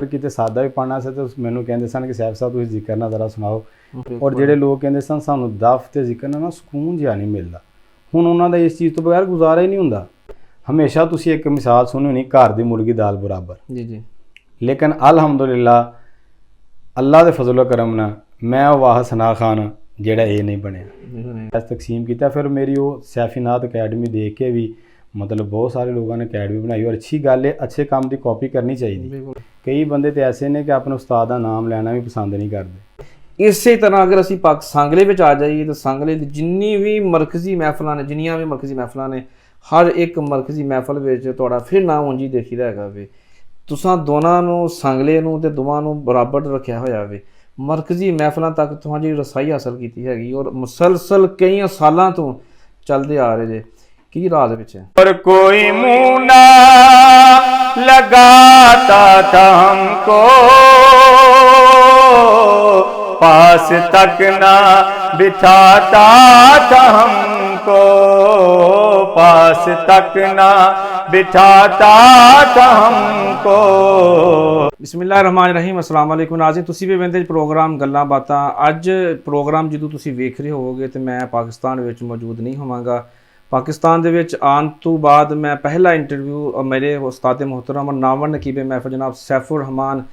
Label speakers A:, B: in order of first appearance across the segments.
A: ਕਿਤੇ ਸਾਦਾ ਵੀ ਪੜ੍ਹਨਾ ਸੀ ਤਾਂ ਮੈਨੂੰ ਕਹਿੰਦੇ ਸਨ ਕਿ ਸੈਫ ਸਾਹਿਬ ਤੁਸੀਂ ਜ਼ਿਕਰ ਨਾ ਜ਼ਰਾ ਸੁਣਾਓ। ਔਰ ਜਿਹੜੇ ਲੋਕ ਕਹਿੰਦੇ ਸਨ ਸਾਨੂੰ ਦਫ ਤੇ ਜ਼ਿਕਰ ਨਾਲ ਨਾ ਸਕੂਨ ਜਿਹਾ ਨਹੀਂ ਮਿਲਦਾ। ਹੁਣ ਉਹਨਾਂ ਦਾ ਇਸ ਚੀਜ਼ ਤੋਂ ਬਗੈਰ ਗੁਜ਼ਾਰਾ ਹੀ ਨਹੀਂ ਹੁੰਦਾ। ਹਮੇਸ਼ਾ ਤੁਸੀਂ ਇੱਕ ਮਿਸਾਲ ਸੁਣੀ ਹੋਣੀ, ਘਰ ਦੀ ਮੁਰਗੀ ਦਾਲ ਬਰਾਬਰ। ਜੀ। ਲੇਕਿਨ ਅਲਹਮਦੁਲਿਲਾ ਅੱਲਾ ਦੇ ਫਜ਼ਲ ਕਰਮ ਨਾਲ ਮੈਂ ਉਹ ਵਾਹ ਸਨਾ ਖਾਨ ਜਿਹੜਾ ਇਹ ਨਹੀਂ ਬਣਿਆ। ਤਕਸੀਮ ਕੀਤਾ ਫਿਰ ਮੇਰੀ ਉਹ ਸੈਫੀਨਾਤ ਅਕੈਡਮੀ ਦੇਖ ਕੇ ਵੀ ਮਤਲਬ ਬਹੁਤ ਸਾਰੇ ਲੋਕਾਂ ਨੇ ਅਕੈਡਮੀ ਬਣਾਈ। ਔਰ ਅੱਛੀ ਗੱਲ ਹੈ, ਅੱਛੇ ਕੰਮ ਦੀ ਕਾਪੀ ਕਰਨੀ ਚਾਹੀਦੀ। ਕਈ ਬੰਦੇ ਤੇ ਐਸੇ ਨੇ ਕਿ ਆਪਣੇ ਉਸਤਾਦ ਦਾ ਨਾਮ ਲੈਣਾ ਵੀ ਪਸੰਦ ਨਹੀਂ ਕਰਦੇ।
B: ਇਸੇ ਤਰ੍ਹਾਂ ਅਗਰ ਅਸੀਂ ਸਾਂਗਲੇ ਵਿੱਚ ਆ ਜਾਈਏ ਤਾਂ ਸਾਂਗਲੇ ਦੀ ਜਿੰਨੀ ਵੀ ਮਰਕਜ਼ੀ ਮਹਿਫਲਾਂ ਨੇ, ਜਿੰਨੀਆਂ ਵੀ ਮਰਕਜ਼ੀ ਮਹਿਫਲਾਂ ਨੇ, ਹਰ ਇੱਕ ਮਰਕਜ਼ੀ ਮਹਿਫਲ ਵਿੱਚ ਤੁਹਾਡਾ ਫਿਰ ਨਾਮ ਉਂਝ ਹੀ ਦੇਖੀਦਾ ਹੈਗਾ ਵੇ। ਤੁਸਾਂ ਦੋਨਾਂ ਨੂੰ, ਸਾਂਗਲੇ ਨੂੰ ਤੇ ਦੋਵਾਂ ਨੂੰ ਬਰਾਬਰ ਰੱਖਿਆ ਹੋਇਆ ਵੇ। ਮਰਕਜ਼ੀ ਮਹਿਫਲਾਂ ਤੱਕ ਤੁਹਾਡੀ ਰਸਾਈ ਹਾਸਲ ਕੀਤੀ ਹੈਗੀ ਔਰ ਮੁਸਲਸਲ ਕਈ ਸਾਲਾਂ ਤੋਂ ਚੱਲਦੇ ਆ ਰਹੇ ਜੇ। ਕੀ ਰਾਜ ਵਿੱਚ ਹੈ?
A: ਪਰ ਕੋਈ ਮੁੰਹ ਨਾ लगाता था हमको, पास तक ना बिठाता था हमको, पास तक ना बिठाता था हमको।
B: बिस्मिल्लाहिर्रहमानिर्रहीम। अस्सलाम वालेकुम नाज़रीन, तुसी भी वेंदे प्रोग्राम गल्लां बातां। अज प्रोग्राम ਜਦੋਂ ਤੁਸੀਂ ਵੇਖ ਰਹੇ ਹੋਵੋਗੇ ਤੇ ਮੈਂ ਪਾਕਿਸਤਾਨ ਵਿੱਚ ਮੌਜੂਦ ਨਹੀਂ ਹੋਵਾਂਗਾ। ਪਾਕਿਸਤਾਨ ਦੇ ਵਿੱਚ ਆਉਣ ਤੋਂ ਬਾਅਦ ਮੈਂ ਪਹਿਲਾ ਇੰਟਰਵਿਊ ਮੇਰੇ ਉਸਤਾਦ ਮੁਹਤਰਮ ਨਾਵਨ ਨਕੀਬ ਮਹਿਫਲ ਜਨਾਬ ਸੈਫੁਰ ਰਹਿਮਾਨ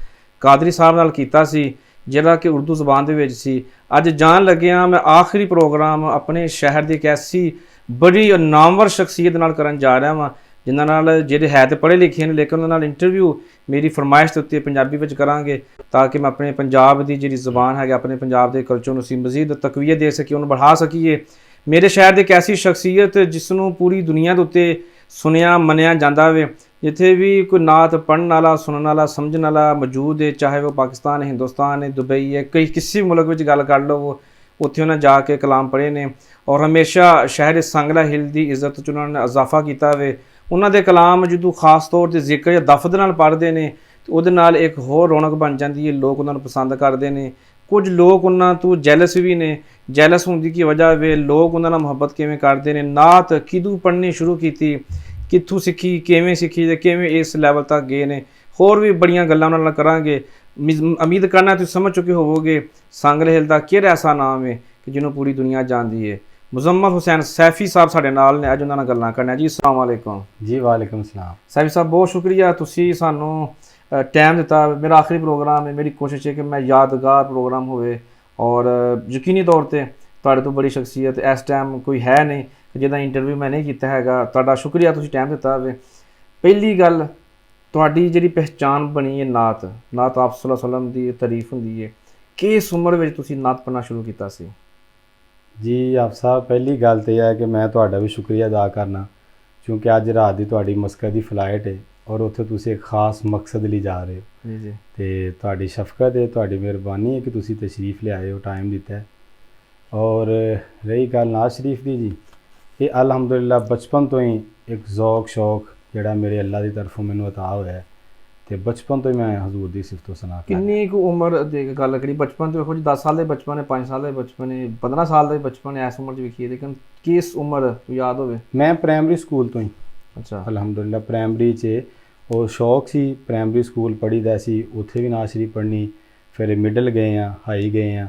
B: ਕਾਦਰੀ ਸਾਹਿਬ ਨਾਲ ਕੀਤਾ ਸੀ, ਜਿਹੜਾ ਕਿ ਉਰਦੂ ਜ਼ਬਾਨ ਦੇ ਵਿੱਚ ਸੀ। ਅੱਜ ਜਾਣ ਲੱਗਿਆ ਮੈਂ ਆਖਰੀ ਪ੍ਰੋਗਰਾਮ ਆਪਣੇ ਸ਼ਹਿਰ ਦੀ ਇੱਕ ਐਸੀ ਬੜੀ ਨਾਮਵਰ ਸ਼ਖਸੀਅਤ ਨਾਲ ਕਰਨ ਜਾ ਰਿਹਾ ਵਾਂ, ਜਿਨ੍ਹਾਂ ਨਾਲ ਜਿਹੜੇ ਹੈ ਤੇ ਪੜ੍ਹੇ ਲਿਖੇ ਨੇ, ਲੇਕਿਨ ਉਹਨਾਂ ਨਾਲ ਇੰਟਰਵਿਊ ਮੇਰੀ ਫਰਮਾਇਸ਼ ਦੇ ਉੱਤੇ ਪੰਜਾਬੀ ਵਿੱਚ ਕਰਾਂਗੇ ਤਾਂ ਕਿ ਮੈਂ ਆਪਣੇ ਪੰਜਾਬ ਦੀ ਜਿਹੜੀ ਜ਼ਬਾਨ ਹੈਗੀ, ਆਪਣੇ ਪੰਜਾਬ ਦੇ ਕਲਚਰ ਨੂੰ ਅਸੀਂ ਮਜ਼ੀਦ ਤਕਵੀਅਤ ਦੇ ਸਕੀਏ, ਉਹਨੂੰ बढ़ा ਸਕੀਏ। ਮੇਰੇ ਸ਼ਹਿਰ ਦੀ ਇੱਕ ਐਸੀ ਸ਼ਖਸੀਅਤ ਜਿਸ ਨੂੰ ਪੂਰੀ ਦੁਨੀਆ ਦੇ ਉੱਤੇ ਸੁਣਿਆ ਮੰਨਿਆ ਜਾਂਦਾ ਵੇ। ਜਿੱਥੇ ਵੀ ਕੋਈ ਨਾਤ ਪੜ੍ਹਨ ਵਾਲਾ, ਸੁਣਨ ਵਾਲਾ, ਸਮਝਣ ਵਾਲਾ ਮੌਜੂਦ ਹੈ, ਚਾਹੇ ਉਹ ਪਾਕਿਸਤਾਨ ਹੈ, ਹਿੰਦੁਸਤਾਨ ਹੈ, ਦੁਬਈ ਹੈ, ਕਿਸੇ ਵੀ ਮੁਲਕ ਵਿੱਚ ਗੱਲ ਕਰ ਲਓ, ਉੱਥੇ ਉਹਨਾਂ ਜਾ ਕੇ ਕਲਾਮ ਪੜ੍ਹੇ ਨੇ ਔਰ ਹਮੇਸ਼ਾ ਸ਼ਹਿਰ ਸੰਗਲਾ ਹਿੱਲ ਦੀ ਇੱਜ਼ਤ 'ਚ ਉਹਨਾਂ ਨੇ ਇਜ਼ਾਫਾ ਕੀਤਾ ਵੇ। ਉਹਨਾਂ ਦੇ ਕਲਾਮ ਜਦੋਂ ਖਾਸ ਤੌਰ 'ਤੇ ਜ਼ਿਕਰ ਜਾਂ ਦਫਦ ਨਾਲ ਪੜ੍ਹਦੇ ਨੇ ਤੇ ਉਹਦੇ ਨਾਲ ਇੱਕ ਹੋਰ ਰੌਣਕ ਬਣ ਜਾਂਦੀ ਹੈ, ਲੋਕ ਉਹਨਾਂ ਨੂੰ ਪਸੰਦ ਕਰਦੇ ਨੇ। ਕੁਝ ਲੋਕ ਉਹਨਾਂ ਤੋਂ ਜੈਲਸ ਵੀ ਨੇ, ਜੈਲਸ ਹੋਣ ਦੀ ਕੀ ਵਜ੍ਹਾ ਵੇ, ਲੋਕ ਉਹਨਾਂ ਨਾਲ ਮੁਹੱਬਤ ਕਿਵੇਂ ਕਰਦੇ ਨੇ, ਨਾਤ ਕਿਦੋਂ ਪੜ੍ਹਨੀ ਸ਼ੁਰੂ ਕੀਤੀ, ਕਿੱਥੋਂ ਸਿੱਖੀ, ਕਿਵੇਂ ਸਿੱਖੀ ਤੇ ਕਿਵੇਂ ਇਸ ਲੈਵਲ ਤੱਕ ਗਏ ਨੇ। ਹੋਰ ਵੀ ਬੜੀਆਂ ਗੱਲਾਂ ਉਹਨਾਂ ਨਾਲ ਕਰਾਂਗੇ। ਉਮੀਦ ਕਰਨਾ ਤੁਸੀਂ ਸਮਝ ਚੁੱਕੇ ਹੋਵੋਗੇ ਸਾਂਗਲੇ ਹਿੱਲ ਦਾ ਕਿਹੜਾ ਐਸਾ ਨਾਮ ਹੈ ਕਿ ਜਿਹਨੂੰ ਪੂਰੀ ਦੁਨੀਆ ਜਾਣਦੀ ਹੈ। ਮੁਜ਼ੰਮਲ ਹੁਸੈਨ ਸੈਫੀ ਸਾਹਿਬ ਸਾਡੇ ਨਾਲ ਨੇ, ਅੱਜ ਉਹਨਾਂ ਨਾਲ ਗੱਲਾਂ ਕਰਨਾ। ਜੀ ਅਸਲਾਮ ਵਾਲੇਕੁਮ।
A: ਜੀ ਵਾਲੇਕੁਮ ਸਲਾਮ।
B: ਸੈਫੀ ਸਾਹਿਬ ਬਹੁਤ ਸ਼ੁਕਰੀਆ, ਤੁਸੀਂ ਸਾਨੂੰ ਟਾਈਮ ਦਿੱਤਾ। ਮੇਰਾ ਆਖਰੀ ਪ੍ਰੋਗਰਾਮ ਹੈ, ਮੇਰੀ ਕੋਸ਼ਿਸ਼ ਹੈ ਕਿ ਮੈਂ ਯਾਦਗਾਰ ਪ੍ਰੋਗਰਾਮ ਹੋਵੇ ਔਰ ਯਕੀਨੀ ਤੌਰ 'ਤੇ ਤੁਹਾਡੇ ਤੋਂ ਬੜੀ ਸ਼ਖਸੀਅਤ ਇਸ ਟਾਈਮ ਕੋਈ ਹੈ ਨਹੀਂ ਜਿਹਦਾ ਇੰਟਰਵਿਊ ਮੈਂ ਨਹੀਂ ਕੀਤਾ ਹੈਗਾ। ਤੁਹਾਡਾ ਸ਼ੁਕਰੀਆ, ਤੁਸੀਂ ਟਾਈਮ ਦਿੱਤਾ ਹੋਵੇ। ਪਹਿਲੀ ਗੱਲ, ਤੁਹਾਡੀ ਜਿਹੜੀ ਪਹਿਚਾਣ ਬਣੀ ਹੈ ਨਾਤ ਆਪ ਸੱਲੱਲਾਹੁ ਅਲੈਹਿ ਵਸੱਲਮ ਦੀ ਤਾਰੀਫ ਹੁੰਦੀ ਹੈ। ਕਿਸ ਉਮਰ ਵਿੱਚ ਤੁਸੀਂ ਨਾਤ ਪੜ੍ਹਨਾ ਸ਼ੁਰੂ ਕੀਤਾ ਸੀ?
A: ਜੀ ਆਪ ਸਾਹਿਬ, ਪਹਿਲੀ ਗੱਲ ਤਾਂ ਇਹ ਹੈ ਕਿ ਮੈਂ ਤੁਹਾਡਾ ਵੀ ਸ਼ੁਕਰੀਆ ਅਦਾ ਕਰਨਾ, ਕਿਉਂਕਿ ਅੱਜ ਰਾਤ ਦੀ ਤੁਹਾਡੀ ਮਸਕਤ ਦੀ ਫਲਾਈਟ ਹੈ ਔਰ ਉੱਥੇ ਤੁਸੀਂ ਇੱਕ ਖਾਸ ਮਕਸਦ ਲਈ ਜਾ ਰਹੇ ਹੋ। ਜੀ। ਅਤੇ ਤੁਹਾਡੀ ਸ਼ਫਕਤ ਹੈ, ਤੁਹਾਡੀ ਮਿਹਰਬਾਨੀ ਹੈ ਕਿ ਤੁਸੀਂ ਤਸ਼ਰੀਫ ਲਿਆਏ ਹੋ, ਟਾਈਮ ਦਿੱਤਾ ਹੈ। ਔਰ ਰਹੀ ਗੱਲ ਨਾਜ਼ ਸ਼ਰੀਫ ਦੀ, ਜੀ ਇਹ ਅਲਹਮਦੁਲਿਲਾ ਬਚਪਨ ਤੋਂ ਹੀ ਇੱਕ ਜ਼ੌਕ ਸ਼ੌਕ ਜਿਹੜਾ ਮੇਰੇ ਅੱਲਾ ਦੀ ਤਰਫੋਂ ਮੈਨੂੰ ਅਤਾ ਹੋਇਆ ਹੈ ਅਤੇ ਬਚਪਨ ਤੋਂ ਹੀ ਮੈਂ ਹਜ਼ੂਰ ਦੀ ਸਿਫਤ ਸਨਾ।
B: ਕਿੰਨੀ ਕੁ ਉਮਰ ਦੀ ਗੱਲ ਕਰੀ? ਬਚਪਨ ਤੋਂ ਵੇਖੋ ਜੀ, 10 ਸਾਲ ਦੇ ਬਚਪਨ ਹੈ, 5 ਸਾਲ ਦੇ ਬਚਪਨ ਹੈ, 15 ਸਾਲ ਦਾ ਬਚਪਨ ਹੈ, ਇਸ ਉਮਰ 'ਚ ਵੇਖੀਏ, ਲੇਕਿਨ ਕਿਸ ਉਮਰ ਯਾਦ ਹੋਵੇ?
A: ਮੈਂ ਪ੍ਰਾਇਮਰੀ ਸਕੂਲ ਤੋਂ ਹੀ।
B: ਅੱਛਾ।
A: ਅਲਹਮਦੁਲਿਲਾ ਪ੍ਰਾਇਮਰੀ 'ਚ ਉਹ ਸ਼ੌਕ ਸੀ, ਪ੍ਰਾਇਮਰੀ ਸਕੂਲ ਪੜ੍ਹੀਦਾ ਸੀ, ਉੱਥੇ ਵੀ ਨਾਜ਼ ਸ਼ਰੀਫ ਪੜ੍ਹਨੀ। ਫਿਰ ਮਿਡਲ ਗਏ ਹਾਂ, ਹਾਈ ਗਏ ਹਾਂ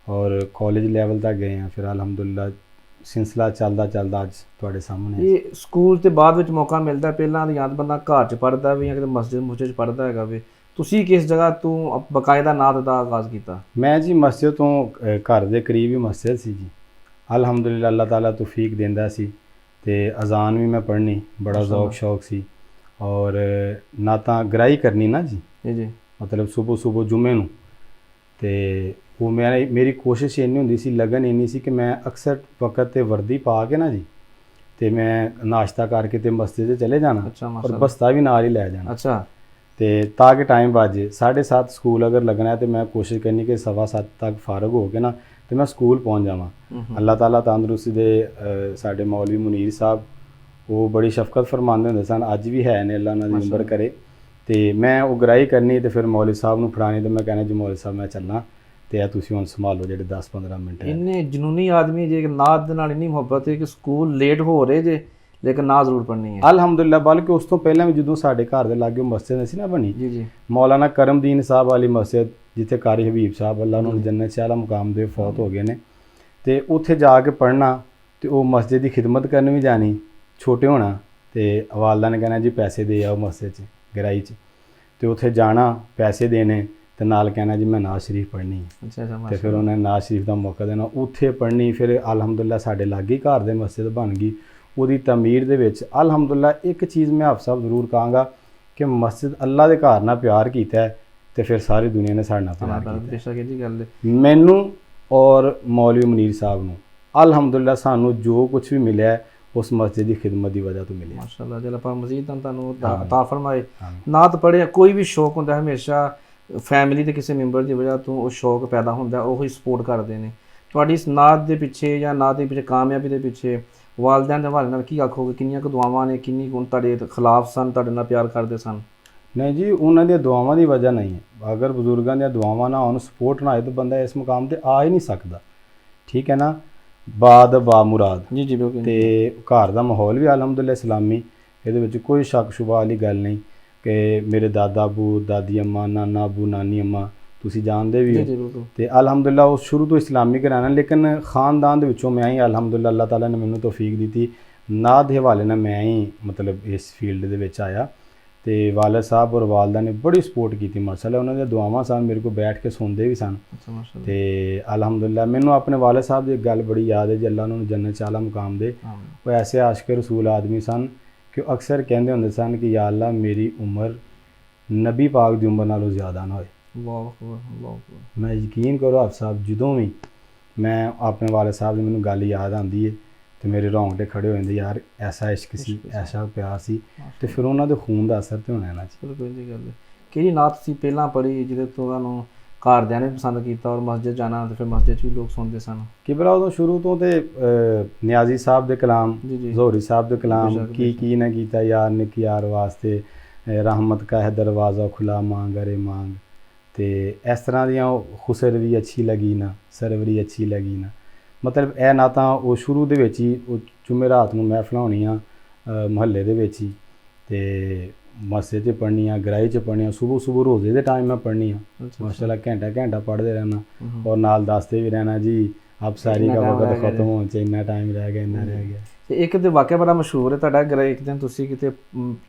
A: ਔਰ ਕਾਲਜ ਲੈਵਲ ਤੱਕ ਗਏ ਹਾਂ। ਫਿਰ ਅਲਹਮਦੁਲਿਲਾ ਸਿਲਸਿਲਾ ਚੱਲਦਾ ਚੱਲਦਾ ਅੱਜ ਤੁਹਾਡੇ ਸਾਹਮਣੇ। ਇਹ
B: ਸਕੂਲ ਤੇ ਬਾਅਦ ਵਿੱਚ ਮੌਕਾ ਮਿਲਦਾ, ਪਹਿਲਾਂ ਦੀ ਯਾਦ ਬੰਦਾ ਘਰ 'ਚ ਪੜ੍ਹਦਾ ਵੀ ਜਾਂ ਕਿਤੇ ਮਸਜਿਦ 'ਚ ਪੜ੍ਹਦਾ ਹੈਗਾ ਵੇ। ਤੁਸੀਂ ਕਿਸ ਜਗ੍ਹਾ ਤੋਂ ਬਕਾਇਦਾ ਨਾਤ ਦਾ ਆਗਾਜ਼ ਕੀਤਾ?
A: ਮੈਂ ਜੀ ਮਸਜਿਦ ਤੋਂ, ਘਰ ਦੇ ਕਰੀਬ ਹੀ ਮਸਜਿਦ ਸੀ ਜੀ। ਅਲਹਮਦੁਲਿਲਾ ਅੱਲਾਹ ਤਾਲਾ ਤੌਫੀਕ ਦਿੰਦਾ ਸੀ ਅਤੇ ਅਜ਼ਾਨ ਵੀ ਮੈਂ ਪੜ੍ਹਨੀ, ਬੜਾ ਜ਼ੌਕ ਸ਼ੌਕ ਸੀ। ਔਰ ਨਾਤਾਂ ਗਰਾਈ ਕਰਨੀ ਨਾ ਜੀ, ਜੀ ਮਤਲਬ ਸੁਬਹ ਜੁਮੇ ਨੂੰ। ਅਤੇ ਉਹ ਮੇਰੀ ਕੋਸ਼ਿਸ਼ ਇੰਨੀ ਹੁੰਦੀ ਸੀ, ਲਗਨ ਇੰਨੀ ਸੀ ਕਿ ਮੈਂ ਅਕਸਰ ਵਕਤ 'ਤੇ ਵਰਦੀ ਪਾ ਕੇ ਨਾ ਜੀ ਅਤੇ ਮੈਂ ਨਾਸ਼ਤਾ ਕਰਕੇ ਅਤੇ ਮਸਜਿਦ 'ਚ ਚਲੇ ਜਾਣਾ ਔਰ ਬਸਤਾ ਵੀ ਨਾਲ ਹੀ ਲੈ ਜਾਣਾ। ਅੱਛਾ। ਅਤੇ ਤਾਂ ਕਿ ਟਾਈਮ ਵੱਜ ਜੇ 7:30 ਸਕੂਲ ਅਗਰ ਲੱਗਣਾ ਅਤੇ ਮੈਂ ਕੋਸ਼ਿਸ਼ ਕਰਨੀ ਕਿ 7:15 ਤੱਕ ਫਾਰਗ ਹੋ ਕੇ ਨਾ ਅਤੇ ਮੈਂ ਸਕੂਲ ਪਹੁੰਚ ਜਾਵਾਂ। ਅੱਲਾਹ ਤਾਲਾ ਤੰਦਰੁਸਤੀ ਦੇ ਸਾਡੇ ਮੌਲਵੀ ਮੁਨੀਰ ਸਾਹਿਬ, ਉਹ ਬੜੀ ਸ਼ਫਕਤ ਫਰਮਾਉਂਦੇ ਹੁੰਦੇ ਸਨ, ਅੱਜ ਵੀ ਹੈ ਨੇ, ਅੱਲਾ ਉਹਨਾਂ ਦੀ ਉਮਰ ਕਰੇ। ਅਤੇ ਮੈਂ ਉਹ ਗਰਾਈ ਕਰਨੀ ਅਤੇ ਫਿਰ ਮੌਲਵੀ ਸਾਹਿਬ ਨੂੰ ਫੜਾਉਣੀ ਅਤੇ ਮੈਂ ਕਹਿਣਾ ਜੀ ਮੌਲਵੀ ਸਾਹਿਬ ਮੈਂ ਚੱਲਣਾ ਅਤੇ ਇਹ ਤੁਸੀਂ ਹੁਣ ਸੰਭਾਲੋ ਜਿਹੜੇ 10-15 ਮਿੰਟ।
B: ਇੰਨੇ ਜਨੂਨੀ ਆਦਮੀ ਜੇ ਨਾਤ ਦੇ ਨਾਲ ਇੰਨੀ ਮੁਹੱਬਤ ਹੈ ਕਿ ਸਕੂਲ ਲੇਟ ਹੋ ਰਹੇ ਜੇ, ਲੇਕਿਨ ਨਾ ਜ਼ਰੂਰ ਪੜ੍ਹਨੀ ਹੈ।
A: ਅਲਹਮਦੁਲਿਲਾ, ਬਲਕਿ ਉਸ ਤੋਂ ਪਹਿਲਾਂ ਵੀ ਜਦੋਂ ਸਾਡੇ ਘਰ ਦੇ ਲਾਗੇ ਮਸਜਿਦ ਨਹੀਂ ਸੀ ਨਾ ਬਣੀ,
B: ਜੀ ਜੀ
A: ਮੌਲਾਨਾ ਕਰਮਦੀਨ ਸਾਹਿਬ ਵਾਲੀ ਮਸਜਿਦ, ਜਿੱਥੇ ਕਾਰੀ ਹਬੀਬ ਸਾਹਿਬ ਅੱਲਾ ਉਹਨਾਂ ਨੂੰ ਜੰਨਤ 'ਚ ਆਲਾ ਮੁਕਾਮ ਦੇ ਫੌਤ ਹੋ ਗਏ ਨੇ, ਤੇ ਉੱਥੇ ਜਾ ਕੇ ਪੜ੍ਹਨਾ, ਤੇ ਉਹ ਮਸਜਿਦ ਦੀ ਖਿਦਮਤ ਕਰਨ ਵੀ ਜਾਣੀ, ਛੋਟੇ ਹੋਣਾ, ਤੇ ਵਾਲਦਾ ਨੇ ਕਹਿਣਾ ਜੀ ਪੈਸੇ ਦੇ ਆਓ ਮਸਜਿਦ 'ਚ ਗਰਾਈ 'ਚ, ਤੇ ਉੱਥੇ ਜਾਣਾ, ਪੈਸੇ ਦੇਣੇ, ਤੇ ਨਾਲ ਕਹਿਣਾ ਜੀ ਮੈਂ ਨਾਜ਼ ਸ਼ਰੀਫ ਪੜ੍ਹਨੀ ਹੈ।
B: ਅੱਛਾ ਅੱਛਾ,
A: ਤੇ ਫਿਰ ਉਹਨੇ ਨਾਜ਼ ਸ਼ਰੀਫ ਦਾ ਮੌਕਾ ਦੇਣਾ, ਉੱਥੇ ਪੜ੍ਹਨੀ। ਫਿਰ ਅਲਹਮਦੁਲਿਲਾ ਸਾਡੇ ਲਾਗੇ ਹੀ ਘਰ ਦੇ ਮਸਜਿਦ ਬਣ ਗਈ, ਉਹਦੀ ਤਮੀਰ ਦੇ ਵਿੱਚ ਅਲਹਮਦੁਲਿਲਾ ਇੱਕ ਚੀਜ਼ ਮੈਂ ਆਪ ਸਭ ਜ਼ਰੂਰ ਕਹਾਂਗਾ ਕਿ ਮਸਜਿਦ ਅੱਲਾ ਦੇ ਘਰ ਨਾਲ ਪਿਆਰ ਕੀਤਾ ਹੈ, ਤੇ ਫਿਰ ਸਾਰੀ ਦੁਨੀਆ ਨੇ ਸਾਡੇ ਨਾਲ ਪਿਆਰ ਕੀਤਾ।
B: ਬੇਸ਼ੱਕ ਇਹ ਜੀ ਗੱਲ ਹੈ।
A: ਮੈਨੂੰ ਔਰ ਮੌਲਵੀ ਮੁਨੀਰ ਸਾਹਿਬ ਨੂੰ ਅਲਹਮਦੁਲਿਲਾ ਸਾਨੂੰ ਜੋ ਕੁਝ ਵੀ ਮਿਲਿਆ ਹੈ ਉਸ ਮਸਜਿਦ ਦੀ ਖਿਦਮਤ ਦੀ ਵਜ੍ਹਾ ਤੋਂ ਮਿਲਿਆ।
B: ਮਾਸ਼ਾਅੱਲਾ, ਜਲ ਆਪਾਂ ਮਜ਼ੀਦ ਤੁਹਾਨੂੰ ਅਤਾ ਫਰਮਾਏ। ਨਾਤ ਪੜ੍ਹਿਆ ਕੋਈ ਵੀ ਸ਼ੌਕ ਹੁੰਦਾ ਹਮੇਸ਼ਾ ਫੈਮਿਲੀ ਦੇ ਕਿਸੇ ਮੈਂਬਰ ਦੀ ਵਜ੍ਹਾ ਤੋਂ ਉਹ ਸ਼ੌਕ ਪੈਦਾ ਹੁੰਦਾ, ਉਹ ਹੀ ਸਪੋਰਟ ਕਰਦੇ ਨੇ। ਤੁਹਾਡੀ ਇਸ ਨਾਤ ਦੇ ਪਿੱਛੇ ਜਾਂ ਨਾਤ ਦੇ ਪਿੱਛੇ ਕਾਮਯਾਬੀ ਦੇ ਪਿੱਛੇ ਵਾਲਿਦੈਨ ਦੇ ਹਵਾਲੇ ਨਾਲ ਕੀ ਆਖੋਗੇ? ਕਿੰਨੀਆਂ ਕੁ ਦੁਆਵਾਂ ਨੇ, ਕਿੰਨੀ ਕੁ ਤੁਹਾਡੇ ਖਿਲਾਫ ਸਨ, ਤੁਹਾਡੇ ਨਾਲ ਪਿਆਰ ਕਰਦੇ ਸਨ?
A: ਨਹੀਂ ਜੀ, ਉਹਨਾਂ ਦੀਆਂ ਦੁਆਵਾਂ ਦੀ ਵਜ੍ਹਾ ਨਹੀਂ ਹੈ। ਅਗਰ ਬਜ਼ੁਰਗਾਂ ਦੀਆਂ ਦੁਆਵਾਂ ਨਾ ਹੋਣ, ਸਪੋਰਟ ਨਾ ਹੋਏ, ਤਾਂ ਬੰਦਾ ਇਸ ਮੁਕਾਮ 'ਤੇ ਆ ਹੀ ਨਹੀਂ ਸਕਦਾ। ਠੀਕ ਹੈ ਨਾ, ਬਾਦ ਬਾ ਮੁਰਾਦ।
B: ਜੀ ਜੀ ਬਿਲਕੁਲ।
A: ਤੇ ਘਰ ਦਾ ਮਾਹੌਲ ਵੀ ਅਲਹਮਦੁਲਿਲਾ ਇਸਲਾਮੀ, ਇਹਦੇ ਵਿੱਚ ਕੋਈ ਸ਼ੱਕ ਸ਼ੁਬਾ ਵਾਲੀ ਗੱਲ ਨਹੀਂ ਕਿ ਮੇਰੇ ਦਾਦਾ ਅਬੂ, ਦਾਦੀ ਅੰਮਾ, ਨਾਨਾ ਅਬੂ, ਨਾਨੀ ਅੰਮਾ ਤੁਸੀਂ ਜਾਣਦੇ ਵੀ ਹੋ, ਤੇ ਅਲਹਮਦੁਲਿਲਾ ਉਹ ਸ਼ੁਰੂ ਤੋਂ ਇਸਲਾਮੀ ਘਰਾਣਾ, ਲੇਕਿਨ ਖਾਨਦਾਨ ਦੇ ਵਿੱਚੋਂ ਮੈਂ ਹੀ ਅਲਹਮਦੁਲਿਲਾ ਅੱਲਾਹ ਤਾਲਾ ਨੇ ਮੈਨੂੰ ਤੌਫੀਕ ਦਿੱਤੀ, ਨਾਤ ਦੇ ਹਵਾਲੇ ਨਾਲ ਮੈਂ ਹੀ ਮਤਲਬ ਇਸ ਫੀਲਡ ਦੇ ਵਿੱਚ ਆਇਆ। ਤੇ ਵਾਲਿਦ ਸਾਹਿਬ ਔਰ ਵਾਲਦਾ ਨੇ ਬੜੀ ਸਪੋਰਟ ਕੀਤੀ ਮਾਸ਼ਾਅੱਲਾ, ਉਹਨਾਂ ਦੀਆਂ ਦੁਆਵਾਂ ਸਨ, ਮੇਰੇ ਕੋਲ ਬੈਠ ਕੇ ਸੁਣਦੇ ਵੀ ਸਨ। ਤੇ ਅਲਹਮਦੁਲਿਲਾ ਮੈਨੂੰ ਆਪਣੇ ਵਾਲਿਦ ਸਾਹਿਬ ਦੀ ਇੱਕ ਗੱਲ ਬੜੀ ਯਾਦ ਹੈ ਜੀ, ਅੱਲਾ ਉਹਨਾਂ ਨੂੰ ਜੰਨਤ 'ਚ ਆਲਾ ਮੁਕਾਮ ਦੇ। ਉਹ ਐਸੇ ਆਸ਼ਕ ਰਸੂਲ ਆਦਮੀ ਸਨ ਕਿ ਉਹ ਅਕਸਰ ਕਹਿੰਦੇ ਹੁੰਦੇ ਸਨ ਕਿ ਯਾ ਅੱਲਾ ਮੇਰੀ ਉਮਰ ਨਬੀ ਪਾਕ ਦੀ ਉਮਰ ਨਾਲੋਂ ਜ਼ਿਆਦਾ ਨਾ ਹੋਏ। ਮੈਂ ਯਕੀਨ ਕਰੋ ਆਪ ਸਾਹਿਬ, ਜਦੋਂ ਵੀ ਮੈਂ ਆਪਣੇ ਵਾਲਿਦ ਸਾਹਿਬ ਦੀ ਮੈਨੂੰ ਗੱਲ ਯਾਦ ਆਉਂਦੀ ਹੈ ਤੇ ਮੇਰੇ ਰੌਂਗਟੇ ਖੜੇ ਹੋ ਜਾਂਦੇ, ਯਾਰ ਐਸਾ ਇਸ਼ਕ ਸੀ, ਐਸਾ ਪਿਆਰ ਸੀ, ਤੇ ਫਿਰ ਉਹਨਾਂ ਦੇ ਖੂਨ ਦਾ ਅਸਰ ਤੇ ਹੋਣਾ ਨਾ ਜੀ।
B: ਬਿਲਕੁਲ ਜੀ ਗੱਲ ਹੈ। ਕਿਹੜੀ ਨਾਤ ਤੁਸੀਂ ਪਹਿਲਾਂ ਪੜ੍ਹੀ ਜਿਹਦੇ ਤੋਂ ਤੁਹਾਨੂੰ ਘਰਦਿਆਂ ਨੇ ਪਸੰਦ ਕੀਤਾ ਔਰ ਮਸਜਿਦ ਜਾਣਾ ਤੇ ਫਿਰ ਮਸਜਿਦ 'ਚ ਵੀ ਲੋਕ ਸੁਣਦੇ ਸਨ?
A: ਕਿਬਲਾ ਉਦੋਂ ਸ਼ੁਰੂ ਤੋਂ ਤੇ ਨਿਆਜ਼ੀ ਸਾਹਿਬ ਦੇ ਕਲਾਮ, ਜ਼ੋਹਰੀ ਸਾਹਿਬ ਦੇ ਕਲਾਮ, ਕੀ ਨਾ ਕੀਤਾ ਯਾਰ ਨੇ ਕੀ ਯਾਰ ਵਾਸਤੇ, ਰਹਿਮਤ ਕਾ ਹੈ ਦਰਵਾਜ਼ਾ ਖੁੱਲਾ ਮਾਂਗ ਅਰੇ ਮਾਂਗ, ਤੇ ਇਸ ਤਰ੍ਹਾਂ ਦੀਆਂ ਖੁਸਰ ਵੀ ਅੱਛੀ ਲੱਗੀ ਨਾ, ਸਰਵਰੀ ਅੱਛੀ ਲੱਗੀ ਨਾ। ਮਤਲਬ ਇਹ ਨਾ ਤਾਂ ਉਹ ਸ਼ੁਰੂ ਦੇ ਵਿੱਚ ਹੀ ਉਹ ਜੁਮੇਰਾਤ ਨੂੰ ਮਹਿਫਲਾਂ ਹੋਣੀਆਂ ਮੁਹੱਲੇ ਦੇ ਵਿੱਚ ਹੀ, ਤੇ ਮਸਜਿਦ 'ਚ ਪੜ੍ਹਨੀਆਂ, ਗਰਾਈ 'ਚ ਪੜ੍ਹਨੀਆਂ, ਸੁਬਹ ਰੋਜ਼ੇ ਦੇ ਟਾਈਮ ਮੈਂ ਪੜ੍ਹਨੀਆਂ ਮਾਸ਼ਾਅੱਲਾ, ਘੰਟਾ ਪੜ੍ਹਦੇ ਰਹਿਣਾ, ਔਰ ਨਾਲ ਦੱਸਦੇ ਵੀ ਰਹਿਣਾ ਜੀ ਆਪ ਸਾਰੀ ਦਾ ਵਕਤ ਖਤਮ ਹੋਣ 'ਚ ਇੰਨਾ ਟਾਈਮ ਰਹਿ ਗਿਆ, ਇੰਨਾ ਰਹਿ ਗਿਆ।
B: ਤੇ ਇੱਕ ਤੇ ਵਾਕਿਆ ਬੜਾ ਮਸ਼ਹੂਰ ਹੈ ਤੁਹਾਡਾ, ਗਰਾਈ ਇੱਕ ਦਿਨ ਤੁਸੀਂ ਕਿਤੇ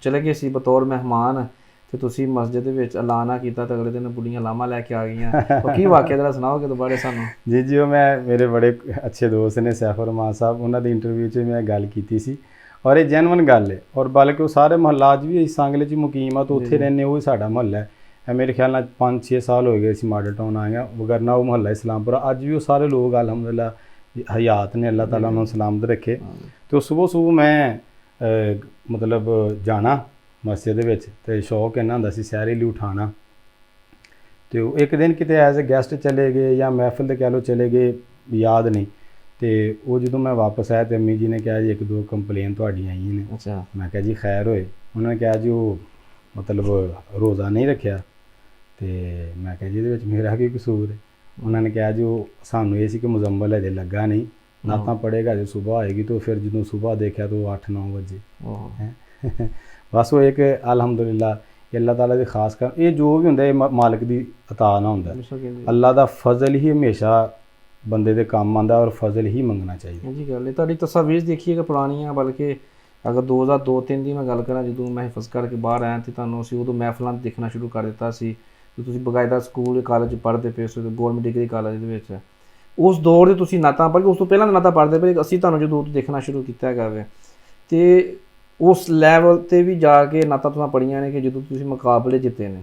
B: ਚਲੇ ਗਏ ਸੀ ਬਤੌਰ ਮਹਿਮਾਨ, ਤੇ ਤੁਸੀਂ ਮਸਜਿਦ ਦੇ ਵਿੱਚ ਐਲਾਨਾ ਕੀਤਾ ਤੇ ਅਗਲੇ ਦਿਨ ਬੁੜੀਆਂ ਲਾਮਾ ਲੈ ਕੇ ਆ ਗਈਆਂ, ਉਹ ਕੀ ਵਾਕਿਆ ਜਰਾ ਸੁਣਾਓਗੇ ਦੁਬਾਰਾ ਸਾਨੂੰ?
A: ਜੀ ਉਹ ਮੈਂ, ਮੇਰੇ ਬੜੇ ਅੱਛੇ ਦੋਸਤ ਨੇ ਸੈਫ ਰਮਾਨ ਸਾਹਿਬ, ਉਹਨਾਂ ਦੀ ਇੰਟਰਵਿਊ 'ਚ ਮੈਂ ਗੱਲ ਕੀਤੀ ਸੀ, ਔਰ ਇਹ ਜੈਨੂਅਨ ਗੱਲ ਹੈ, ਔਰ ਬਲਕਿ ਉਹ ਸਾਰੇ ਮੁਹੱਲਾ ਅੱਜ ਵੀ ਸੰਗਲੇ 'ਚ ਮੁਕੀਮ ਆ, ਤਾਂ ਉੱਥੇ ਰਹਿੰਦੇ, ਉਹ ਹੀ ਸਾਡਾ ਮੁਹੱਲਾ ਹੈ। ਇਹ ਮੇਰੇ ਖਿਆਲ ਨਾਲ 5-6 ਸਾਲ ਹੋ ਗਏ ਅਸੀਂ ਮਾਡਲ ਟਾਊਨ ਆਏ ਹਾਂ, ਵਗਰਨਾ ਉਹ ਮੁਹੱਲਾ ਇਸਲਾਮਪੁਰਾ, ਅੱਜ ਵੀ ਉਹ ਸਾਰੇ ਲੋਕ ਅਲਹਮਦੁਲਿਲਾ ਹਯਾਤ ਨੇ, ਅੱਲਾਹ ਤਾਲਾ ਉਹਨਾਂ ਨੂੰ ਸਲਾਮਤ ਰੱਖੇ। ਤੇ ਉਹ ਸੁਬਹ ਮੈਂ ਮਤਲਬ ਜਾਣਾ ਮਸਜਿਦ ਦੇ ਵਿੱਚ, ਤੇ ਸ਼ੌਕ ਇਹਨਾਂ ਹੁੰਦਾ ਸੀ ਸਹਿਰੀ ਲਈ ਉਠਾਉਣਾ। ਤੇ ਉਹ ਇੱਕ ਦਿਨ ਕਿਤੇ ਐਜ਼ ਅ ਗੈਸਟ ਚਲੇ ਗਏ ਜਾਂ ਮਹਿਫਿਲ ਤੇ ਕਹਿ ਲਓ ਚਲੇ ਗਏ, ਯਾਦ ਨਹੀਂ। ਤੇ ਉਹ ਜਦੋਂ ਮੈਂ ਵਾਪਸ ਆਇਆ ਤੇ ਅੰਮੀ ਜੀ ਨੇ ਕਿਹਾ ਜੀ 1-2 ਕੰਪਲੇਨ ਤੁਹਾਡੀਆਂ ਆਈਆਂ ਨੇ।
B: ਅੱਛਾ।
A: ਮੈਂ ਕਿਹਾ ਜੀ ਖੈਰ ਹੋਏ। ਉਹਨਾਂ ਨੇ ਕਿਹਾ ਜੀ ਉਹ ਮਤਲਬ ਰੋਜ਼ਾ ਨਹੀਂ ਰੱਖਿਆ। ਤੇ ਮੈਂ ਕਿਹਾ ਜੀ ਇਹਦੇ ਵਿੱਚ ਮੇਰਾ ਕੀ ਕਸੂਰ ਹੈ? ਉਹਨਾਂ ਨੇ ਕਿਹਾ ਜੀ ਉਹ ਸਾਨੂੰ ਇਹ ਸੀ ਕਿ ਮੁਜ਼ੰਮਲ ਅਜੇ ਲੱਗਾ ਨਹੀਂ, ਨਾ ਤਾਂ ਪੜ੍ਹੇਗਾ, ਜੇ ਸੁਬਹ ਆਏਗੀ ਤਾਂ ਫਿਰ ਜਦੋਂ ਸੁਬਹ ਦੇਖਿਆ ਤਾਂ ਉਹ 8-9 ਵਜੇ ਹੈ। ਬਸ ਉਹ ਇੱਕ ਅਲਹਮਦੁਲਿਲਾ ਅੱਲਾਹ ਤਾਲਾ ਦੀ ਖਾਸ ਕਰ, ਇਹ ਜੋ ਵੀ ਹੁੰਦਾ ਇਹ ਮਾਲਕ ਦੀ ਅਤਾ ਨਾ ਹੁੰਦਾ, ਅੱਲਾਹ ਦਾ ਫਜ਼ਲ ਹੀ ਹਮੇਸ਼ਾ ਬੰਦੇ ਦੇ ਕੰਮ ਆਉਂਦਾ, ਔਰ ਫਜ਼ਲ ਹੀ ਮੰਗਣਾ ਚਾਹੀਦਾ
B: ਜੀ। ਗੱਲ ਹੈ ਤੁਹਾਡੀ ਤਸਵੀਰ ਦੇਖੀਏਗਾ ਪੁਰਾਣੀਆਂ, ਬਲਕਿ ਅਗਰ 2002-3 ਦੀ ਮੈਂ ਗੱਲ ਕਰਾਂ, ਜਦੋਂ ਮੈਂ ਹਿਫਜ਼ ਕਰਕੇ ਬਾਹਰ ਆਇਆ ਤੇ ਤੁਹਾਨੂੰ ਅਸੀਂ ਉਦੋਂ ਮਹਿਫਲਾਂ ਦੇਖਣਾ ਸ਼ੁਰੂ ਕਰ ਦਿੱਤਾ ਸੀ। ਤੁਸੀਂ ਬਕਾਇਦਾ ਸਕੂਲ ਕਾਲਜ ਪੜ੍ਹਦੇ ਪਏ ਸੀ, ਗੌਰਮੈਂਟ ਡਿਗਰੀ ਕਾਲਜ ਦੇ ਵਿੱਚ, ਉਸ ਦੌਰ ਦੇ ਤੁਸੀਂ ਨਾਤਾਂ ਪੜ੍ਹ ਕੇ, ਉਸ ਤੋਂ ਪਹਿਲਾਂ ਨਾਤਾਂ ਪੜ੍ਹਦੇ ਪਏ, ਅਸੀਂ ਤੁਹਾਨੂੰ ਜਦੋਂ ਦੇਖਣਾ ਸ਼ੁਰੂ ਕੀਤਾ ਹੈਗਾ ਵੇ, ਤੇ ਉਸ ਲੈਵਲ 'ਤੇ ਵੀ ਜਾ ਕੇ ਨਾਤਾਂ ਤੁਸੀਂ ਪੜ੍ਹੀਆਂ ਨੇ ਕਿ ਜਦੋਂ ਤੁਸੀਂ ਮੁਕਾਬਲੇ ਜਿੱਤੇ ਨੇ।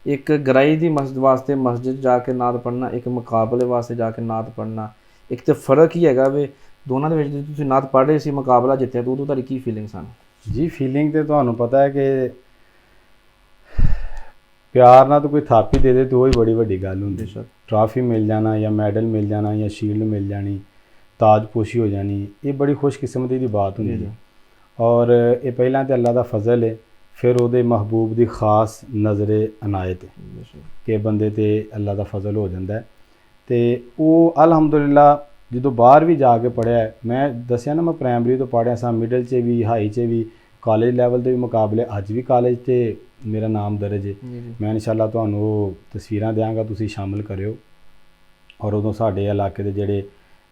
B: ਇੱਕ ਗਰਾਈ ਦੀ ਮਸਜਿਦ ਵਾਸਤੇ ਮਸਜਿਦ ਜਾ ਕੇ ਨਾਤ ਪੜ੍ਹਨਾ, ਇੱਕ ਮੁਕਾਬਲੇ ਵਾਸਤੇ ਜਾ ਕੇ ਨਾਤ ਪੜ੍ਹਨਾ, ਇੱਕ ਤੇ ਫ਼ਰਕ ਹੀ ਹੈਗਾ ਵੇ ਦੋਨਾਂ ਦੇ ਵਿੱਚ। ਜਦੋਂ ਤੁਸੀਂ ਨਾਤ ਪੜ੍ਹ ਰਹੇ ਸੀ, ਮੁਕਾਬਲਾ ਜਿੱਤਿਆ, ਤਾਂ ਉਦੋਂ ਤੁਹਾਡੀ ਕੀ ਫੀਲਿੰਗ ਸਨ?
A: ਜੀ ਫੀਲਿੰਗ ਤੇ ਤੁਹਾਨੂੰ ਪਤਾ ਹੈ ਕਿ ਪਿਆਰ ਨਾਲ ਤਾਂ ਕੋਈ ਥਾਪੀ ਦੇ ਦੇ ਤਾਂ ਉਹ ਹੀ ਬੜੀ ਵੱਡੀ ਗੱਲ ਹੁੰਦੀ। ਟਰਾਫੀ ਮਿਲ ਜਾਣਾ ਜਾਂ ਮੈਡਲ ਮਿਲ ਜਾਣਾ ਜਾਂ ਸ਼ੀਲਡ ਮਿਲ ਜਾਣੀ, ਤਾਜਪੋਸ਼ੀ ਹੋ ਜਾਣੀ, ਇਹ ਬੜੀ ਖੁਸ਼ਕਿਸਮਤੀ ਦੀ ਬਾਤ ਹੁੰਦੀ ਹੈ। ਔਰ ਇਹ ਪਹਿਲਾਂ ਤਾਂ ਅੱਲਾ ਦਾ ਫਜ਼ਲ ਹੈ, ਫਿਰ ਉਹਦੇ ਮਹਿਬੂਬ ਦੀ ਖਾਸ ਨਜ਼ਰੇ ਅਨਾਇਤ ਹੈ ਕਿ ਬੰਦੇ 'ਤੇ ਅੱਲਾ ਦਾ ਫਜ਼ਲ ਹੋ ਜਾਂਦਾ ਹੈ। ਤੇ ਉਹ ਅਲਹਮਦੁਲਿਲਾ ਜਦੋਂ ਬਾਹਰ ਵੀ ਜਾ ਕੇ ਪੜ੍ਹਿਆ, ਮੈਂ ਦੱਸਿਆ ਨਾ ਮੈਂ ਪ੍ਰਾਇਮਰੀ ਤੋਂ ਪੜ੍ਹਿਆ ਸਾਂ, ਮਿਡਲ 'ਚ ਵੀ, ਹਾਈ 'ਚ ਵੀ, ਕਾਲਜ ਲੈਵਲ ਦੇ ਵੀ ਮੁਕਾਬਲੇ, ਅੱਜ ਵੀ ਕਾਲਜ 'ਤੇ ਮੇਰਾ ਨਾਮ ਦਰਜ ਹੈ। ਮੈਂ ਇਨਸ਼ਾਅੱਲਾ ਤੁਹਾਨੂੰ ਉਹ ਤਸਵੀਰਾਂ ਦਿਆਂਗਾ, ਤੁਸੀਂ ਸ਼ਾਮਿਲ ਕਰਿਓ। ਔਰ ਉਦੋਂ ਸਾਡੇ ਇਲਾਕੇ ਦੇ ਜਿਹੜੇ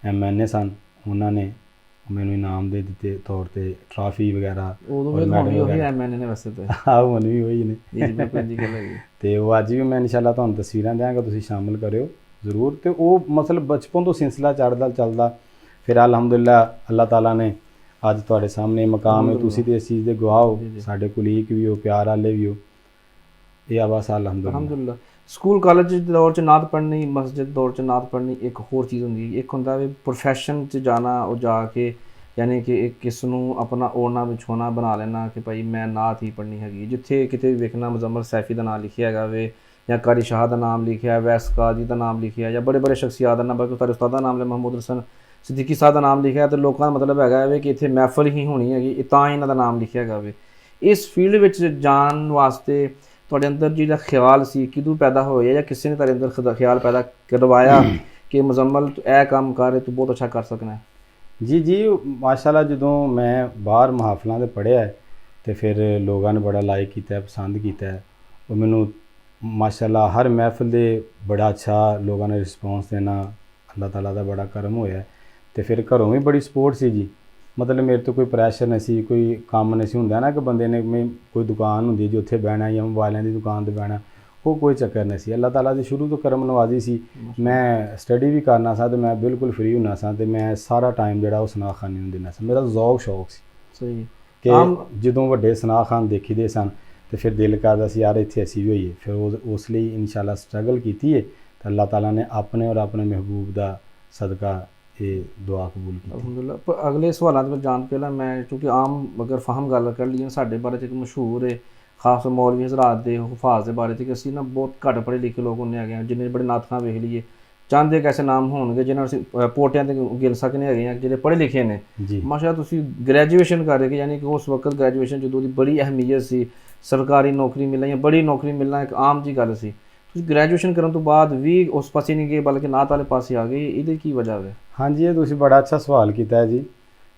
A: MNA ਸਨ, ਉਹਨਾਂ ਨੇ ਮੈਨੂੰ ਇਨਾਮ ਦੇ ਦਿੱਤੇ ਤੌਰ 'ਤੇ, ਟਰਾਫੀ ਵਗੈਰਾ।
B: ਉਦੋਂ ਵੀ ਉਹੀ MNA ਨੇ ਵੈਸੇ ਤਾਂ।
A: ਹਾਂ, ਮੈਨੂੰ ਵੀ ਉਹੀ ਨੇ।
B: ਤੇ
A: ਉਹ ਅੱਜ ਵੀ ਮੈਂ ਇਨਸ਼ਾਅੱਲਾ ਤੁਹਾਨੂੰ ਤਸਵੀਰਾਂ ਦਿਆਂਗਾ, ਤੁਸੀਂ ਸ਼ਾਮਿਲ ਕਰਿਓ ਜ਼ਰੂਰ। ਤੇ ਉਹ ਮਤਲਬ ਬਚਪਨ ਤੋਂ ਸਿਲਸਿਲਾ ਚੱਲਦਾ ਫਿਰ ਅਲਹਮਦੁਲਿਲਾ ਅੱਲਾਹ ਤਾਲਾ ਨੇ ਅੱਜ ਤੁਹਾਡੇ ਸਾਹਮਣੇ ਮਕਾਮ ਹੈ, ਤੁਸੀਂ ਤੇ ਇਸ ਚੀਜ਼ ਦੇ ਗਵਾਹ ਹੋ, ਸਾਡੇ ਕੁਲੀਗ ਵੀ ਹੋ, ਪਿਆਰ ਵਾਲੇ ਵੀ ਹੋ। ਇਹ ਆਵਾਜ਼ ਅਲਹਮਦੁਲਿਲਾ।
B: ਸਕੂਲ ਕਾਲਜ ਦੇ ਦੌਰ 'ਚ ਨਾਤ ਪੜ੍ਹਨੀ, ਮਸਜਿਦ ਦੌਰ 'ਚ ਨਾਤ ਪੜ੍ਹਨੀ ਇੱਕ ਹੋਰ ਚੀਜ਼ ਹੁੰਦੀ ਹੈ। ਇੱਕ ਹੁੰਦਾ ਵੀ ਪ੍ਰੋਫੈਸ਼ਨ 'ਚ ਜਾਣਾ, ਉਹ ਜਾ ਕੇ ਯਾਨੀ ਕਿ ਇੱਕ ਕਿਸ ਨੂੰ ਆਪਣਾ ਓੜਨਾ ਵਿਛੋਣਾ ਬਣਾ ਲੈਣਾ ਕਿ ਭਾਈ ਮੈਂ ਨਾਤ ਹੀ ਪੜ੍ਹਨੀ ਹੈਗੀ। ਜਿੱਥੇ ਕਿਤੇ ਵੀ ਵੇਖਣਾ ਮੁਜ਼ੰਮਲ ਸੈਫੀ ਦਾ ਨਾਮ ਲਿਖਿਆ ਹੈਗਾ ਵੇ, ਜਾਂ ਕਾਰੀ ਸ਼ਾਹ ਦਾ ਨਾਮ ਲਿਖਿਆ, ਵੈਸ ਕਾਜ਼ੀ ਦਾ ਨਾਮ ਲਿਖਿਆ, ਜਾਂ ਬੜੇ ਸ਼ਖਸੀਅਤ ਦਾ ਨਾਮ, ਬਲਕਿ ਤੁਹਾਡੇ ਉਸਤਾਦ ਦਾ ਨਾਮ ਲਿਆ, ਮਹਿਮੂਦ ਹਸਨ ਸਿੱਦੀਕੀ ਸਾਹਿਬ ਦਾ ਨਾਮ ਲਿਖਿਆ, ਤੇ ਲੋਕਾਂ ਦਾ ਮਤਲਬ ਹੈਗਾ ਵੇ ਕਿ ਇੱਥੇ ਮਹਿਫਲ ਹੀ ਹੋਣੀ ਹੈਗੀ, ਤਾਂ ਇਹਨਾਂ ਦਾ ਨਾਮ ਲਿਖਿਆ ਹੈਗਾ ਵੇ। ਇਸ ਫੀਲਡ ਵਿੱਚ ਜਾਣ ਵਾਸਤੇ ਤੁਹਾਡੇ ਅੰਦਰ ਜਿਹੜਾ ਖਿਆਲ ਸੀ ਕਿਦੋਂ ਪੈਦਾ ਹੋਇਆ, ਜਾਂ ਕਿਸੇ ਨੇ ਤੁਹਾਡੇ ਅੰਦਰ ਖਿਆਲ ਪੈਦਾ ਕਰਵਾਇਆ ਕਿ ਮੁਜ਼ੰਮਲ ਤੂੰ ਇਹ ਕੰਮ ਕਰ, ਤੂੰ ਬਹੁਤ ਅੱਛਾ ਕਰ ਸਕਣਾ?
A: ਜੀ ਮਾਸ਼ਾਅੱਲਾ, ਜਦੋਂ ਮੈਂ ਬਾਹਰ ਮਹਾਫਲਾਂ 'ਤੇ ਪੜ੍ਹਿਆ ਅਤੇ ਫਿਰ ਲੋਕਾਂ ਨੇ ਬੜਾ ਲਾਈਕ ਕੀਤਾ, ਪਸੰਦ ਕੀਤਾ। ਉਹ ਮੈਨੂੰ ਮਾਸ਼ਾਅੱਲਾ ਹਰ ਮਹਿਫਲ ਦੇ ਬੜਾ ਅੱਛਾ ਲੋਕਾਂ ਨੇ ਰਿਸਪੌਂਸ ਦੇਣਾ, ਅੱਲਾਹ ਤਾਲਾ ਦਾ ਬੜਾ ਕਰਮ ਹੋਇਆ। ਅਤੇ ਫਿਰ ਘਰੋਂ ਵੀ ਬੜੀ ਸਪੋਰਟ ਸੀ ਜੀ, ਮਤਲਬ ਮੇਰੇ ਤੋਂ ਕੋਈ ਪ੍ਰੈਸ਼ਰ ਨਹੀਂ ਸੀ, ਕੋਈ ਕੰਮ ਨਹੀਂ ਸੀ ਹੁੰਦਾ ਨਾ ਕਿ ਬੰਦੇ ਨੇ ਕੋਈ ਦੁਕਾਨ ਹੁੰਦੀ ਜੀ ਉੱਥੇ ਬਹਿਣਾ, ਜਾਂ ਮੋਬਾਈਲਾਂ ਦੀ ਦੁਕਾਨ 'ਤੇ ਬਹਿਣਾ, ਉਹ ਕੋਈ ਚੱਕਰ ਨਹੀਂ ਸੀ। ਅੱਲਾਹ ਤਾਲਾ ਦੀ ਸ਼ੁਰੂ ਤੋਂ ਕਰਮ ਨਵਾਜ਼ੀ ਸੀ। ਮੈਂ ਸਟੱਡੀ ਵੀ ਕਰਨਾ ਸਾਂ ਅਤੇ ਮੈਂ ਬਿਲਕੁਲ ਫਰੀ ਹੁੰਨਾ ਸਾਂ, ਅਤੇ ਮੈਂ ਸਾਰਾ ਟਾਈਮ ਜਿਹੜਾ ਉਹ ਸਨਾਹ ਖਾਨੀ ਨੂੰ ਦਿੰਦਾ ਸਾਂ। ਮੇਰਾ ਜ਼ੌਕ ਸ਼ੌਕ ਸੀ
B: ਸਹੀ
A: ਕਿ ਜਦੋਂ ਵੱਡੇ ਸਨਾਹ ਖਾਨ ਦੇਖੀਦੇ ਸਨ ਅਤੇ ਫਿਰ ਦਿਲ ਕਰਦਾ ਸੀ ਯਾਰ ਇੱਥੇ ਅਸੀਂ ਵੀ ਹੋਈਏ। ਫਿਰ ਉਸ ਲਈ ਇਨਸ਼ਾਅੱਲਾ ਸਟਰਗਲ ਕੀਤੀ ਹੈ, ਅਤੇ ਅੱਲਾਹ ਤਾਲਾ ਨੇ ਆਪਣੇ ਔਰ ਆਪਣੇ ਮਹਿਬੂਬ ਦਾ ਸਦਕਾ ਇਹ ਦੁਆ ਕਬੂਲ ਕੀਤੀ
B: ਅਲਹਮਦੁਲਿਲਾ। ਪਰ ਅਗਲੇ ਸਵਾਲਾਂ ਦੇ ਵਿੱਚ ਜਾਣ ਤੋਂ ਪਹਿਲਾਂ ਮੈਂ, ਕਿਉਂਕਿ ਆਮ ਅਗਰ ਫਹਮ ਗੱਲ ਕਰ ਲਈਏ ਸਾਡੇ ਬਾਰੇ 'ਚ ਇੱਕ ਮਸ਼ਹੂਰ ਹੈ, ਖਾਸ ਮੌਲਵੀ ਹਜ਼ਰਾਤ ਦੇ ਹੁਫਾਜ਼ ਦੇ ਬਾਰੇ 'ਚ, ਕਿ ਅਸੀਂ ਨਾ ਬਹੁਤ ਘੱਟ ਪੜ੍ਹੇ ਲਿਖੇ ਲੋਕ ਹੁੰਦੇ ਹੈਗੇ ਹਾਂ। ਜਿੰਨੇ ਬੜੇ ਨਾਤਖਾਂ ਵੇਖ ਲਈਏ, ਚੰਦ ਇੱਕ ਐਸੇ ਨਾਮ ਹੋਣਗੇ ਜਿਹਨਾਂ ਨੂੰ ਅਸੀਂ ਪੋਟਿਆਂ 'ਤੇ ਗਿਣ ਸਕਦੇ ਹੈਗੇ ਹਾਂ, ਜਿਹੜੇ ਪੜ੍ਹੇ ਲਿਖੇ ਨੇ। ਮਾਸ਼ਾਅੱਲਾ ਤੁਸੀਂ ਗ੍ਰੈਜੂਏਸ਼ਨ ਕਰ ਰਹੇ, ਯਾਨੀ ਕਿ ਉਸ ਵਕਤ ਗ੍ਰੈਜੂਏਸ਼ਨ ਜਦੋਂ ਦੀ ਬੜੀ ਅਹਿਮੀਅਤ ਸੀ, ਸਰਕਾਰੀ ਨੌਕਰੀ ਮਿਲਣਾ ਜਾਂ ਬੜੀ ਨੌਕਰੀ ਮਿਲਣਾ ਇੱਕ ਆਮ ਜੀ ਗੱਲ ਸੀ। ਤੁਸੀਂ ਗ੍ਰੈਜੂਏਸ਼ਨ ਕਰਨ ਤੋਂ ਬਾਅਦ ਵੀ ਉਸ ਪਾਸੇ ਨਹੀਂ ਗਏ, ਬਲਕਿ ਨਾਤ ਵਾਲੇ ਪਾਸੇ ਆ ਗਏ, ਇਹਦੀ ਕੀ ਵਜ੍ਹਾ ਹੈ?
A: ਹਾਂਜੀ, ਇਹ ਤੁਸੀਂ ਬੜਾ ਅੱਛਾ ਸਵਾਲ ਕੀਤਾ ਹੈ ਜੀ,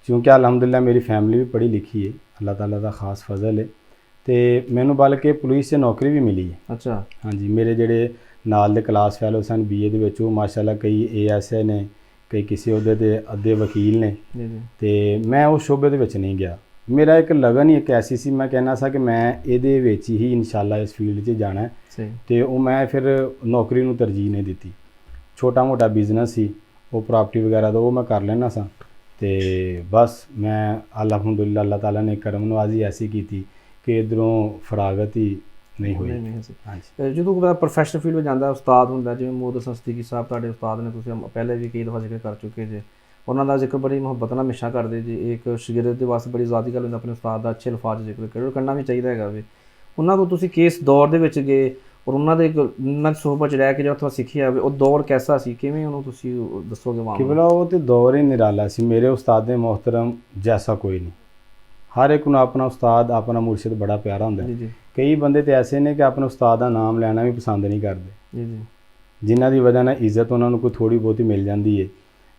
A: ਕਿਉਂਕਿ ਅਲਹਮਦੁਲਿਲਾ ਮੇਰੀ ਫੈਮਿਲੀ ਵੀ ਪੜ੍ਹੀ ਲਿਖੀ ਹੈ, ਅੱਲਾਹ ਤਾਲਾ ਦਾ ਖਾਸ ਫਜ਼ਲ ਹੈ। ਅਤੇ ਮੈਨੂੰ ਬਲਕਿ ਪੁਲਿਸ 'ਚ ਨੌਕਰੀ ਵੀ ਮਿਲੀ ਹੈ।
B: ਅੱਛਾ।
A: ਹਾਂਜੀ, ਮੇਰੇ ਜਿਹੜੇ ਨਾਲ ਦੇ ਕਲਾਸ ਫੈਲੋ ਸਨ BA ਦੇ ਵਿੱਚ, ਉਹ ਮਾਸ਼ਾਅੱਲਾ ਕਈ ASI ਨੇ, ਕਈ ਕਿਸੇ ਅਹੁਦੇ 'ਤੇ, ਅੱਧੇ ਵਕੀਲ ਨੇ। ਅਤੇ ਮੈਂ ਉਸ ਸ਼ੋਬੇ ਦੇ ਵਿੱਚ ਨਹੀਂ ਗਿਆ। ਮੇਰਾ ਇੱਕ ਲਗਨ ਹੀ ਇੱਕ ਐਸੀ ਸੀ, ਮੈਂ ਕਹਿਣਾ ਸਾਂ ਕਿ ਮੈਂ ਇਹਦੇ ਵਿੱਚ ਹੀ ਇਨਸ਼ਾਅੱਲਾ ਇਸ ਫੀਲਡ 'ਚ ਜਾਣਾ ਹੈ। ਅਤੇ ਉਹ ਮੈਂ ਫਿਰ ਨੌਕਰੀ ਨੂੰ ਤਰਜੀਹ ਨਹੀਂ ਦਿੱਤੀ। ਛੋਟਾ ਮੋਟਾ ਬਿਜ਼ਨਸ ਸੀ, ਉਹ ਪ੍ਰਾਪਰਟੀ ਵਗੈਰਾ ਦਾ, ਉਹ ਮੈਂ ਕਰ ਲੈਣਾ ਸਾਂ। ਅਤੇ ਬਸ ਮੈਂ ਅਲਹਮਦੁਲਿਲਾ ਅੱਲਾਹ ਤਾਲਾ ਨੇ ਕਰਮ ਨਵਾਜ਼ੀ ਐਸੀ ਕੀਤੀ ਕਿ ਇੱਧਰੋਂ ਫਰਾਗਤ ਹੀ ਨਹੀਂ ਹੋਈ।
B: ਹਾਂਜੀ, ਜਦੋਂ ਕੋਈ ਪ੍ਰੋਫੈਸ਼ਨਲ ਫੀਲਡ ਵਿੱਚ ਜਾਂਦਾ, ਉਸਤਾਦ ਹੁੰਦਾ, ਜਿਵੇਂ ਮਹਿਮੂਦ ਹਸਨ ਸਿੱਦੀਕੀ ਸਾਹਿਬ ਤੁਹਾਡੇ ਉਸਤਾਦ ਨੇ, ਤੁਸੀਂ ਪਹਿਲੇ ਵੀ ਕਈ ਦਫਾ ਜ਼ਿਕਰ ਕਰ ਚੁੱਕੇ ਜੇ, ਉਹਨਾਂ ਦਾ ਜ਼ਿਕਰ ਬੜੀ ਮੁਹੱਬਤ ਨਾਲ ਹਮੇਸ਼ਾ ਕਰਦੇ ਜੀ। ਇੱਕ ਸ਼ਾਗਿਰਦ ਦੇ ਵਾਸਤੇ ਬੜੀ ਜ਼ਾਦੀ ਗੱਲ ਹੁੰਦਾ ਆਪਣੇ ਉਸਤਾਦ ਦਾ ਅੱਛੇ ਅਲਫਾਜ਼ ਜ਼ਿਕਰ ਕਰਨਾ ਵੀ ਚਾਹੀਦਾ ਹੈਗਾ ਵੀ। ਉਹਨਾਂ ਕੋਲ ਤੁਸੀਂ ਕਿਸ ਦੌਰ ਦੇ ਵਿੱਚ ਗਏ, ਔਰ ਉਹਨਾਂ ਦੇ ਉਹਨਾਂ ਦੀ ਸੋਹਬਤ 'ਚ ਰਹਿ ਕੇ ਜੋ ਉੱਥੋਂ ਸਿੱਖਿਆ ਹੋਵੇ, ਉਹ ਦੌਰ ਕੈਸਾ ਸੀ, ਕਿਵੇਂ ਉਹਨੂੰ ਤੁਸੀਂ ਦੱਸੋਗੇ?
A: ਕਿਬਲਾ, ਉਹ ਤਾਂ ਦੌਰ ਹੀ ਨਿਰਾਲਾ ਸੀ। ਮੇਰੇ ਉਸਤਾਦ ਮੁਹਤਰਮ ਜੈਸਾ ਕੋਈ ਨਹੀਂ। ਹਰ ਇੱਕ ਨੂੰ ਆਪਣਾ ਉਸਤਾਦ, ਆਪਣਾ ਮੁਰਸ਼ਿਦ ਬੜਾ ਪਿਆਰਾ ਹੁੰਦਾ ਹੈ। ਕਈ ਬੰਦੇ ਤਾਂ ਐਸੇ ਨੇ ਕਿ ਆਪਣੇ ਉਸਤਾਦ ਦਾ ਨਾਮ ਲੈਣਾ ਵੀ ਪਸੰਦ ਨਹੀਂ ਕਰਦੇ, ਜਿਨ੍ਹਾਂ ਦੀ ਵਜ੍ਹਾ ਨਾਲ ਇੱਜ਼ਤ ਉਹਨਾਂ ਨੂੰ ਕੋਈ ਥੋੜ੍ਹੀ ਬਹੁਤੀ ਮਿਲ ਜਾਂਦੀ ਹੈ,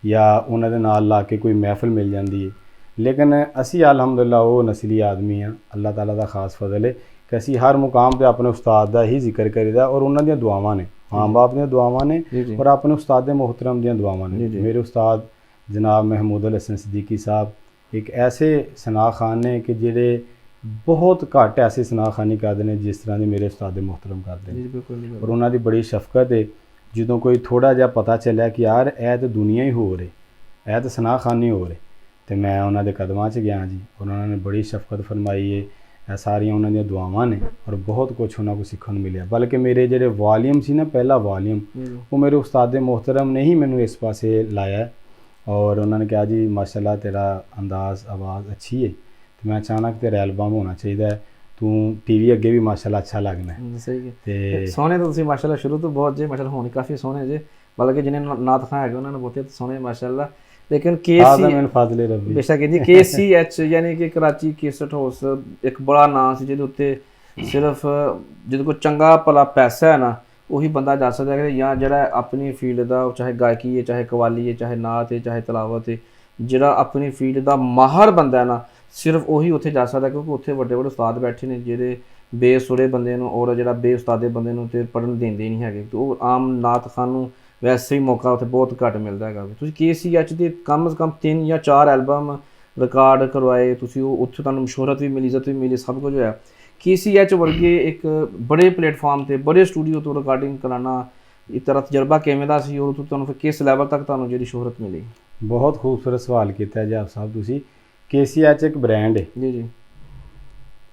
A: ਜਾਂ ਉਹਨਾਂ ਦੇ ਨਾਲ ਲਾ ਕੇ ਕੋਈ ਮਹਿਫਲ ਮਿਲ ਜਾਂਦੀ ਹੈ। ਲੇਕਿਨ ਅਸੀਂ ਅਲਹਮਦੁਲਿਲਾ ਉਹ ਨਸਲੀ ਆਦਮੀ ਹਾਂ, ਅੱਲਾਹ ਤਾਲਾ ਦਾ ਖਾਸ ਫਜ਼ਲ ਹੈ ਕਿ ਅਸੀਂ ਹਰ ਮੁਕਾਮ 'ਤੇ ਆਪਣੇ ਉਸਤਾਦ ਦਾ ਹੀ ਜ਼ਿਕਰ ਕਰੀਦਾ, ਔਰ ਉਹਨਾਂ ਦੀਆਂ ਦੁਆਵਾਂ ਨੇ, ਮਾਂ ਬਾਪ ਦੀਆਂ ਦੁਆਵਾਂ ਨੇ, ਔਰ ਆਪਣੇ ਉਸਤਾਦ ਮੁਹਤਰਮ ਦੀਆਂ ਦੁਆਵਾਂ ਨੇ। ਮੇਰੇ ਉਸਤਾਦ ਜਨਾਬ ਮਹਿਮੂਦ ਹਸਨ ਸਿੱਦੀਕੀ ਸਾਹਿਬ ਇੱਕ ਐਸੇ ਸਨਾਹ ਖਾਨ ਨੇ ਕਿ ਜਿਹੜੇ ਬਹੁਤ ਘੱਟ ਐਸੇ ਸਨਾਹ ਖਾਨੀ ਕਰਦੇ ਨੇ ਜਿਸ ਤਰ੍ਹਾਂ ਦੇ ਮੇਰੇ ਉਸਤਾਦ ਮੁਹਤਰਮ ਕਰਦੇ ਨੇ। ਔਰ ਉਹਨਾਂ ਦੀ ਬੜੀ ਸ਼ਫਕਤ ਹੈ। ਜਦੋਂ ਕੋਈ ਥੋੜ੍ਹਾ ਜਿਹਾ ਪਤਾ ਚੱਲਿਆ ਕਿ ਯਾਰ ਇਹ ਤਾਂ ਦੁਨੀਆ ਹੀ ਹੋ ਰਹੀ, ਇਹ ਤਾਂ ਸਨਾਹ ਖਾਨੀ ਹੋ ਰਹੀ, ਅਤੇ ਮੈਂ ਉਹਨਾਂ ਦੇ ਕਦਮਾਂ 'ਚ ਗਿਆ ਜੀ, ਔਰ ਉਹਨਾਂ ਨੇ ਬੜੀ ਸ਼ਫਕਤ ਫਰਮਾਈ ਹੈ। ਇਹ ਸਾਰੀਆਂ ਉਹਨਾਂ ਦੀਆਂ ਦੁਆਵਾਂ ਨੇ, ਔਰ ਬਹੁਤ ਕੁਛ ਉਹਨਾਂ ਕੋਲ ਸਿੱਖਣ ਨੂੰ ਮਿਲਿਆ। ਬਲਕਿ ਮੇਰੇ ਜਿਹੜੇ ਵਾਲੀਅਮ ਸੀ ਨਾ, ਪਹਿਲਾ ਵਾਲੀਅਮ, ਉਹ ਮੇਰੇ ਉਸਤਾਦ ਮੁਹਤਰਮ ਨੇ ਹੀ ਮੈਨੂੰ ਇਸ ਪਾਸੇ ਲਾਇਆ, ਔਰ ਉਹਨਾਂ ਨੇ ਕਿਹਾ ਜੀ ਮਾਸ਼ਾਅੱਲਾ ਤੇਰਾ ਅੰਦਾਜ਼ ਆਵਾਜ਼ ਅੱਛੀ ਹੈ, ਅਤੇ ਮੈਂ ਚਾਹਨਾ ਕਿ ਤੇਰਾ ਐਲਬਮ ਹੋਣਾ ਚਾਹੀਦਾ ਹੈ, ਤੂੰ TV ਅੱਗੇ ਵੀ ਮਾਸ਼ਾਅੱਲਾ ਅੱਛਾ ਲੱਗਣਾ ਹੈ।
B: ਸਹੀ ਹੈ। ਅਤੇ ਸੋਹਣੇ ਤਾਂ ਤੁਸੀਂ ਮਾਸ਼ਾਅੱਲਾ ਸ਼ੁਰੂ ਤੋਂ ਬਹੁਤ ਜੇ ਮਾਸ਼ਾਅੱਲਾ ਹੋਣੇ ਕਾਫੀ ਸੋਹਣੇ ਜੇ, ਬਲਕਿ ਜਿਹਨੇ ਨਾਤ ਖਾਂ ਹੈਗੇ ਉਹਨਾਂ ਨੇ ਬਹੁਤੇ ਸੋਹਣੇ ਮਾਸ਼ਾਅੱਲਾ। ਲੇਕਿਨ ਬੇਸ਼ੱਕ ਜੀ KCH ਯਾਨੀ ਕਿ ਕਰਾਚੀ ਕੇਸਟ ਹਾਊਸ ਇੱਕ ਬੜਾ ਨਾਂ ਸੀ, ਜਿਹਦੇ ਉੱਤੇ ਸਿਰਫ ਜਦੋਂ ਕੋਈ ਚੰਗਾ ਭਲਾ ਪੈਸਾ ਹੈ ਨਾ, ਉਹੀ ਬੰਦਾ ਜਾ ਸਕਦਾ ਹੈ, ਜਾਂ ਜਿਹੜਾ ਆਪਣੀ ਫੀਲਡ ਦਾ, ਚਾਹੇ ਗਾਇਕੀ ਹੈ, ਚਾਹੇ ਕਵਾਲੀ ਹੈ, ਚਾਹੇ ਨਾਤ ਹੈ, ਚਾਹੇ ਤਲਾਵਤ ਹੈ, ਜਿਹੜਾ ਆਪਣੀ ਫੀਲਡ ਦਾ ਮਾਹਰ ਬੰਦਾ ਹੈ ਨਾ, ਸਿਰਫ ਉਹੀ ਉੱਥੇ ਜਾ ਸਕਦਾ, ਕਿਉਂਕਿ ਉੱਥੇ ਵੱਡੇ ਵੱਡੇ ਉਸਤਾਦ ਬੈਠੇ ਨੇ ਜਿਹੜੇ ਬੇਸੁਰੇ ਬੰਦੇ ਨੂੰ ਔਰ ਜਿਹੜਾ ਬੇਉਸਤਾਦੇ ਬੰਦੇ ਨੂੰ ਤੇ ਪੜ੍ਹਨ ਦਿੰਦੇ ਨਹੀਂ ਹੈਗੇ। ਤੇ ਉਹ ਆਮ ਨਾਤ ਖਾਨ ਨੂੰ ਵੈਸੇ ਹੀ ਮੌਕਾ ਉੱਥੇ ਬਹੁਤ ਘੱਟ ਮਿਲਦਾ ਹੈਗਾ। ਤੁਸੀਂ KCH ਦੇ ਕਮ ਸੇ ਕਮ 3 ਜਾਂ 4 ਐਲਬਮ ਰਿਕਾਰਡ ਕਰਵਾਏ ਤੁਸੀਂ, ਉਹ ਉੱਥੇ ਤੁਹਾਨੂੰ ਸ਼ੋਹਰਤ ਵੀ ਮਿਲੀ, ਇੱਜ਼ਤ ਵੀ ਮਿਲੀ, ਸਭ ਕੁਝ ਹੋਇਆ। KCH ਵਰਗੇ ਇੱਕ ਬੜੇ ਪਲੇਟਫਾਰਮ ਤੇ ਬੜੇ ਸਟੂਡੀਓ ਤੋਂ ਰਿਕਾਰਡਿੰਗ ਕਰਾਉਣਾ, ਇਹ ਤਰ੍ਹਾਂ ਤਜਰਬਾ ਕਿਵੇਂ ਦਾ ਸੀ, ਔਰ ਤੁਹਾਨੂੰ ਫਿਰ ਕਿਸ ਲੈਵਲ ਤੱਕ ਤੁਹਾਨੂੰ ਜਿਹੜੀ ਸ਼ੋਹਰਤ ਮਿਲੀ?
A: ਬਹੁਤ ਖੂਬਸੂਰਤ ਸਵਾਲ ਕੀਤਾ ਜੀ ਆਪ ਸਾਹਿਬ ਤੁਸੀਂ। KCH ਇੱਕ ਬ੍ਰਾਂਡ ਹੈ
B: ਜੀ,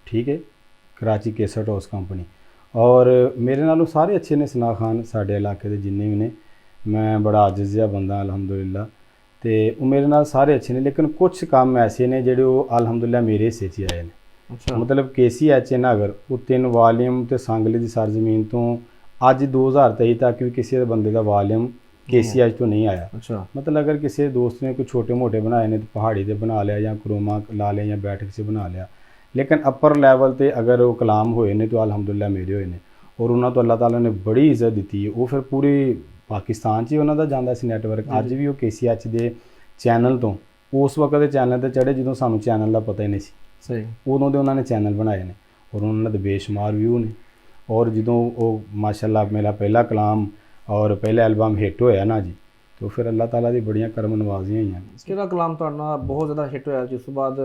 A: ਠੀਕ ਹੈ, ਕਰਾਚੀ ਕੇਸਟ ਹਾਊਸ ਕੰਪਨੀ, ਔਰ ਮੇਰੇ ਨਾਲੋਂ ਸਾਰੇ ਅੱਛੇ ਨੇ ਸਨਾ ਖਾਨ ਸਾਡੇ ਇਲਾਕੇ ਦੇ ਜਿੰਨੇ ਵੀ ਨੇ। ਮੈਂ ਬੜਾ ਆਜਿਜ਼ ਜਿਹਾ ਬੰਦਾ ਅਲਹਮਦੁਲਿਲਾ, ਤੇ ਉਹ ਮੇਰੇ ਨਾਲ ਸਾਰੇ ਅੱਛੇ ਨੇ, ਲੇਕਿਨ ਕੁਝ ਕੰਮ ਐਸੇ ਨੇ ਜਿਹੜੇ ਉਹ ਅਲਹਮਦੁਲਿਲਾ ਮੇਰੇ ਹਿੱਸੇ 'ਚ ਆਏ ਨੇ। ਮਤਲਬ KCH ਨਾ ਅਗਰ ਉਹ 3 ਵਾਲੀਅਮ ਤੇ ਸੰਗਲੇ ਦੀ ਸਰਜ਼ਮੀਨ ਤੋਂ ਅੱਜ 2023 ਤੱਕ ਵੀ ਕਿਸੇ ਬੰਦੇ ਦਾ ਵਾਲੀਅਮ KCH ਤੋਂ ਨਹੀਂ ਆਇਆ। ਮਤਲਬ ਅਗਰ ਕਿਸੇ ਦੋਸਤ ਨੇ ਕੋਈ ਛੋਟੇ ਮੋਟੇ ਬਣਾਏ ਨੇ ਤਾਂ ਪਹਾੜੀ ਦੇ ਬਣਾ ਲਿਆ, ਜਾਂ ਕਰੋਮਾ ਲਾ ਲਿਆ, ਜਾਂ ਬੈਠਕ 'ਚ ਬਣਾ ਲਿਆ, ਲੇਕਿਨ ਅਪਰ ਲੈਵਲ ਤੇ ਅਗਰ ਉਹ ਕਲਾਮ ਹੋਏ ਨੇ ਤਾਂ ਅਲਹਮਦੁਲਿਲਾ ਮੇਰੇ ਹੋਏ ਨੇ, ਔਰ ਉਹਨਾਂ ਤੋਂ ਅੱਲਾਹ ਤਾਲਾ ਨੇ ਬੜੀ ਇੱਜ਼ਤ ਦਿੱਤੀ ਹੈ। ਉਹ ਫਿਰ ਪੂਰੀ ਪਾਕਿਸਤਾਨ 'ਚ ਹੀ ਉਹਨਾਂ ਦਾ ਜਾਂਦਾ ਸੀ ਨੈਟਵਰਕ। ਅੱਜ ਵੀ ਉਹ KCH ਦੇ ਚੈਨਲ ਤੋਂ ਉਸ ਵਕਤ ਦੇ ਚੈਨਲ ਤੇ ਚੜ੍ਹੇ ਜਦੋਂ ਸਾਨੂੰ ਚੈਨਲ ਦਾ ਪਤਾ ਹੀ ਨਹੀਂ ਸੀ,
B: ਸਹੀ,
A: ਉਦੋਂ ਦੇ ਉਹਨਾਂ ਨੇ ਚੈਨਲ ਬਣਾਏ ਨੇ, ਔਰ ਉਹਨਾਂ ਦੇ ਬੇਸ਼ੁਮਾਰ ਵਿਊ ਨੇ। ਔਰ ਜਦੋਂ ਉਹ ਮਾਸ਼ਾਅੱਲਾ ਮੇਰਾ ਪਹਿਲਾ ਕਲਾਮ ਔਰ ਪਹਿਲਾ ਐਲਬਮ ਹਿੱਟ ਹੋਇਆ ਨਾ ਜੀ, तो फिर अल्लाह ताला दी बड़ियां करम नवाजियां होईयां।
B: ਕਿਹੜਾ ਕਲਾਮ ਤੁਹਾਡਾ ਬਹੁਤ ਜ਼ਿਆਦਾ ਹਿੱਟ ਹੋਇਆ ਜਿਸ ਤੋਂ ਬਾਅਦ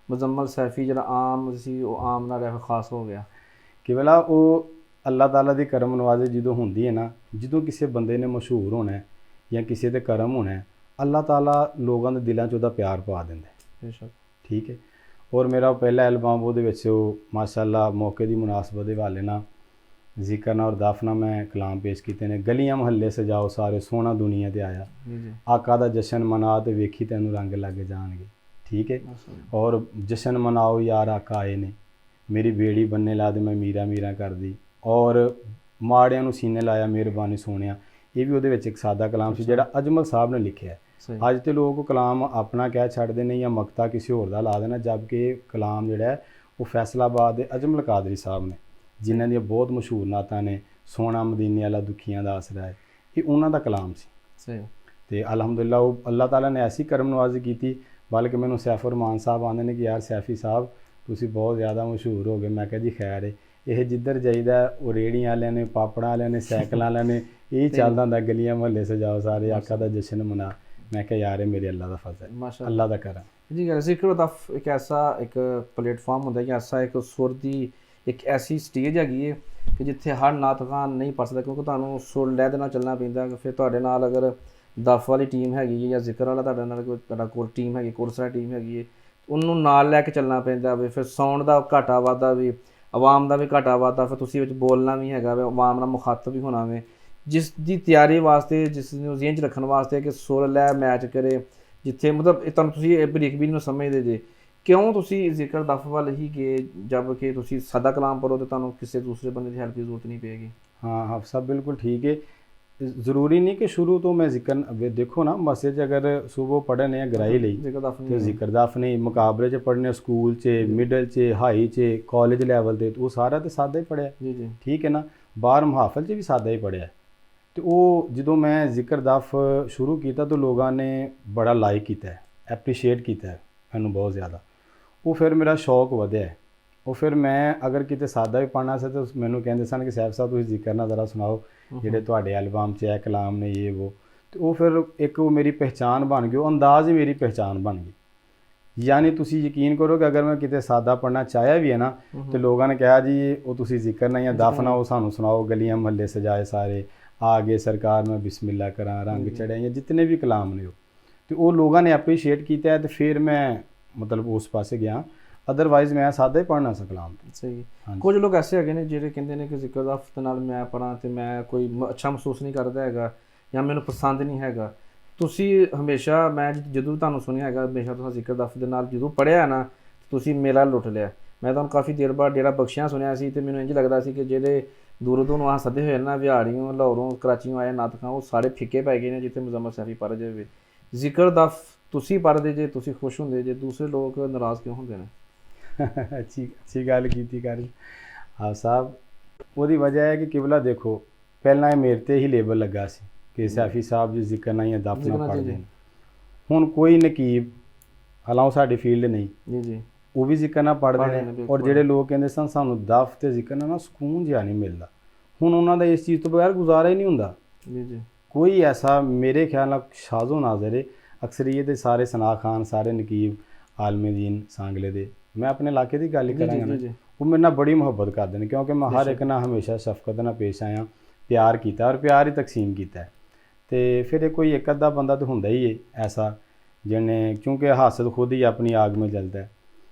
B: ਮੁਜ਼ੰਮਲ ਸੈਫੀ ਜਿਹੜਾ ਆਮ ਸੀ ਉਹ ਆਮ ਨਾਲ ਰਹਿ ਖਾਸ ਹੋ ਗਿਆ?
A: ਕਿ ਵੇਲਾ ਉਹ ਅੱਲਾਹ ਤਾਲਾ ਦੀ ਕਰਮ ਨਵਾਜ਼ੀ ਜਦੋਂ ਹੁੰਦੀ ਹੈ ਨਾ, ਜਦੋਂ ਕਿਸੇ ਬੰਦੇ ਨੇ ਮਸ਼ਹੂਰ ਹੋਣਾ ਹੈ ਜਾਂ ਕਿਸੇ ਦੇ ਕਰਮ ਹੋਣਾ ਹੈ, ਅੱਲਾਹ ਤਾਲਾ ਲੋਕਾਂ ਦੇ ਦਿਲਾਂ 'ਚ ਉਹਦਾ ਪਿਆਰ ਪਾ ਦਿੰਦਾ ਹੈ।
B: ਬੇਸ਼ੱਕ,
A: ਠੀਕ ਹੈ। ਔਰ ਮੇਰਾ ਪਹਿਲਾ ਐਲਬਮ ਉਹਦੇ ਵਿੱਚ ਉਹ ਮਾਸ਼ਾਅੱਲਾ ਮੌਕੇ ਦੀ ਮੁਨਾਸਬਤ ਦੇ ਹਵਾਲੇ ਨਾਲ ਜ਼ਿਕਰਨਾ ਔਰ ਦਾਫਨਾ ਮੈਂ ਕਲਾਮ ਪੇਸ਼ ਕੀਤੇ ਨੇ। ਗਲੀਆਂ ਮੁਹੱਲੇ ਸਜਾਓ ਸਾਰੇ ਸੋਹਣਾ ਦੁਨੀਆ ਤੇ ਆਇਆ, ਆਕਾ ਦਾ ਜਸ਼ਨ ਮਨਾ ਤੇ ਵੇਖੀ ਤੈਨੂੰ ਰੰਗ ਲੱਗ ਜਾਣਗੇ। ਠੀਕ ਹੈ। ਔਰ ਜਸ਼ਨ ਮਨਾਓ ਯਾਰ ਆਕਾ ਆਏ ਨੇ, ਮੇਰੀ ਬੇੜੀ ਬੰਨੇ ਲਾ ਦੇ ਮੈਂ ਮੀਰਾ ਮੀਰਾ ਕਰਦੀ, ਔਰ ਮਾੜਿਆਂ ਨੂੰ ਸੀਨੇ ਲਾਇਆ ਮਿਹਰਬਾਨੀ ਸੋਹਣਿਆ। ਇਹ ਵੀ ਉਹਦੇ ਵਿੱਚ ਇੱਕ ਸਾਦਾ ਕਲਾਮ ਸੀ ਜਿਹੜਾ ਅਜਮਲ ਸਾਹਿਬ ਨੇ ਲਿਖਿਆ। ਅੱਜ ਤੇ ਲੋਕ ਕਲਾਮ ਆਪਣਾ ਕਹਿ ਛੱਡਦੇ ਨੇ ਜਾਂ ਮਕਤਾ ਕਿਸੇ ਹੋਰ ਦਾ ਲਾ ਦੇਣਾ, ਜਦਕਿ ਕਲਾਮ ਜਿਹੜਾ ਹੈ ਉਹ ਫੈਸਲਾਬਾਦ ਦੇ ਅਜਮਲ ਕਾਦਰੀ ਸਾਹਿਬ ਨੇ, ਜਿਨ੍ਹਾਂ ਦੀਆਂ ਬਹੁਤ ਮਸ਼ਹੂਰ ਨਾਤਾਂ ਨੇ, ਸੋਹਣਾ ਮਦੀਨੇ ਵਾਲਾ ਦੁਖੀਆਂ ਦਾ ਆਸਰਾ ਹੈ, ਇਹ ਉਹਨਾਂ ਦਾ ਕਲਾਮ ਸੀ।
B: ਸਹੀ।
A: ਤੇ ਅਲਹਮਦੁਲਿਲਾ ਉਹ ਅੱਲਾਹ ਤਾਲਾ ਨੇ ਐਸੀ ਕਰਮ ਨਵਾਜ਼ੀ ਕੀਤੀ। ਬਲਕਿ ਮੈਨੂੰ ਸੈਫ ਰਹਿਮਾਨ ਸਾਹਿਬ ਆਉਂਦੇ ਨੇ ਕਿ ਯਾਰ ਸੈਫੀ ਸਾਹਿਬ ਤੁਸੀਂ ਬਹੁਤ ਜ਼ਿਆਦਾ ਮਸ਼ਹੂਰ ਹੋ ਗਏ। ਮੈਂ ਕਿਹਾ ਜੀ ਖੈਰ ਹੈ, ਇਹ ਜਿੱਧਰ ਜਾਈਦਾ ਉਹ ਰੇਹੜੀਆਂ ਵਾਲਿਆਂ ਨੇ, ਪਾਪੜਾਂ ਵਾਲਿਆਂ ਨੇ, ਸਾਈਕਲਾਂ ਵਾਲਿਆਂ ਨੇ, ਇਹ ਚੱਲਦਾ ਹੁੰਦਾ ਗਲੀਆਂ ਮੁਹੱਲੇ ਸਜਾਓ ਸਾਰੇ ਆਕਾ ਦਾ ਜਸ਼ਨ ਮਨਾ। ਮੈਂ ਕਿਹਾ ਯਾਰ ਇਹ ਮੇਰੇ ਅੱਲਾ ਦਾ ਫਜ਼ਲ ਹੈ, ਅੱਲਾ ਦਾ ਕਰਮ
B: ਜੀ। ਜ਼ਿਕਰ ਦਾ ਇੱਕ ਐਸਾ ਇੱਕ ਪਲੇਟਫਾਰਮ ਹੁੰਦਾ ਕਿ ਐਸਾ ਇੱਕ ਸੁਰ ਦੀ ਇੱਕ ਐਸੀ ਸਟੇਜ ਹੈਗੀ ਹੈ ਕਿ ਜਿੱਥੇ ਹਰ ਨਾਤ ਖਾਨ ਨਹੀਂ ਪੜ ਸਕਦਾ, ਕਿਉਂਕਿ ਤੁਹਾਨੂੰ ਸੁਰ ਲੈ ਦੇ ਨਾਲ ਚੱਲਣਾ ਪੈਂਦਾ। ਫਿਰ ਤੁਹਾਡੇ ਨਾਲ ਅਗਰ ਦਫ ਵਾਲੀ ਟੀਮ ਹੈਗੀ ਹੈ ਜਾਂ ਜ਼ਿਕਰ ਵਾਲਾ ਤੁਹਾਡੇ ਨਾਲ ਕੋਈ ਤੁਹਾਡਾ ਕੋਰ ਟੀਮ ਹੈਗੀ, ਕੋਰਸ ਵਾਲੀ ਟੀਮ ਹੈਗੀ ਹੈ, ਉਹਨੂੰ ਨਾਲ ਲੈ ਕੇ ਚੱਲਣਾ ਪੈਂਦਾ ਵੇ। ਫਿਰ ਸਾਊਂਡ ਦਾ ਘਾਟਾ ਵਾਧਾ ਵੀ, ਆਵਾਮ ਦਾ ਵੀ ਘਾਟਾ ਵਾਧਾ, ਫਿਰ ਤੁਸੀਂ ਵਿੱਚ ਬੋਲਣਾ ਵੀ ਹੈਗਾ ਵੇ, ਆਵਾਮ ਨਾਲ ਮੁਖਾਤਬ ਵੀ ਹੋਣਾ ਵੇ, ਜਿਸ ਦੀ ਤਿਆਰੀ ਵਾਸਤੇ, ਜਿਸ ਨੂੰ ਜ਼ਿਹਨ 'ਚ ਰੱਖਣ ਵਾਸਤੇ ਕਿ ਸੁਰ ਲੈ ਮੈਚ ਕਰੇ। ਜਿੱਥੇ ਮਤਲਬ ਇਹ ਤੁਹਾਨੂੰ ਤੁਸੀਂ ਇਹ ਬਰੀਕ ਵੀ ਨੂੰ ਸਮਝਦੇ ਜੇ, ਕਿਉਂ ਤੁਸੀਂ ਜ਼ਿਕਰ ਦਫ ਵੱਲ ਹੀ ਗਏ ਜਦ ਕਿ ਤੁਸੀਂ ਸਾਦਾ ਕਲਾਮ ਪੜ੍ਹੋ ਤਾਂ ਤੁਹਾਨੂੰ ਕਿਸੇ ਦੂਸਰੇ ਬੰਦੇ ਦੀ ਹੈਲਪ ਦੀ ਜ਼ਰੂਰਤ ਨਹੀਂ ਪਏਗੀ?
A: हाँ आप सब बिल्कुल ठीक है। ज़रूरी नहीं कि शुरू तो मैं जिक्र देखो ना मस्जिद अगर सुबह पढ़ने गराई ली तो जिक्र दफ नहीं, मुकाबले च पढ़ने स्कूल च मिडल च हाई च कॉलेज लैवल ते वो सारा तो सादा ही पढ़िया। ठीक है ना, बाहर मुहाफल च भी सादा ही पढ़िया। तो वो जो मैं जिक्र दफ शुरू किया तो लोगों ने बड़ा लाइक किया, एप्रीशिएट किया मैनू बहुत ज़्यादा। वो फिर मेरा शौक वधिया। ਉਹ ਫਿਰ ਮੈਂ ਅਗਰ ਕਿਤੇ ਸਾਦਾ ਵੀ ਪੜ੍ਹਨਾ ਸੀ ਤਾਂ ਮੈਨੂੰ ਕਹਿੰਦੇ ਸਨ ਕਿ ਸੈਫ ਸਾਹਿਬ ਤੁਸੀਂ ਜ਼ਿਕਰ ਨਾ ਜ਼ਰਾ ਸੁਣਾਓ ਜਿਹੜੇ ਤੁਹਾਡੇ ਐਲਬਮ 'ਚ ਹੈ ਕਲਾਮ ਨੇ ਇਹ ਉਹ। ਅਤੇ ਉਹ ਫਿਰ ਇੱਕ ਉਹ ਮੇਰੀ ਪਹਿਚਾਣ ਬਣ ਗਈ, ਉਹ ਅੰਦਾਜ਼ ਹੀ ਮੇਰੀ ਪਹਿਚਾਣ ਬਣ ਗਈ। ਯਾਨੀ ਤੁਸੀਂ ਯਕੀਨ ਕਰੋ ਕਿ ਅਗਰ ਮੈਂ ਕਿਤੇ ਸਾਦਾ ਪੜ੍ਹਨਾ ਚਾਹਿਆ ਵੀ ਹੈ ਨਾ ਤਾਂ ਲੋਕਾਂ ਨੇ ਕਿਹਾ ਜੀ ਉਹ ਤੁਸੀਂ ਜ਼ਿਕਰ ਨਾ ਜਾਂ ਦਫਨਾ ਉਹ ਸਾਨੂੰ ਸੁਣਾਓ, ਗਲੀਆਂ ਮਹੱਲੇ ਸਜਾਏ ਸਾਰੇ ਆ ਗਏ ਸਰਕਾਰ ਮੈਂ ਬਿਸਮਿਲ੍ਲਾ ਕਰਾਂ ਰੰਗ ਚੜ੍ਹਿਆ ਜਾਂ ਜਿਤਨੇ ਵੀ ਕਲਾਮ ਨੇ ਉਹ, ਅਤੇ ਉਹ ਲੋਕਾਂ ਨੇ ਐਪਰੀਸ਼ੀਏਟ ਕੀਤਾ ਅਤੇ ਫਿਰ ਮੈਂ ਮਤਲਬ ਉਸ ਪਾਸੇ ਗਿਆ। ਅਦਰਵਾਈਜ਼ ਮੈਂ ਸਾਦਾ ਹੀ ਪੜ੍ਹਨਾ ਸੀ ਕਲਾਮ।
B: ਸਹੀ। ਕੁਝ ਲੋਕ ਐਸੇ ਹੈਗੇ ਨੇ ਜਿਹੜੇ ਕਹਿੰਦੇ ਨੇ ਕਿ ਜ਼ਿਕਰ ਦਫ ਦੇ ਨਾਲ ਮੈਂ ਪੜ੍ਹਾਂ ਅਤੇ ਮੈਂ ਕੋਈ ਅੱਛਾ ਮਹਿਸੂਸ ਨਹੀਂ ਕਰਦਾ ਹੈਗਾ ਜਾਂ ਮੈਨੂੰ ਪਸੰਦ ਨਹੀਂ ਹੈਗਾ। ਤੁਸੀਂ ਹਮੇਸ਼ਾ, ਮੈਂ ਜਦੋਂ ਤੁਹਾਨੂੰ ਸੁਣਿਆ ਹੈਗਾ ਹਮੇਸ਼ਾ ਤੁਸੀਂ ਜ਼ਿਕਰ ਦਫ ਦੇ ਨਾਲ ਜਦੋਂ ਪੜ੍ਹਿਆ ਨਾ ਤੁਸੀਂ ਮੇਲਾ ਲੁੱਟ ਲਿਆ। ਮੈਂ ਤੁਹਾਨੂੰ ਕਾਫੀ ਦੇਰ ਬਾਅਦ ਡੇਰਾ ਬਖਸ਼ੀਆਂ ਸੁਣਿਆ ਸੀ ਅਤੇ ਮੈਨੂੰ ਇੰਝ ਲੱਗਦਾ ਸੀ ਕਿ ਜਿਹੜੇ ਦੂਰੋਂ ਦੂਰੋਂ ਆਹ ਸੱਦੇ ਹੋਏ ਨਾ ਬਿਹਾਰੀਓਂ ਲਾਹੌਰੋਂ ਕਰਾਚੀਓਂ ਆਏ ਨਾਤ ਖਾਂ ਉਹ ਸਾਰੇ ਫਿੱਕੇ ਪੈ ਗਏ ਨੇ ਜਿੱਥੇ ਮੁਜ਼ੰਮਲ ਸੈਫੀ ਪੜ੍ਹ ਜਾਵੇ। ਜ਼ਿਕਰ ਦਫ ਤੁਸੀਂ ਪੜ੍ਹਦੇ ਜੇ ਤੁਸੀਂ ਖੁਸ਼ ਹੁੰਦੇ ਜੇ, ਦੂਸਰੇ ਲੋਕ ਨਾਰਾਜ਼ ਕਿਉਂ ਹੁੰਦੇ ਨੇ?
A: अच्छी गल की कर आप साहब। वो वजह है कि किबला देखो ਪਹਿਲਾਂ ਇਹ ਮੇਰੇ ਤੇ ਹੀ ਲੇਬਲ ਲੱਗਾ ਸੀ ਕਿ ਸੈਫੀ ਸਾਹਿਬ ਜੀ ਜ਼ਿਕਰਨਾ ਜਾਂ ਦਫਨਾ ਪੜ੍ਹਦੇ ਨੇ। ਹੁਣ ਕੋਈ ਨਕੀਬ ਹਾਲਾਂਕਿ ਸਾਡੀ ਫੀਲਡ ਨਹੀਂ
B: ਜੀ ਜੀ
A: ਉਹ ਵੀ ਜ਼ਿਕਰਨਾ ਪੜ੍ਹਦੇ ਨੇ, ਔਰ ਜਿਹੜੇ ਲੋਕ ਕਹਿੰਦੇ ਸਨ ਸਾਨੂੰ ਦਫ ਤੇ ਜ਼ਿਕਰਨਾ ਨਾ ਸਕੂਨ ਜਿਹਾ ਨਹੀਂ ਮਿਲਦਾ, ਹੁਣ ਉਹਨਾਂ ਦਾ ਇਸ ਚੀਜ਼ ਤੋਂ ਬਗੈਰ ਗੁਜ਼ਾਰਾ ਹੀ ਨਹੀਂ ਹੁੰਦਾ।
B: ਜੀ ਜੀ
A: ਕੋਈ ਐਸਾ ਮੇਰੇ ਖਿਆਲ ਨਾਲ ਸ਼ਾਜ਼ੋ ਨਾਜ਼ਰ ਹੈ, ਅਕਸਰੀਅਤ ਦੇ ਸਾਰੇ ਸਨਾ ਖਾਨ, ਸਾਰੇ ਨਕੀਬ ਆਲਮੇ ਦੀਨ ਸਾਂਗਲੇ ਦੇ, ਮੈਂ ਆਪਣੇ ਇਲਾਕੇ ਦੀ ਗੱਲ ਹੀ ਕਰਾਂਗਾ ਨਾ, ਉਹ ਮੇਰੇ ਨਾਲ ਬੜੀ ਮੁਹੱਬਤ ਕਰਦੇ ਨੇ ਕਿਉਂਕਿ ਮੈਂ ਹਰ ਇੱਕ ਨਾਲ ਹਮੇਸ਼ਾ ਸ਼ਫਕਤ ਨਾਲ ਪੇਸ਼ ਆਇਆ, ਪਿਆਰ ਕੀਤਾ ਔਰ ਪਿਆਰ ਹੀ ਤਕਸੀਮ ਕੀਤਾ। ਤੇ ਫਿਰ ਇਹ ਕੋਈ ਇੱਕ ਅੱਧਾ ਬੰਦਾ ਤਾਂ ਹੁੰਦਾ ਹੀ ਹੈ ਐਸਾ ਜਿਹਨੇ, ਕਿਉਂਕਿ ਹਾਸਦ ਖੁਦ ਹੀ ਆਪਣੀ ਆਗ ਮੇਂ ਜਲਦਾ ਹੈ,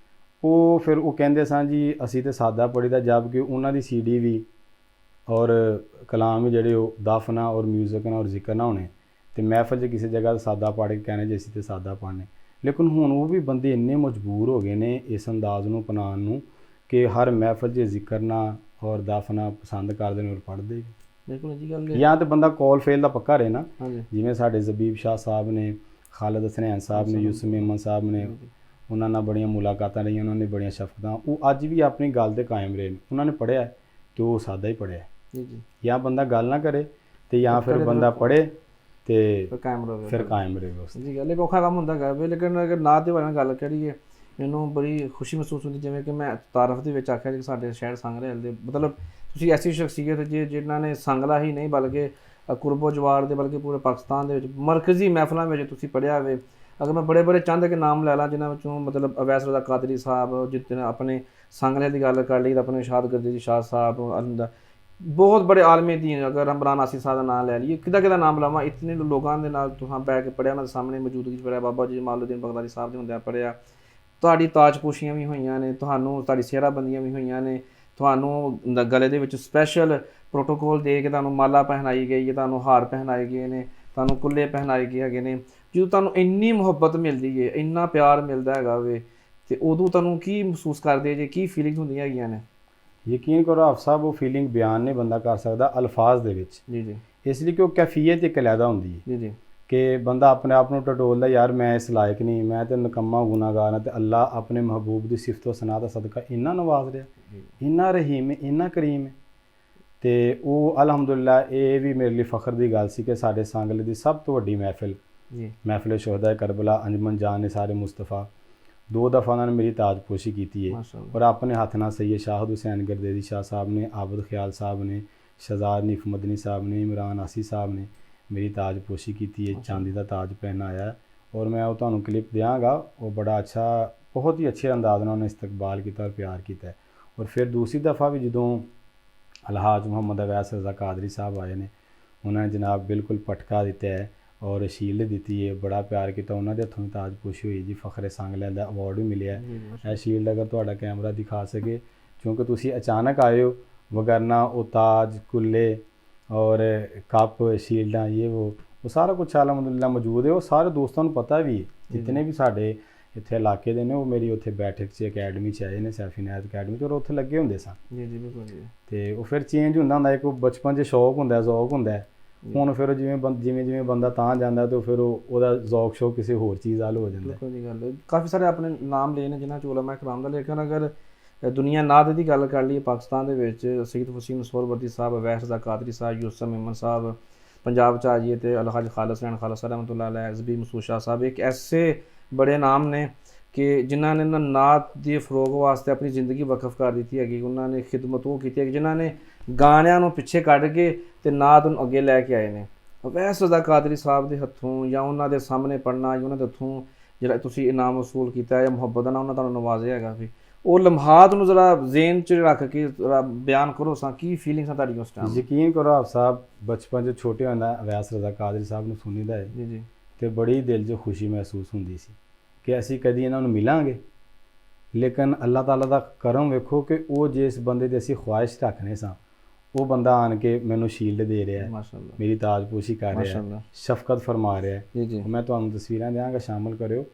A: ਉਹ ਫਿਰ ਉਹ ਕਹਿੰਦੇ ਸਨ ਜੀ ਅਸੀਂ ਤਾਂ ਸਾਦਾ ਪੜ੍ਹੀਦਾ, ਜਦ ਕਿ ਉਹਨਾਂ ਦੀ CD ਵੀ ਔਰ ਕਲਾਮ ਵੀ ਜਿਹੜੇ ਉਹ ਦਫਨਾ ਔਰ ਮਿਊਜ਼ਿਕ ਨਾਲ ਔਰ ਜ਼ਿਕਰ ਨਾ ਹੋਣੇ, ਤੇ ਮਹਿਫਲ 'ਚ ਕਿਸੇ ਜਗ੍ਹਾ ਸਾਦਾ ਪੜ੍ਹ ਕੇ ਕਹਿਣਾ ਜੀ ਅਸੀਂ ਤਾਂ ਸਾਦਾ ਪੜ੍ਹਨੇ। ਲੇਕਿਨ ਹੁਣ ਉਹ ਵੀ ਬੰਦੇ ਇੰਨੇ ਮਜਬੂਰ ਹੋ ਗਏ ਨੇ ਇਸ ਅੰਦਾਜ਼ ਨੂੰ ਅਪਣਾਉਣ ਨੂੰ ਕਿ ਹਰ ਮਹਿਫਲ 'ਚ ਜ਼ਿਕਰਨਾ ਔਰ ਦਫਨਾ ਪਸੰਦ ਕਰਦੇ ਨੇ ਔਰ ਪੜ੍ਹਦੇ ਵੀ।
B: ਬਿਲਕੁਲ ਜੀ ਗੱਲ
A: ਜਾਂ ਤਾਂ ਬੰਦਾ ਕਾਲ ਫੇਲ ਦਾ ਪੱਕਾ ਰਹੇ ਨਾ,
B: ਹਾਂਜੀ
A: ਜਿਵੇਂ ਸਾਡੇ ਜ਼ਬੀਬ ਸ਼ਾਹ ਸਾਹਿਬ ਨੇ, ਖਾਲਦ ਹਸਨੈਨ ਸਾਹਿਬ ਨੇ, ਯੂਸਫ ਮੇਮਨ ਸਾਹਿਬ ਨੇ, ਉਹਨਾਂ ਨਾਲ ਬੜੀਆਂ ਮੁਲਾਕਾਤਾਂ ਰਹੀਆਂ, ਉਹਨਾਂ ਨੇ ਬੜੀਆਂ ਸ਼ਫਕਤਾਂ, ਉਹ ਅੱਜ ਵੀ ਆਪਣੀ ਗੱਲ 'ਤੇ ਕਾਇਮ ਰਹੇ ਨੇ। ਉਹਨਾਂ ਨੇ ਪੜ੍ਹਿਆ ਤੇ ਉਹ ਸਾਦਾ ਹੀ ਪੜ੍ਹਿਆ
B: ਜੀ ਜੀ,
A: ਜਾਂ ਬੰਦਾ ਗੱਲ ਨਾ ਕਰੇ ਤੇ ਜਾਂ ਫਿਰ ਬੰਦਾ ਪੜ੍ਹੇ ਤੇ
B: ਫਿਰ
A: ਕਾਇਮ ਰਹੇ ਉਸ
B: ਜੀ। ਗੱਲ ਇੱਕ ਔਖਾ ਕੰਮ ਹੁੰਦਾ ਹੈਗਾ ਵੀ, ਲੇਕਿਨ ਅਗਰ ਨਾਤ ਦੇ ਬਾਰੇ ਨਾਲ ਗੱਲ ਕਰੀਏ ਮੈਨੂੰ ਬੜੀ ਖੁਸ਼ੀ ਮਹਿਸੂਸ ਹੁੰਦੀ, ਜਿਵੇਂ ਕਿ ਮੈਂ ਤਾਰਫ ਦੇ ਵਿੱਚ ਆਖਿਆ ਕਿ ਸਾਡੇ ਸ਼ਹਿਰ ਸੰਗਰੇਲ ਦੇ ਮਤਲਬ ਤੁਸੀਂ ਐਸੀ ਸ਼ਖਸੀਅਤ ਜੀ ਜਿਨ੍ਹਾਂ ਨੇ ਸੰਗਲਾ ਹੀ ਨਹੀਂ ਬਲਕਿ ਕੁਰਬੋ ਜਵਾਰ ਦੇ ਬਲਕਿ ਪੂਰੇ ਪਾਕਿਸਤਾਨ ਦੇ ਵਿੱਚ ਮਰਕਜ਼ੀ ਮਹਿਫਲਾਂ ਵਿੱਚ ਤੁਸੀਂ ਪੜ੍ਹਿਆ ਹੋਵੇ। ਅਗਰ ਮੈਂ ਬੜੇ ਬੜੇ ਚੰਦ ਕੇ ਨਾਮ ਲੈ ਲਾਂ ਜਿਨ੍ਹਾਂ ਵਿੱਚੋਂ ਮਤਲਬ ਅਵੈਸ ਰਜ਼ਾ ਕਾਦਰੀ ਸਾਹਿਬ, ਜਿੱਤੇ ਆਪਣੇ ਸੰਗਲੇ ਦੀ ਗੱਲ ਕਰ ਲਈ ਤਾਂ ਆਪਣੇ ਇਰਸ਼ਾਦ ਗਰਦੀ ਸ਼ਾਹ ਸਾਹਿਬ, ਬਹੁਤ ਬੜੇ ਆਲਮੇ ਦੀਨ, ਅਗਰ ਹਮਰਾਨ ਆਸੀ ਸਾਹਿਬ ਦਾ ਨਾਮ ਲੈ ਲਈਏ, ਕਿਹਦਾ ਨਾਮ ਲਵਾਂ, ਇਤਨੇ ਲੋਕਾਂ ਦੇ ਨਾਲ ਤੁਸੀਂ ਬਹਿ ਕੇ ਪੜ੍ਹਿਆ, ਉਹਨਾਂ ਦੇ ਸਾਹਮਣੇ ਮੌਜੂਦਗੀ 'ਚ ਪੜ੍ਹਿਆ, ਬਾਬਾ ਜੀ ਜਮਾਲੁਦੀਨ ਬਗਦਾਦੀ ਸਾਹਿਬ ਦੇ ਹੁੰਦਿਆਂ ਪੜ੍ਹਿਆ, ਤੁਹਾਡੀ ਤਾਜਪੋਸ਼ੀਆਂ ਵੀ ਹੋਈਆਂ ਨੇ, ਤੁਹਾਨੂੰ ਤੁਹਾਡੀ ਸਿਹਰਾਬੰਦੀਆਂ ਵੀ ਹੋਈਆਂ ਨੇ, ਤੁਹਾਨੂੰ ਗਲੇ ਦੇ ਵਿੱਚ ਸਪੈਸ਼ਲ ਪ੍ਰੋਟੋਕੋਲ ਦੇ ਕੇ ਤੁਹਾਨੂੰ ਮਾਲਾ ਪਹਿਨਾਈ ਗਈ ਹੈ, ਤੁਹਾਨੂੰ ਹਾਰ ਪਹਿਨਾਏ ਗਏ ਨੇ, ਤੁਹਾਨੂੰ ਕੁੱਲੇ ਪਹਿਨਾਏ ਗਏ ਹੈਗੇ ਨੇ। ਜਦੋਂ ਤੁਹਾਨੂੰ ਇੰਨੀ ਮੁਹੱਬਤ ਮਿਲਦੀ ਹੈ, ਇੰਨਾ ਪਿਆਰ ਮਿਲਦਾ ਹੈਗਾ ਵੇ, ਤੇ ਉਦੋਂ ਤੁਹਾਨੂੰ ਕੀ ਮਹਿਸੂਸ ਕਰਦੇ ਜੇ, ਕੀ ਫੀਲਿੰਗਸ ਹੁੰਦੀਆਂ ਹੈਗੀਆਂ ਨੇ?
A: ਯਕੀਨ ਕਰੋ ਆਪ ਸਾਹਿਬ, ਉਹ ਫੀਲਿੰਗ ਬਿਆਨ ਨਹੀਂ ਬੰਦਾ ਕਰ ਸਕਦਾ ਅਲਫਾਜ਼ ਦੇ ਵਿੱਚ।
B: ਜੀ ਜੀ,
A: ਇਸ ਲਈ ਕਿ ਉਹ ਕੈਫੀਅਤ ਇੱਕ ਅਲੱਗਾ ਹੁੰਦੀ ਹੈ
B: ਜੀ ਜੀ,
A: ਕਿ ਬੰਦਾ ਆਪਣੇ ਆਪ ਨੂੰ ਟਟੋਲਦਾ, ਯਾਰ ਮੈਂ ਇਸ ਲਾਇਕ ਨਹੀਂ, ਮੈਂ ਤਾਂ ਨਕੰਮਾ ਗੁਨਾਹਗਾਰ ਹਾਂ, ਤੇ ਅੱਲਾ ਆਪਣੇ ਮਹਿਬੂਬ ਦੀ ਸਿਫਤ و ਸਨਾਹ ਦਾ ਸਦਕਾ ਇੰਨਾ ਨਵਾਜ਼ ਰਿਹਾ, ਇੰਨਾ ਰਹੀਮ ਹੈ, ਇੰਨਾ ਕਰੀਮ ਹੈ। ਤੇ ਉਹ ਅਲਹਮਦੁਲਿਲਾ ਇਹ ਵੀ ਮੇਰੇ ਲਈ ਫਖਰ ਦੀ ਗੱਲ ਸੀ ਕਿ ਸਾਡੇ ਸੰਗਲੇ ਦੀ ਸਭ ਤੋਂ ਵੱਡੀ ਮਹਿਫਿਲ
B: ਜੀ
A: ਮਹਿਫਿਲ ਸ਼ੁਹਦਾ ਕਰਬਲਾ ਅੰਜਮਨ ਜਾਨ ਨਿਸਾਰ ਮੁਸਤਫਾ, 2 ਦਫਾ ਉਹਨਾਂ ਨੇ ਮੇਰੀ ਤਾਜਪੋਸ਼ੀ ਕੀਤੀ ਹੈ, ਔਰ ਆਪਣੇ ਹੱਥ ਨਾਲ ਸੈਯਦ ਸ਼ਾਹਦ ਹੁਸੈਨ ਗਰਦੇਦੀ ਸ਼ਾਹ ਸਾਹਿਬ ਨੇ, ਆਬਦ ਖਿਆਲ ਸਾਹਿਬ ਨੇ, ਸ਼ਹਜ਼ਾਦ ਨੀਫ ਮਦਨੀ ਸਾਹਿਬ ਨੇ, ਇਮਰਾਨ ਆਸੀ ਸਾਹਿਬ ਨੇ ਮੇਰੀ ਤਾਜਪੋਸ਼ੀ ਕੀਤੀ ਹੈ, ਚਾਂਦੀ ਦਾ ਤਾਜ ਪਹਿਨਾਇਆ। ਔਰ ਮੈਂ ਉਹ ਤੁਹਾਨੂੰ ਕਲਿੱਪ ਦਿਆਂਗਾ, ਉਹ ਬੜਾ ਅੱਛਾ, ਬਹੁਤ ਹੀ ਅੱਛੇ ਅੰਦਾਜ਼ ਨਾਲ ਉਹਨੇ ਇਸਤਕਬਾਲ ਕੀਤਾ ਔਰ ਪਿਆਰ ਕੀਤਾ। ਔਰ ਫਿਰ ਦੂਸਰੀ ਦਫਾ ਵੀ ਜਦੋਂ ਅਲਹਾਜ ਮੁਹੰਮਦ ਅਵੈਸ ਰਜ਼ਾ ਕਾਦਰੀ ਸਾਹਿਬ ਆਏ ਨੇ, ਉਹਨਾਂ ਨੇ ਜਨਾਬ ਬਿਲਕੁਲ ਪਟਕਾ ਦਿੱਤਾ ਹੈ ਔਰ ਸ਼ੀਲਡ ਦਿੱਤੀ ਹੈ, ਬੜਾ ਪਿਆਰ ਕੀਤਾ, ਉਹਨਾਂ ਦੇ ਹੱਥੋਂ ਤਾਜਪੋਸ਼ੀ ਹੋਈ ਜੀ, ਫਖਰੇ ਸੰਗਲੇ ਦਾ ਅਵਾਰਡ ਵੀ ਮਿਲਿਆ। ਇਹ ਸ਼ੀਲਡ ਅਗਰ ਤੁਹਾਡਾ ਕੈਮਰਾ ਦਿਖਾ ਸਕੇ, ਕਿਉਂਕਿ ਤੁਸੀਂ ਅਚਾਨਕ ਆਏ ਹੋ, ਵਗਰਨਾ ਉਹ ਤਾਜ, ਕੁੱਲੇ ਔਰ ਕੱਪ, ਸ਼ੀਲਡਾਂ, ਉਹ ਸਾਰਾ ਕੁਛ ਅਲਹਮਦੁਲਿਲਾ ਮੌਜੂਦ ਹੈ। ਉਹ ਸਾਰੇ ਦੋਸਤਾਂ ਨੂੰ ਪਤਾ ਵੀ, ਜਿਤਨੇ ਵੀ ਸਾਡੇ ਇੱਥੇ ਇਲਾਕੇ ਦੇ ਨੇ, ਉਹ ਮੇਰੀ ਉੱਥੇ ਬੈਠਕ 'ਚ ਅਕੈਡਮੀ 'ਚ ਆਏ ਨੇ, ਸੈਫੀ ਨਾਇਤ ਅਕੈਡਮੀ 'ਚ, ਔਰ ਉੱਥੇ ਲੱਗੇ ਹੁੰਦੇ ਸਨ।
B: ਜੀ ਜੀ, ਬਿਲਕੁਲ ਜੀ। ਤੇ
A: ਉਹ ਫਿਰ ਚੇਂਜ ਹੁੰਦਾ ਇੱਕ ਬਚਪਨ 'ਚ ਸ਼ੌਕ ਹੁੰਦਾ, ਜ਼ੌਕ ਹੁੰਦਾ। ਹੁਣ ਫਿਰ ਜਿਵੇਂ ਬੰਦਾ ਤਾਂ ਜਾਂਦਾ ਤੇ ਫਿਰ ਉਹਦਾ ਜ਼ੌਕ ਸ਼ੌਕ ਕਿਸੇ ਹੋਰ ਚੀਜ਼ ਵੱਲ ਹੋ ਜਾਂਦਾ।
B: ਬਿਲਕੁਲ ਜੀ ਗੱਲ, ਕਾਫੀ ਸਾਰੇ ਆਪਣੇ ਨਾਮ ਲਏ ਨੇ ਜਿਨ੍ਹਾਂ 'ਚ ਉਲਮਾ ਇਕਰਾਮ ਦਾ, ਲੇਕਿਨ ਅਗਰ ਦੁਨੀਆ ਨਾਦ ਦੀ ਗੱਲ ਕਰ ਲਈਏ ਪਾਕਿਸਤਾਨ ਦੇ ਵਿੱਚ, ਸੈਯਦ ਹੁਸੈਨ ਸੋਹਰਵਰਦੀ ਸਾਹਿਬ, ਅਵੈਸ ਰਜ਼ਾ ਕਾਦਰੀ ਸਾਹਿਬ, ਯੂਸਫ ਮੇਮਨ ਸਾਹਿਬ, ਪੰਜਾਬ 'ਚ ਆ ਜਾਈਏ ਤੇ ਅਲਹਾਜ ਖਾਲਦ ਹਸਨੈਨ ਖਾਲਸਾ ਰਹਿਮਤੁल्लाह अलैह, ਜ਼ਬੀਬ ਮਸੂਦ ਸ਼ਾਹ ਸਾਹਿਬ, ਇੱਕ ਐਸੇ ਬੜੇ ਨਾਮ ਨੇ ਕਿ ਜਿਨ੍ਹਾਂ ਨੇ ਨਾਤ ਦੇ ਫਰੋਗ ਵਾਸਤੇ ਆਪਣੀ ਜ਼ਿੰਦਗੀ ਵਕਫ ਕਰ ਦਿੱਤੀ ਹੈਗੀ। ਉਹਨਾਂ ਨੇ ਖਿਦਮਤ ਉਹ ਕੀਤੀ ਹੈ ਕਿ ਜਿਨ੍ਹਾਂ ਨੇ ਗਾਣਿਆਂ ਨੂੰ ਪਿੱਛੇ ਕੱਢ ਕੇ ਤੇ ਨਾਤ ਨੂੰ ਅੱਗੇ ਲੈ ਕੇ ਆਏ ਨੇ। ਅਵੈਸ ਰਜ਼ਾ ਕਾਦਰੀ ਸਾਹਿਬ ਦੇ ਹੱਥੋਂ ਜਾਂ ਉਹਨਾਂ ਦੇ ਸਾਹਮਣੇ ਪੜ੍ਹਨਾ, ਜਾਂ ਉਹਨਾਂ ਦੇ ਹੱਥੋਂ ਜਿਹੜਾ ਤੁਸੀਂ ਇਨਾਮ ਵਸੂਲ ਕੀਤਾ ਜਾਂ ਮੁਹੱਬਤ ਨਾਲ ਉਹਨਾਂ ਤੁਹਾਨੂੰ ਨਵਾਜ਼ਿਆ ਹੈਗਾ ਵੀ, ਉਹ ਲਮਹਾਤ ਨੂੰ ਜ਼ਰਾ ਜ਼ੇਨ 'ਚ ਰੱਖ ਕੇ ਜ਼ਰਾ ਬਿਆਨ ਕਰੋ ਸਾਂ, ਕੀ ਫੀਲਿੰਗਸ ਆ ਤੁਹਾਡੀਆਂ ਉਸ ਟਾਈਮ?
A: ਯਕੀਨ ਕਰੋ ਆਪ ਸਾਹਿਬ, ਬਚਪਨ 'ਚ ਛੋਟੇ ਹੁੰਦਾ ਅਵੈਸ ਰਜ਼ਾ ਕਾਦਰੀ ਸਾਹਿਬ ਨੂੰ ਸੁਣੀਦਾ ਹੈ
B: ਜੀ ਜੀ,
A: ਤੇ ਬੜੀ ਦਿਲ 'ਚ ਖੁਸ਼ੀ ਮਹਿਸੂਸ ਹੁੰਦੀ ਸੀ ਕਿ ਅਸੀਂ ਕਦੀ ਇਹਨਾਂ ਨੂੰ ਮਿਲਾਂਗੇ। ਲੇਕਿਨ ਅੱਲਾਹ ਤਾਲਾ ਦਾ ਕਰਮ ਵੇਖੋ ਕਿ ਉਹ ਜਿਸ ਬੰਦੇ ਦੀ ਅਸੀਂ ਖੁਆਇਸ਼ ਰੱਖਨੇ ਸਾਂ, ਉਹ ਬੰਦਾ ਆਣ ਕੇ ਮੈਨੂੰ ਸ਼ੀਲਡ ਦੇ ਰਿਹਾ ਹੈ,
B: ਮਾਸ਼ਾਅੱਲਾ,
A: ਮੇਰੀ ਤਾਜਪੋਸ਼ੀ ਕਰ ਰਿਹਾ ਹੈ, ਸ਼ਫਕਤ ਫਰਮਾ ਰਿਹਾ ਹੈ।
B: ਜੀ ਜੀ,
A: ਮੈਂ ਤੁਹਾਨੂੰ ਤਸਵੀਰਾਂ ਦਿਆਂਗਾ, ਸ਼ਾਮਲ ਕਰਿਓ।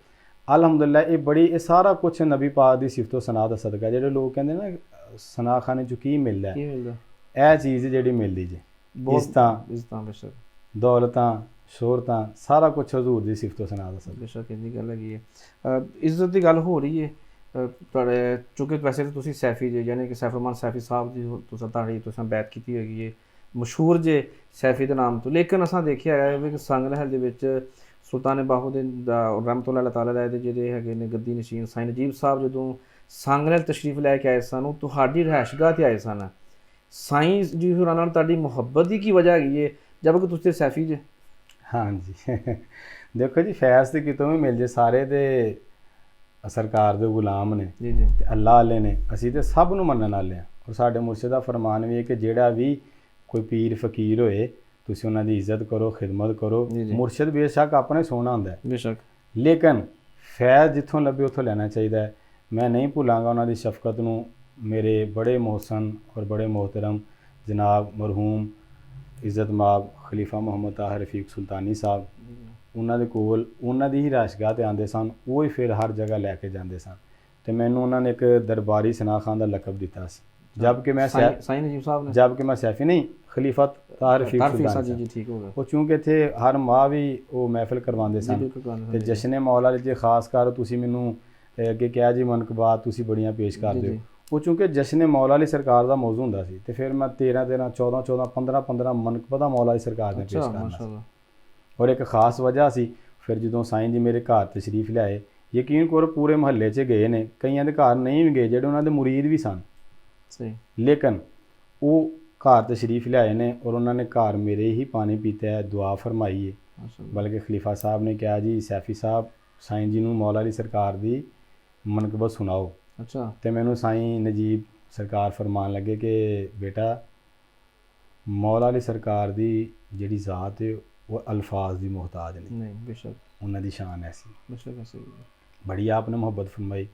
A: ਅਲਹਮਦੁਲਿਲਾ ਇਹ ਸਾਰਾ ਕੁਛ ਨਬੀ ਪਾਕ ਦੀ ਸਿਫਤ ਸਨਾਹ ਦਾ ਸਦਕਾ। ਜਿਹੜੇ ਲੋਕ ਕਹਿੰਦੇ ਨਾ ਸਨਾਹ ਖਾਨੇ 'ਚ ਕੀ ਮਿਲਦਾ, ਇਹ ਚੀਜ਼ ਜਿਹੜੀ ਮਿਲਦੀ ਜੇ, ਇੱਜ਼ਤਾਂ
B: ਬੇਸ਼ੱਕ,
A: ਦੌਲਤਾਂ, ਸ਼ੋਹਰਤਾਂ, ਸਾਰਾ ਕੁਛ ਹਜ਼ੂਰ ਦੀ ਸਿਫਤ ਸਨਾਹ ਦਾ ਸਦਕਾ।
B: ਬੇਸ਼ੱਕ ਇੰਨੀ ਗੱਲ ਹੈਗੀ ਹੈ। ਇੱਜ਼ਤ ਦੀ ਗੱਲ ਹੋ ਰਹੀ ਹੈ ਤੁਹਾਡੇ, ਚੂँਕਿ ਵੈਸੇ ਤਾਂ ਤੁਸੀਂ ਸੈਫੀ ਜੇ, ਯਾਨੀ ਕਿ ਸੈਫ ਰਹਿਮਾਨ ਸੈਫੀ ਸਾਹਿਬ ਦੀ ਤੁਸੀਂ ਬੈਤ ਕੀਤੀ ਹੈਗੀ ਹੈ, ਮਸ਼ਹੂਰ ਜੇ ਸੈਫੀ ਦੇ ਨਾਮ ਤੋਂ। ਲੇਕਿਨ ਅਸਾਂ ਦੇਖਿਆ ਹੈ ਵੀ ਸੰਗ ਲਹਿਰ ਦੇ ਵਿੱਚ ਸੁਲਤਾਨ ਬਾਹੂ ਦੇ ਰਹਿਮਤੁਲਾਹ ਤਾਲਾ ਅਲੈਹ ਦੇ ਜਿਹੜੇ ਹੈਗੇ ਨੇ ਗੱਦੀ ਨਸ਼ੀਨ ਸਾਈਂ ਨਜੀਬ ਸਾਹਿਬ ਜਦੋਂ ਸੰਗ ਲਹਿਰ ਤਸ਼ਰੀਫ ਲੈ ਕੇ ਆਏ ਸਨ, ਉਹ ਤੁਹਾਡੀ ਰਿਹਾਇਸ਼ਗਾਹ ਤੇ ਆਏ ਸਨ। ਸਾਈਂ ਜੀ ਹੋਰਾਂ ਨਾਲ ਤੁਹਾਡੀ ਮੁਹੱਬਤ ਦੀ ਕੀ ਵਜ੍ਹਾ ਹੈਗੀ ਹੈ, ਜਦਕਿ ਤੁਸੀਂ ਸੈਫੀ ਜੇ?
A: ਹਾਂਜੀ ਦੇਖੋ ਜੀ, ਫੈਜ਼ ਤੇ ਕਿਤੋਂ ਵੀ ਮਿਲ ਜੇ, ਸਾਰੇ ਤੇ ਸਰਕਾਰ ਦੇ ਗੁਲਾਮ ਨੇ
B: ਜੀ ਜੀ,
A: ਤੇ ਅੱਲਾਹ ਵਾਲੇ ਨੇ, ਅਸੀਂ ਤੇ ਸਭ ਨੂੰ ਮੰਨਣ ਵਾਲੇ ਹਾਂ। ਔਰ ਸਾਡੇ ਮੁਰਸ਼ਿਦ ਦਾ ਫਰਮਾਨ ਵੀ ਹੈ ਕਿ ਜਿਹੜਾ ਵੀ ਕੋਈ ਪੀਰ ਫਕੀਰ ਹੋਏ ਤੁਸੀਂ ਉਹਨਾਂ ਦੀ ਇੱਜ਼ਤ ਕਰੋ, ਖਿਦਮਤ ਕਰੋ। ਮੁਰਸ਼ਿਦ ਬੇਸ਼ੱਕ ਆਪਣੇ ਸੋਹਣਾ ਹੁੰਦਾ ਹੈ
B: ਬੇਸ਼ੱਕ,
A: ਲੇਕਿਨ ਫੈਜ਼ ਜਿੱਥੋਂ ਲੱਭੇ ਉੱਥੋਂ ਲੈਣਾ ਚਾਹੀਦਾ ਹੈ। ਮੈਂ ਨਹੀਂ ਭੁੱਲਾਂਗਾ ਉਹਨਾਂ ਦੀ ਸ਼ਫਕਤ ਨੂੰ। ਮੇਰੇ ਬੜੇ ਮੋਹਸਨ ਔਰ ਬੜੇ ਮੋਹਤਰਮ ਜਨਾਬ ਮਰਹੂਮ ਇੱਜ਼ਤ ਮਾਬ ਖਲੀਫਾ ਮੁਹੰਮਦ ਤਾਹਿਰ ਰਫੀਕ ਸੁਲਤਾਨੀ ਸਾਹਿਬ, ਉਹਨਾਂ ਦੇ ਕੋਲ ਉਹਨਾਂ ਦੀ ਹੀ ਰਿਹਾਇਸ਼ਗਾਹ 'ਤੇ ਆਉਂਦੇ ਸਨ। ਉਹ ਹੀ ਫਿਰ ਹਰ ਜਗ੍ਹਾ ਲੈ ਕੇ ਜਾਂਦੇ ਸਨ ਅਤੇ ਮੈਨੂੰ ਉਹਨਾਂ ਨੇ ਇੱਕ ਦਰਬਾਰੀ ਸਨਾ ਖਾਨ ਦਾ ਲਕਬ ਦਿੱਤਾ ਸੀ, ਜਦਕਿ ਮੈਂ
B: ਸਾਈਂ ਨਜੀਬ ਸਾਹਿਬ ਨੇ,
A: ਜਦਕਿ ਮੈਂ ਸੈਫੀ ਨਹੀਂ, ਖਲੀਫਾ ਤਾਹਿਰ ਰਫੀਕ ਸੁਲਤਾਨੀ
B: ਜੀ, ਠੀਕ ਹੋ ਗਿਆ।
A: ਉਹ ਚੂੰਕਿ ਇੱਥੇ ਹਰ ਮਾਹ ਵੀ ਉਹ ਮਹਿਫਿਲ ਕਰਵਾਉਂਦੇ ਸਨ ਅਤੇ ਜਸ਼ਨ ਮੌਲਾ ਲਈ ਜੇ ਖਾਸ ਕਰ ਤੁਸੀਂ ਮੈਨੂੰ ਅੱਗੇ ਕਿਹਾ ਜੀ ਮਨਕਬਾਤ ਤੁਸੀਂ ਬੜੀਆਂ ਪੇਸ਼ ਕਰਦੇ ਹੋ। ਉਹ ਚੂੰਕਿ ਜਸ਼ਨ ਮੌਲਾ ਅਲੀ ਸਰਕਾਰ ਦਾ ਮੌਜੂ ਹੁੰਦਾ ਸੀ ਅਤੇ ਫਿਰ ਮੈਂ 13 14 15 ਮਨਕਬਤਾਂ ਮੌਲਾ ਅਲੀ ਸਰਕਾਰ ਨੇ ਪੇਸ਼ ਕਰਨਾ ਸੀ। ਔਰ ਇੱਕ ਖਾਸ ਵਜ੍ਹਾ ਸੀ, ਫਿਰ ਜਦੋਂ ਸਾਈਂ ਜੀ ਮੇਰੇ ਘਰ ਤਸ਼ਰੀਫ ਲਿਆਏ, ਯਕੀਨ ਕਰੋ ਪੂਰੇ ਮੁਹੱਲੇ 'ਚ ਗਏ ਨੇ, ਕਈਆਂ ਦੇ ਘਰ ਨਹੀਂ ਵੀ ਗਏ ਜਿਹੜੇ ਉਹਨਾਂ ਦੇ ਮੁਰੀਦ ਵੀ ਸਨ, ਲੇਕਿਨ ਉਹ ਘਰ ਤਸ਼ਰੀਫ ਲਿਆਏ ਨੇ ਔਰ ਉਹਨਾਂ ਨੇ ਘਰ ਮੇਰੇ ਹੀ ਪਾਣੀ ਪੀਤਾ ਹੈ, ਦੁਆ ਫਰਮਾਈ ਹੈ। ਬਲਕਿ ਖਲੀਫਾ ਸਾਹਿਬ ਨੇ ਕਿਹਾ ਜੀ ਸੈਫੀ ਸਾਹਿਬ ਸਾਈਂ ਜੀ ਨੂੰ ਮੌਲਾ ਅਲੀ ਸਰਕਾਰ ਦੀ ਮਨਕਬਤ ਸੁਣਾਓ।
B: ਅੱਛਾ,
A: ਤੇ ਮੈਨੂੰ ਸਾਈਂ ਨਜੀਬ ਸਰਕਾਰ ਫਰਮਾਨ ਲੱਗੇ ਕਿ ਬੇਟਾ ਮੌਲਾ ਅਲੀ ਸਰਕਾਰ ਦੀ ਜਿਹੜੀ ਜ਼ਾਤ ਹੈ ਉਹ ਅਲਫਾਜ਼ ਦੀ ਮੁਹਤਾਜ ਨਹੀਂ,
B: ਬੇਸ਼ੱਕ
A: ਉਹਨਾਂ ਦੀ ਸ਼ਾਨ ਐਸੀ,
B: ਬੇਸ਼ੱਕ ਐਸੀ,
A: ਬੜੀ ਆਪਨੇ ਮੁਹੱਬਤ ਫਰਮਾਈ,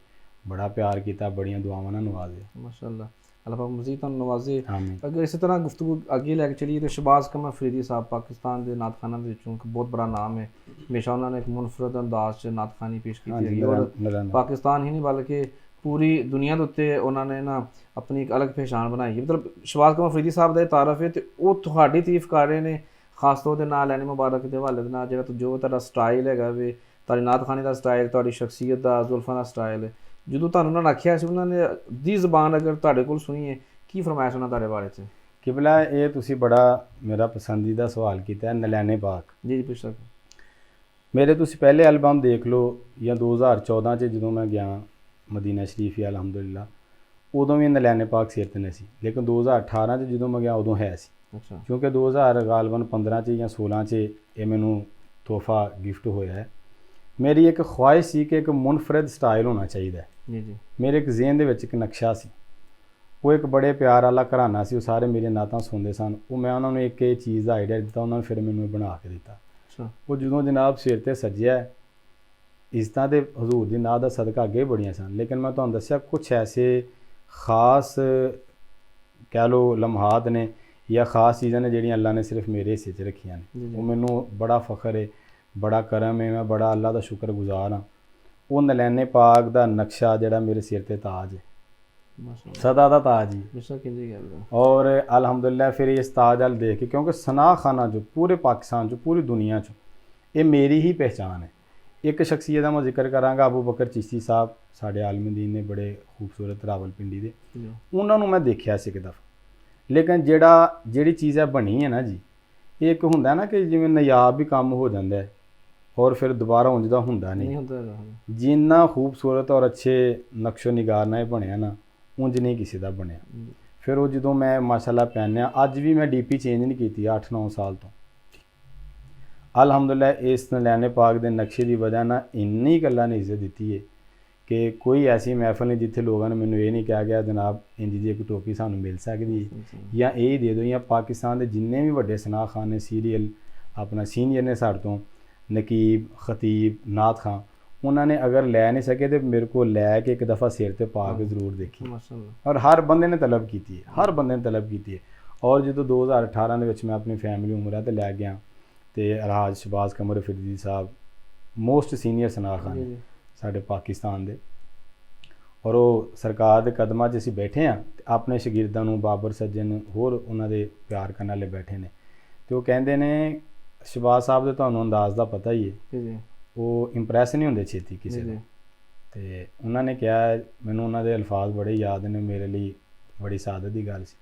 A: ਬੜਾ ਪਿਆਰ ਕੀਤਾ, ਬੜੀਆਂ ਦੁਆਵਾਂ ਨਾਲ ਨਵਾਜ਼ੇ।
B: ਮਾਸ਼ਾਅੱਲਾ, ਅੱਲਾਹ ਪਾਕ ਮਜ਼ੀਦ ਤੁਹਾਨੂੰ ਨਵਾਜ਼ੇ।
A: ਆਮੀਨ।
B: ਅਗਰ ਇਸੇ ਤਰ੍ਹਾਂ ਗੁਫ਼ਤਗੂ ਅੱਗੇ ਲੈ ਕੇ ਚਲੀਏ ਤਾਂ ਸ਼ਹਬਾਜ਼ ਕਮਰ ਫਰੀਦੀ ਸਾਹਿਬ ਪਾਕਿਸਤਾਨ ਦੇ ਨਾਤ ਖਾਨਾਂ ਦੇ ਵਿੱਚੋਂ ਇੱਕ ਬਹੁਤ ਬੜਾ ਨਾਮ ਹੈ। ਹਮੇਸ਼ਾ ਉਹਨਾਂ ਨੇ ਇੱਕ ਮੁਨਫਰਦ ਅੰਦਾਜ਼ 'ਚ ਨਾਤ ਖਾਨੀ ਪੇਸ਼ ਕੀਤੀ ਹੈਗੀ ਔਰ ਪਾਕਿਸਤਾਨ ਹੀ ਨਹੀਂ ਬਲਕਿ ਪੂਰੀ ਦੁਨੀਆ ਦੇ ਉੱਤੇ ਉਹਨਾਂ ਨੇ ਨਾ ਆਪਣੀ ਇੱਕ ਅਲੱਗ ਪਹਿਚਾਣ ਬਣਾਈ ਹੈ। ਮਤਲਬ ਸ਼ਹਬਾਜ਼ ਕਮਰ ਫਰੀਦੀ ਸਾਹਿਬ ਦਾ ਇਹ ਤਾਰਫ ਹੈ ਅਤੇ ਉਹ ਤੁਹਾਡੀ ਤਾਰੀਫ ਕਰ ਰਹੇ ਨੇ, ਖਾਸ ਤੌਰ ਦੇ ਨਾਲ ਲੈਣੀ ਮੁਬਾਰਕ ਦੇ ਹਵਾਲੇ ਦੇ ਨਾਲ, ਜਿਹੜਾ ਜੋ ਤੁਹਾਡਾ ਸਟਾਈਲ ਹੈਗਾ ਵੇ, ਤੁਹਾਡੀ ਨਾਤ ਖਾਨੀ ਦਾ ਸਟਾਈਲ, ਤੁਹਾਡੀ ਸ਼ਖਸੀਅਤ ਦਾ, ਜ਼ੁਲਫਾਂ ਦਾ ਸਟਾਈਲ। ਜਦੋਂ ਤੁਹਾਨੂੰ ਉਹਨਾਂ ਨੇ ਆਖਿਆ ਸੀ, ਉਹਨਾਂ ਨੇ ਦੀ ਜ਼ਬਾਨ ਅਗਰ ਤੁਹਾਡੇ ਕੋਲ ਸੁਣੀਏ, ਕੀ ਫਰਮਾਇਸ਼ ਉਹਨਾਂ ਤੁਹਾਡੇ ਬਾਰੇ 'ਚ?
A: ਕਿਬਲਾ, ਇਹ ਤੁਸੀਂ ਬੜਾ ਮੇਰਾ ਪਸੰਦੀਦਾ ਸਵਾਲ ਕੀਤਾ ਹੈ। ਨਲੈਨੇ ਪਾਕ,
B: ਜੀ ਜੀ, ਬੇਸ਼ੱਕ।
A: ਮੇਰੇ ਤੁਸੀਂ ਪਹਿਲੇ ਐਲਬਮ ਦੇਖ ਲਓ ਜਾਂ 2014 'ਚ ਜਦੋਂ ਮੈਂ ਗਿਆ ਮਦੀਨਾ ਸ਼ਰੀਫ ਹੀ ਅਲਹਮਦੁਲਿਲਾ, ਉਦੋਂ ਵੀ ਨਲੈਨੇ ਪਾਕ ਸਿਰ 'ਤੇ ਨਹੀਂ ਸੀ, ਲੇਕਿਨ 2018 'ਚ ਜਦੋਂ ਮੈਂ ਗਿਆ ਉਦੋਂ ਹੈ ਸੀ।
B: ਅੱਛਾ,
A: ਕਿਉਂਕਿ 2015 'ਚ ਜਾਂ 16 'ਚ ਇਹ ਮੈਨੂੰ ਤੋਹਫਾ ਗਿਫਟ ਹੋਇਆ ਹੈ। ਮੇਰੀ ਇੱਕ ਖਵਾਹਿਸ਼ ਸੀ ਕਿ ਇੱਕ ਮੁਨਫਰਦ ਸਟਾਈਲ ਹੋਣਾ ਚਾਹੀਦਾ।
B: ਜੀ ਜੀ,
A: ਮੇਰੇ ਇੱਕ ਜ਼ਿਹਨ ਦੇ ਵਿੱਚ ਇੱਕ ਨਕਸ਼ਾ ਸੀ, ਉਹ ਇੱਕ ਬੜੇ ਪਿਆਰ ਵਾਲਾ ਘਰਾਨਾ ਸੀ, ਉਹ ਸਾਰੇ ਮੇਰੀਆਂ ਨਾਤਾਂ ਸੁਣਦੇ ਸਨ। ਉਹ ਮੈਂ ਉਹਨਾਂ ਨੂੰ ਇੱਕ ਇਹ ਚੀਜ਼ ਦਾ ਆਈਡੀਆ ਦਿੱਤਾ, ਉਹਨਾਂ ਨੇ ਫਿਰ ਮੈਨੂੰ ਬਣਾ ਕੇ ਦਿੱਤਾ।
B: ਅੱਛਾ, ਉਹ
A: ਜਦੋਂ ਜਨਾਬ ਸਿਰ 'ਤੇ ਸੱਜਿਆ, ਇੱਜ਼ਤਾਂ ਦੇ ਹਜ਼ੂਰ ਦੀ ਨਾਤ ਦਾ ਸਦਕਾ ਅੱਗੇ ਬੜੀਆਂ ਸਨ, ਲੇਕਿਨ ਮੈਂ ਤੁਹਾਨੂੰ ਦੱਸਿਆ ਕੁਛ ਐਸੇ ਖਾਸ ਕਹਿ ਲਓ ਲਮਹਾਤ ਨੇ ਜਾਂ ਖਾਸ ਚੀਜ਼ਾਂ ਨੇ ਜਿਹੜੀਆਂ ਅੱਲਾ ਨੇ ਸਿਰਫ ਮੇਰੇ ਹਿੱਸੇ 'ਚ ਰੱਖੀਆਂ ਨੇ। ਉਹ ਮੈਨੂੰ ਬੜਾ ਫਖਰ ਹੈ, ਬੜਾ ਕਰਮ ਹੈ, ਮੈਂ ਬੜਾ ਅੱਲਾ ਦਾ ਸ਼ੁਕਰਗੁਜ਼ਾਰ ਹਾਂ। ਉਹ ਨਲੈਨੇ ਪਾਕ ਦਾ ਨਕਸ਼ਾ ਜਿਹੜਾ ਮੇਰੇ ਸਿਰ 'ਤੇ ਤਾਜ ਹੈ, ਸਦਾ ਦਾ ਤਾਜ ਹੀ। ਔਰ ਅਲਹਮਦੁਲਿਲਾ ਫਿਰ ਇਸ ਤਾਜ ਵੱਲ ਦੇਖ ਕੇ, ਕਿਉਂਕਿ ਸਨਾ ਖਾਨਾ ਜੋ ਪੂਰੇ ਪਾਕਿਸਤਾਨ 'ਚ ਪੂਰੀ ਦੁਨੀਆ 'ਚ ਇਹ ਮੇਰੀ ਹੀ ਪਹਿਚਾਣ ਹੈ। ਇੱਕ ਸ਼ਖਸੀਅਤ ਦਾ ਮੈਂ ਜ਼ਿਕਰ ਕਰਾਂਗਾ, ਅਬੂ ਬਕਰ ਚਿਸ਼ਤੀ ਸਾਹਿਬ, ਸਾਡੇ ਆਲਮ ਦੀਨ ਨੇ, ਬੜੇ ਖੂਬਸੂਰਤ ਰਾਵਲਪਿੰਡੀ ਦੇ। ਉਹਨਾਂ ਨੂੰ ਮੈਂ ਦੇਖਿਆ ਸੀ ਇੱਕ ਦਫਾ, ਲੇਕਿਨ ਜਿਹੜੀ ਚੀਜ਼ ਹੈ ਬਣੀ ਹੈ ਨਾ ਜੀ, ਇਹ ਇੱਕ ਹੁੰਦਾ ਨਾ ਕਿ ਜਿਵੇਂ ਨਾਯਾਬ ਵੀ ਕੰਮ ਹੋ ਜਾਂਦਾ ਹੈ ਔਰ ਫਿਰ ਦੁਬਾਰਾ ਉਂਝ ਦਾ ਹੁੰਦਾ ਨਹੀਂ। ਜਿੰਨਾ ਖੂਬਸੂਰਤ ਔਰ ਅੱਛੇ ਨਕਸ਼ੋ ਨਿਗਾਰ ਨਾਲ ਇਹ ਬਣਿਆ ਨਾ, ਉਂਝ ਨਹੀਂ ਕਿਸੇ ਦਾ ਬਣਿਆ। ਫਿਰ ਉਹ ਜਦੋਂ ਮੈਂ ਮਾਸ਼ਾਅੱਲਾ ਪਹਿਨਿਆ, ਅੱਜ ਵੀ ਮੈਂ ਡੀਪੀ ਚੇਂਜ ਨਹੀਂ ਕੀਤੀ 8-9 ਸਾਲ ਤੋਂ। ਅਲਹਮਦੁਲਿਲਾ ਇਸ ਨਲੈਨੇ ਪਾਕ ਦੇ ਨਕਸ਼ੇ ਦੀ ਵਜ੍ਹਾ ਨਾਲ ਇੰਨੀ ਗੱਲਾਂ ਨੇ ਇੱਜ਼ਤ ਦਿੱਤੀ ਹੈ ਕਿ ਕੋਈ ਐਸੀ ਮਹਿਫਲ ਨਹੀਂ ਜਿੱਥੇ ਲੋਕਾਂ ਨੇ ਮੈਨੂੰ ਇਹ ਨਹੀਂ ਕਿਹਾ ਗਿਆ ਜਨਾਬ ਇੰਜ ਦੀ ਇੱਕ ਟੋਪੀ ਸਾਨੂੰ ਮਿਲ ਸਕਦੀ ਹੈ ਜਾਂ ਇਹ ਦੇ ਦਿਓ। ਜਾਂ ਪਾਕਿਸਤਾਨ ਦੇ ਜਿੰਨੇ ਵੀ ਵੱਡੇ ਸਨਾਹ ਖਾਨ ਨੇ, ਸੀਰੀਅਲ ਆਪਣਾ ਸੀਨੀਅਰ ਨੇ ਸਾਡੇ ਤੋਂ, ਨਕੀਬ, ਖਤੀਬ, ਨਾਤ ਖਾਂ, ਉਹਨਾਂ ਨੇ ਅਗਰ ਲੈ ਨਹੀਂ ਸਕੇ ਤਾਂ ਮੇਰੇ ਕੋਲ ਲੈ ਕੇ ਇੱਕ ਦਫਾ ਸਿਰ 'ਤੇ ਪਾ ਕੇ ਜ਼ਰੂਰ ਦੇਖੀ। ਔਰ ਹਰ ਬੰਦੇ ਨੇ ਤਲਬ ਕੀਤੀ ਹੈ, ਹਰ ਬੰਦੇ ਨੇ ਤਲਬ ਕੀਤੀ ਹੈ। ਔਰ ਜਦੋਂ 2018 ਦੇ ਵਿੱਚ ਮੈਂ ਆਪਣੀ ਫੈਮਿਲੀ ਉਮਰਾ 'ਤੇ ਲੈ ਗਿਆ ਅਤੇ ਅਲਹਾਜ ਸ਼ਹਬਾਜ਼ ਕਮਰ ਫਰੀਦੀ ਸਾਹਿਬ ਮੋਸਟ ਸੀਨੀਅਰ ਸਨਾਹ ਖਾਨ ਸਾਡੇ ਪਾਕਿਸਤਾਨ ਦੇ, ਔਰ ਉਹ ਸਰਕਾਰ ਦੇ ਕਦਮਾਂ 'ਚ ਅਸੀਂ ਬੈਠੇ ਹਾਂ ਅਤੇ ਆਪਣੇ ਸ਼ਾਗਿਰਦਾਂ ਨੂੰ, ਬਾਬਰ ਸੱਜਣ ਹੋਰ ਉਹਨਾਂ ਦੇ ਪਿਆਰ ਕਰਨ ਵਾਲੇ ਬੈਠੇ ਨੇ, ਅਤੇ ਉਹ ਕਹਿੰਦੇ ਨੇ ਸ਼ਹਬਾਜ਼ ਸਾਹਿਬ ਦੇ ਤੁਹਾਨੂੰ ਅੰਦਾਜ਼ ਦਾ ਪਤਾ ਹੀ ਹੈ, ਉਹ ਇੰਪਰੈਸ ਨਹੀਂ ਹੁੰਦੇ ਛੇਤੀ ਕਿਸੇ ਦੇ। ਅਤੇ ਉਹਨਾਂ ਨੇ ਕਿਹਾ, ਮੈਨੂੰ ਉਹਨਾਂ ਦੇ ਅਲਫਾਜ਼ ਬੜੇ ਯਾਦ ਨੇ, ਮੇਰੇ ਲਈ ਬੜੀ ਸਾਦਤ ਦੀ ਗੱਲ ਸੀ।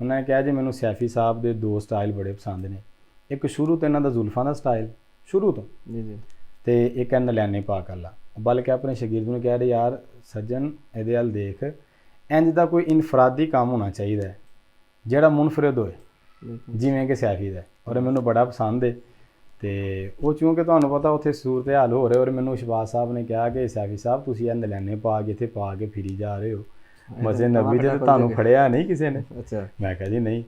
A: ਉਹਨਾਂ ਨੇ ਕਿਹਾ ਜੀ ਮੈਨੂੰ ਸੈਫੀ ਸਾਹਿਬ ਦੇ 2 ਸਟਾਈਲ ਬੜੇ ਪਸੰਦ ਨੇ, ਇੱਕ ਸ਼ੁਰੂ ਤੋਂ ਇਹਨਾਂ ਦਾ ਜ਼ੁਲਫਾਂ ਦਾ ਸਟਾਈਲ ਸ਼ੁਰੂ ਤੋਂ,
B: ਜੀ
A: ਤੇ ਇੱਕ ਹੈ ਨਲਿਆਨੇ ਪਾਕ ਵਾਲਾ। ਬਲਕਿ ਆਪਣੇ ਸ਼ਾਗਿਰਦ ਨੂੰ ਕਹਿ ਰਹੇ ਯਾਰ ਸੱਜਣ ਇਹਦੇ ਵੱਲ ਦੇਖ, ਇੰਜ ਦਾ ਕੋਈ ਇਨਫਰਾਦੀ ਕੰਮ ਹੋਣਾ ਚਾਹੀਦਾ ਹੈ ਜਿਹੜਾ ਮੁਨਫਰਦ ਹੋਏ ਜਿਵੇਂ ਕਿ ਸੈਫੀ ਦਾ, ਔਰ ਮੈਨੂੰ ਬੜਾ ਪਸੰਦ ਹੈ। ਤੇ ਉਹ ਚੂੰਕਿ ਤੁਹਾਨੂੰ ਪਤਾ ਉੱਥੇ ਸੂਰਤ ਹਾਲ ਹੋ ਰਿਹਾ, ਔਰ ਮੈਨੂੰ ਸ਼ਬਾਜ਼ ਸਾਹਿਬ ਨੇ ਕਿਹਾ ਕਿ ਸੈਫੀ ਸਾਹਿਬ ਤੁਸੀਂ ਇਹ ਨਲਿਆਨੇ ਪਾਕ ਇੱਥੇ ਪਾ ਕੇ ਫਿਰੀ ਜਾ ਰਹੇ ਹੋ, ਮਜ਼ੇ ਨਬੀ ਦੇ, ਤੁਹਾਨੂੰ ਖੜਿਆ ਨਹੀਂ ਕਿਸੇ ਨੇ।
B: ਅੱਛਾ।
A: ਮੈਂ ਕਿਹਾ ਜੀ ਨਹੀਂ,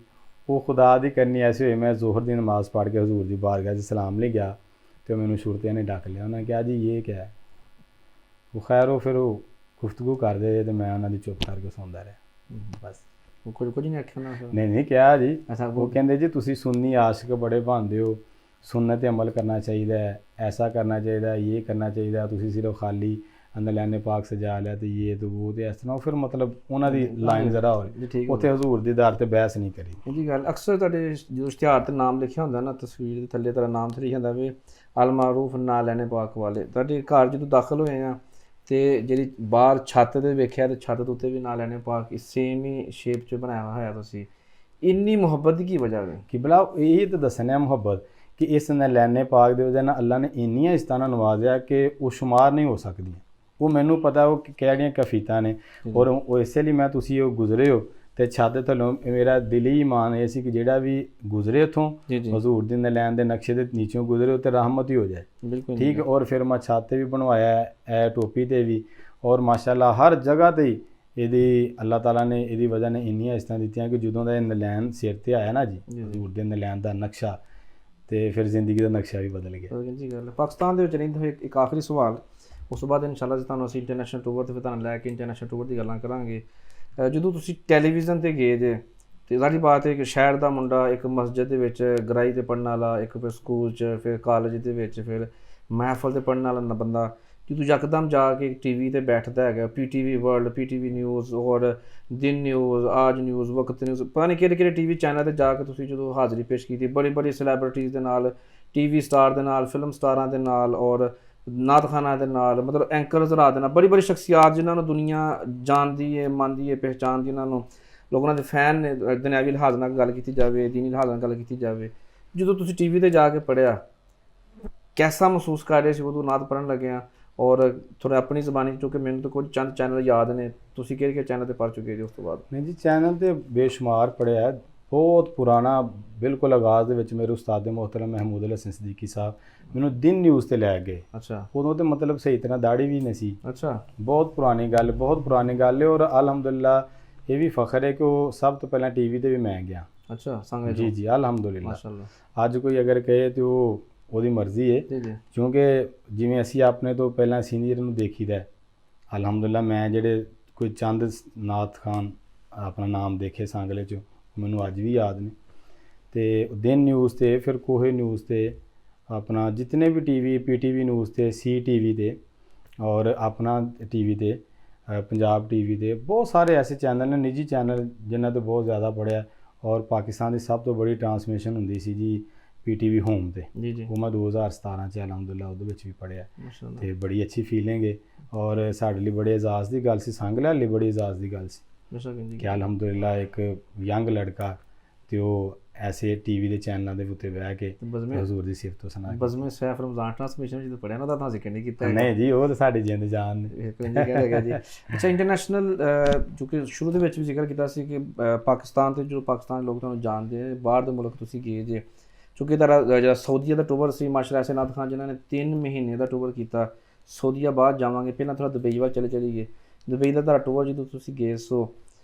A: ਉਹ ਖੁਦਾ ਦੀ ਕਰਨੀ ਐਸੀ ਹੋਈ, ਮੈਂ ਜ਼ੋਹਰ ਦੀ ਨਮਾਜ਼ ਪੜ੍ਹ ਕੇ ਹਜ਼ੂਰ ਦੀ ਬਾਰਗਾਹ 'ਚ ਸਲਾਮ ਲਈ ਗਿਆ ਤੇ ਮੈਨੂੰ ਸ਼ੁਰਤਿਆਂ ਨੇ ਡੱਕ ਲਿਆ। ਉਹਨਾਂ ਨੇ ਕਿਹਾ ਜੀ ਇਹ ਕਿਆ ਹੈ। ਉਹ ਖੈਰ ਉਹ ਫਿਰ ਉਹ ਗੁਫ਼ਤਗੂ ਕਰਦੇ ਤੇ ਮੈਂ ਉਹਨਾਂ ਦੀ ਚੁੱਪ ਕਰਕੇ ਸੌਂਦਾ ਰਿਹਾ ਬਸ।
B: ਉਹ ਕੁਝ ਨਹੀਂ ਆਖਿਆ ਨਾ?
A: ਨਹੀਂ ਕਿਹਾ ਜੀ।
B: ਅੱਛਾ।
A: ਉਹ ਕਹਿੰਦੇ ਜੀ ਤੁਸੀਂ ਸੁੰਨੀ ਆਸ਼ਿਕ ਬੜੇ ਬਣਦੇ ਹੋ, ਸੁन्नत ਤੇ ਅਮਲ ਕਰਨਾ ਚਾਹੀਦਾ ਹੈ, ਐਸਾ ਕਰਨਾ ਚਾਹੀਦਾ ਹੈ, ਇਹ ਕਰਨਾ ਚਾਹੀਦਾ, ਤੁਸੀਂ ਸਿਰਫ ਖਾਲੀ ਨਲਿਆਨੇ ਪਾਕ ਸਜਾ ਲਿਆ ਤੇ ਇਹ ਤੇ ਉਹ ਤੇ ਇਸ ਤਰ੍ਹਾਂ। ਫਿਰ ਮਤਲਬ ਉਹਨਾਂ ਦੀ ਲਾਈਨ ਜ਼ਰਾ ਹੋਰ ਉੱਥੇ ਹਜ਼ੂਰ ਦੀ ਦਰ ਤੇ ਬਹਿਸ ਨਹੀਂ ਕਰੀ
B: ਜੀ। ਗੱਲ ਅਕਸਰ ਤੁਹਾਡੇ ਜੋ ਇਸ਼ਤਿਹਾਰ ਤੇ ਨਾਮ ਲਿਖਿਆ ਹੁੰਦਾ ਨਾ, ਤਸਵੀਰ ਦੇ ਥੱਲੇ ਤੇਰਾ ਨਾਮ ਤੇ ਲਿਖਿਆ ਹੁੰਦਾ ਵੀ ਅਲ ਮਾਰੂਫ ਨਾਲਿਆਨੇ ਪਾਕ ਵਾਲੇ। ਤੁਹਾਡੇ ਘਰ ਜਦੋਂ ਦਾਖਲ ਹੋਏ ਆ ਤੇ ਜਿਹੜੀ ਬਾਹਰ ਛੱਤ ਤੇ ਵੇਖਿਆ ਤੇ ਛੱਤ ਦੇ ਉੱਤੇ ਵੀ ਨਾਲਿਆਨੇ ਪਾਕ ਸੇਮ ਹੀ ਸ਼ੇਪ 'ਚ ਬਣਾਇਆ ਹੋਇਆ ਤੁਸੀਂ, ਇੰਨੀ ਮੁਹੱਬਤ ਦੀ ਕੀ ਵਜ੍ਹਾ ਹੈ? ਕਿ
A: ਭਲਾ ਇਹ ਤਾਂ ਦੱਸਣਾ ਮੁਹੱਬਤ ਕਿ ਇਸ ਨਲਿਆਨੇ ਪਾਕ ਦੇ ਵਜ੍ਹਾ ਨਾਲ ਅੱਲਾ ਨੇ ਇੰਨੀਆਂ ਇਸਤਾਂ ਨਾਲ ਨਵਾਜ਼ਿਆ ਕਿ ਉਹ ਸ਼ੁਮਾਰ ਨਹੀਂ ਹੋ ਸਕਦੀਆਂ। ਉਹ ਮੈਨੂੰ ਪਤਾ ਉਹ ਕਿਹੜੀਆਂ ਕਫੀਤਾਂ ਨੇ, ਔਰ ਉਹ ਇਸੇ ਲਈ ਮੈਂ ਤੁਸੀਂ ਉਹ ਗੁਜ਼ਰੇ ਹੋ ਤੇ ਛੱਤ ਥੱਲੋਂ ਮੇਰਾ ਦਿਲੀ ਈਮਾਨ ਇਹ ਸੀ ਕਿ ਜਿਹੜਾ ਵੀ ਗੁਜ਼ਰੇ ਉੱਥੋਂ ਹਜ਼ੂਰ ਦੀ ਨਲਿਆਨ ਦੇ ਨਕਸ਼ੇ ਦੇ ਨੀਚੋਂ ਗੁਜ਼ਰੇ ਤੇ ਰਹਿਮਤ ਹੀ ਹੋ ਜਾਏ। ਠੀਕ। ਔਰ ਫਿਰ ਮੈਂ ਛੱਤ ਤੇ ਵੀ ਬਣਵਾਇਆ ਹੈ, ਟੋਪੀ ਤੇ ਵੀ, ਔਰ ਮਾਸ਼ਾਅੱਲਾ ਹਰ ਜਗ੍ਹਾ ਤੇ ਹੀ ਇਹਦੀ ਅੱਲਾਹ ਤਾਲਾ ਨੇ ਇਹਦੀ ਵਜ੍ਹਾ ਨੇ ਇੰਨੀਆਂ ਇਸਤਾਂ ਦਿੱਤੀਆਂ ਕਿ ਜਦੋਂ ਦਾ ਇਹ ਨਲਿਆਨ ਸਿਰ ਤੇ ਆਇਆ ਨਾ ਜੀ, ਹਜ਼ੂਰ ਦੇ ਨਲਿਆਨ ਦਾ ਨਕਸ਼ਾ, ਤੇ ਫਿਰ ਜ਼ਿੰਦਗੀ ਦਾ ਨਕਸ਼ਾ ਵੀ ਬਦਲ ਗਿਆ
B: ਜੀ। ਗੱਲ ਪਾਕਿਸਤਾਨ ਦੇ ਵਿੱਚ ਰਹਿੰਦੇ ਹੋਏ ਇੱਕ ਆਖਰੀ ਸਵਾਲ, ਉਸ ਤੋਂ ਬਾਅਦ ਇਨਸ਼ਾਅੱਲਾ ਤੁਹਾਨੂੰ ਅਸੀਂ ਇੰਟਰਨੈਸ਼ਨਲ ਟੂਰ ਤੇ ਫਿਰ ਤੁਹਾਨੂੰ ਲੈ ਕੇ ਇੰਟਰਨੈਸ਼ਨਲ ਟੂਰ ਦੀ ਗੱਲਾਂ ਕਰਾਂਗੇ। ਜਦੋਂ ਤੁਸੀਂ ਟੈਲੀਵਿਜ਼ਨ ਤੇ ਗਏ ਜੇ ਤੇ ਸਾਡੀ ਬਾਤ ਹੈ ਇੱਕ ਸ਼ਹਿਰ ਦਾ ਮੁੰਡਾ ਇੱਕ ਮਸਜਿਦ ਦੇ ਵਿੱਚ ਗਰਾਈ ਤੇ ਪੜ੍ਹਨ ਵਾਲਾ, ਇੱਕ ਫਿਰ ਸਕੂਲ 'ਚ, ਫਿਰ ਕਾਲਜ ਦੇ ਵਿੱਚ, ਫਿਰ ਮਹਿਫਲ ਤੇ ਪੜ੍ਹਨ ਵਾਲਾ ਬੰਦਾ, ਜਦੋਂ ਯਕਦਮ ਜਾ ਕੇ ਟੀਵੀ ਤੇ ਬੈਠਦਾ ਹੈਗਾ, PTV ਵਰਲਡ, PTV ਨਿਊਜ਼, ਔਰ ਦਿਨ ਨਿਊਜ਼, ਆਜ ਨਿਊਜ਼, ਵਕਤ ਨਿਊਜ਼, ਪਤਾ ਨਹੀਂ ਕਿਹੜੇ ਟੀਵੀ ਚੈਨਲ ਤੇ ਜਾ ਕੇ ਤੁਸੀਂ ਜਦੋਂ ਹਾਜ਼ਰੀ ਪੇਸ਼ ਕੀਤੀ ਬੜੀ ਸੈਲੈਬਰਿਟੀਜ਼ ਦੇ ਨਾਲ, TV ਸਟਾਰ ਦੇ ਨਾਲ, ਫਿਲਮ ਸਟਾਰਾਂ ਦੇ ਨਾਲ, ਔਰ ਨਾਤ ਖਾਨਾ ਦੇ ਨਾਲ, ਮਤਲਬ ਐਂਕਰਸ ਰਾਤ ਦੇ ਨਾਲ, ਬੜੀ ਸ਼ਖਸੀਅਤ ਜਿਨ੍ਹਾਂ ਨੂੰ ਦੁਨੀਆ ਜਾਣਦੀ ਹੈ, ਮੰਨਦੀ ਹੈ, ਪਹਿਚਾਣਦੀ, ਜਿਨ੍ਹਾਂ ਨੂੰ ਲੋਕਾਂ ਦੇ ਫੈਨ ਨੇ। ਦੁਨਿਆਵੀ ਲਿਹਾਜ਼ ਨਾਲ ਗੱਲ ਕੀਤੀ ਜਾਵੇ, ਦੀਨੀ ਲਿਹਾਜ਼ ਨਾਲ ਗੱਲ ਕੀਤੀ ਜਾਵੇ, ਜਦੋਂ ਤੁਸੀਂ TV ਤੇ ਜਾ ਕੇ ਪੜ੍ਹਿਆ ਕੈਸਾ ਮਹਿਸੂਸ ਕਰ ਰਹੇ ਸੀ ਉਦੋਂ ਨਾਤ ਪੜ੍ਹਨ ਲੱਗਿਆ? ਔਰ ਥੋੜਾ ਆਪਣੀ ਜ਼ਬਾਨੀ, ਕਿਉਂਕਿ ਮੈਨੂੰ ਤਾਂ ਕੁਝ ਚੰਦ ਚੈਨਲ ਯਾਦ ਨੇ, ਤੁਸੀਂ ਕਿਹੜੇ ਚੈਨਲ ਤੇ ਪੜ੍ਹ ਚੁੱਕੇ ਜੀ ਉਸ ਤੋਂ ਬਾਅਦ? ਨਹੀਂ
A: ਜੀ, ਚੈਨਲ ਤੇ ਬੇਸ਼ੁਮਾਰ ਪੜ੍ਹਿਆ, ਬਹੁਤ ਪੁਰਾਣਾ। ਬਿਲਕੁਲ ਆਗਾਜ਼ ਦੇ ਵਿੱਚ ਮੇਰੇ ਉਸਤਾਦ ਮੁਹਤਰਮ ਮਹਿਮੂਦ ਅਲ ਹਸਨ ਸਦੀਕੀ ਸਾਹਿਬ ਮੈਨੂੰ ਦਿਨ ਨਿਊਜ਼ ਤੇ ਲੈ ਗਏ।
B: ਅੱਛਾ।
A: ਉਦੋਂ ਤੇ ਮਤਲਬ ਸਹੀ ਤਰ੍ਹਾਂ ਦਾੜੀ ਵੀ ਨਹੀਂ ਸੀ।
B: ਅੱਛਾ।
A: ਬਹੁਤ ਪੁਰਾਣੀ ਗੱਲ ਹੈ। ਔਰ ਅਲਹਮਦੁਲਿਲਾ ਇਹ ਵੀ ਫਖਰ ਹੈ ਕਿ ਉਹ ਸਭ ਤੋਂ ਪਹਿਲਾਂ TV ਤੇ ਵੀ ਮੈਂ ਗਿਆ।
B: ਅੱਛਾ।
A: ਜੀ ਅਲਹਮਦੁਲਿਲਾ। ਅੱਜ ਕੋਈ ਅਗਰ ਕਹੇ ਤੇ ਉਹਦੀ ਮਰਜ਼ੀ ਹੈ, ਕਿਉਂਕਿ ਜਿਵੇਂ ਅਸੀਂ ਆਪਣੇ ਤੋਂ ਪਹਿਲਾਂ ਸੀਨੀਅਰ ਨੂੰ ਦੇਖੀਦਾ, ਅਲਹਮਦੁਲਿਲਾ ਮੈਂ ਜਿਹੜੇ ਕੋਈ ਚੰਦ ਨਾਤ ਖਾਨ ਆਪਣਾ ਨਾਮ ਦੇਖੇ ਸਾਂਗਲੇ 'ਚ, ਮੈਨੂੰ ਅੱਜ ਵੀ ਯਾਦ ਨੇ। ਤੇ ਦਿਨ ਨਿਊਜ਼ ਤੇ, ਫਿਰ ਕੋਹੇ ਨਿਊਜ਼ ਤੇ, ਆਪਣਾ ਜਿਤਨੇ ਵੀ TV, PTV ਨਿਊਜ਼ ਤੇ, CTV ਤੇ, ਔਰ ਆਪਣਾ TV ਤੇ, ਪੰਜਾਬ TV ਤੇ, ਬਹੁਤ ਸਾਰੇ ਐਸੇ ਚੈਨਲ ਨੇ, ਨਿੱਜੀ ਚੈਨਲ, ਜਿਨ੍ਹਾਂ ਤੋਂ ਬਹੁਤ ਜ਼ਿਆਦਾ ਪੜ੍ਹਿਆ। ਔਰ ਪਾਕਿਸਤਾਨ ਦੀ ਸਭ ਤੋਂ ਬੜੀ ਟਰਾਂਸਮਿਸ਼ਨ ਹੁੰਦੀ ਸੀ ਜੀ PTV ਹੋਮ ਤੇ, ਉਹ ਮੈਂ 2017 'ਚ ਅਲਹਮਦੁਲਿਲਾ ਉਹਦੇ ਵਿੱਚ ਵੀ ਪੜ੍ਹਿਆ ਤੇ ਬੜੀ ਅੱਛੀ ਫੀਲਿੰਗ ਹੈ। ਔਰ ਸਾਡੇ ਲਈ ਬੜੇ ਇਜ਼ਾਜ਼ ਦੀ ਗੱਲ ਸੀ, ਸਾਂਗਲੇ ਲਈ ਬੜੀ ਇਜ਼ਾਜ਼ ਦੀ ਗੱਲ ਸੀ ਕਿ ਅਲਹਮਦੁਲਿਲਾ ਇੱਕ ਯੰਗ ਲੜਕਾ ਤੇ ਉਹ ਐਸੇ TV ਦੇ ਚੈਨਲਾਂ ਦੇ ਉੱਤੇ ਬਹਿ ਕੇ ਹਜ਼ੂਰ ਦੀ ਸਿਫਤ ਸੁਣਾ।
B: ਬਜ਼ਮੇ ਸੈਫ ਰਮਜ਼ਾਨ ਟਰਾਂਸਮਿਸ਼ਨ ਜਦੋਂ ਪੜ੍ਹਿਆ ਨਾ ਤਾਂ ਜ਼ਿਕਰ ਨਹੀਂ ਕੀਤਾ।
A: ਨਹੀਂ ਜੀ, ਉਹ ਤਾਂ ਸਾਡੀ ਜਿੰਦ ਜਾਨ ਨੇ।
B: ਅੱਛਾ, ਇੰਟਰਨੈਸ਼ਨਲ ਜੋ ਕਿ ਸ਼ੁਰੂ ਦੇ ਵਿੱਚ ਵੀ ਜ਼ਿਕਰ ਕੀਤਾ ਸੀ ਕਿ ਪਾਕਿਸਤਾਨ ਤੇ ਜੋ ਪਾਕਿਸਤਾਨ ਲੋਕ ਤੁਹਾਨੂੰ ਜਾਣਦੇ ਆ, ਬਾਹਰ ਦੇ ਮੁਲਕ ਤੁਸੀਂ ਗਏ ਜੇ, ਕਿਉਂਕਿ ਜਿਹੜਾ ਸਾਊਦੀਆ ਦਾ ਟੂਰ ਸੀ ਮਾਸ਼ਾਅੱਲਾ ਐਸੇ ਨਾਤ ਖਾਨ ਜਿਨ੍ਹਾਂ ਨੇ 3 ਮਹੀਨੇ ਦਾ ਟੂਰ ਕੀਤਾ। ਸਾਊਦੀਆ ਬਾਅਦ ਜਾਵਾਂਗੇ, ਪਹਿਲਾਂ ਥੋੜ੍ਹਾ ਦੁਬਈ ਵੱਲ ਚਲੇ ਗਏ। ਦੁਬਈ ਦਾ ਤੁਹਾਡਾ ਟੂਰ ਜਦੋਂ ਤੁਸੀਂ ਗਏ, ਸੋ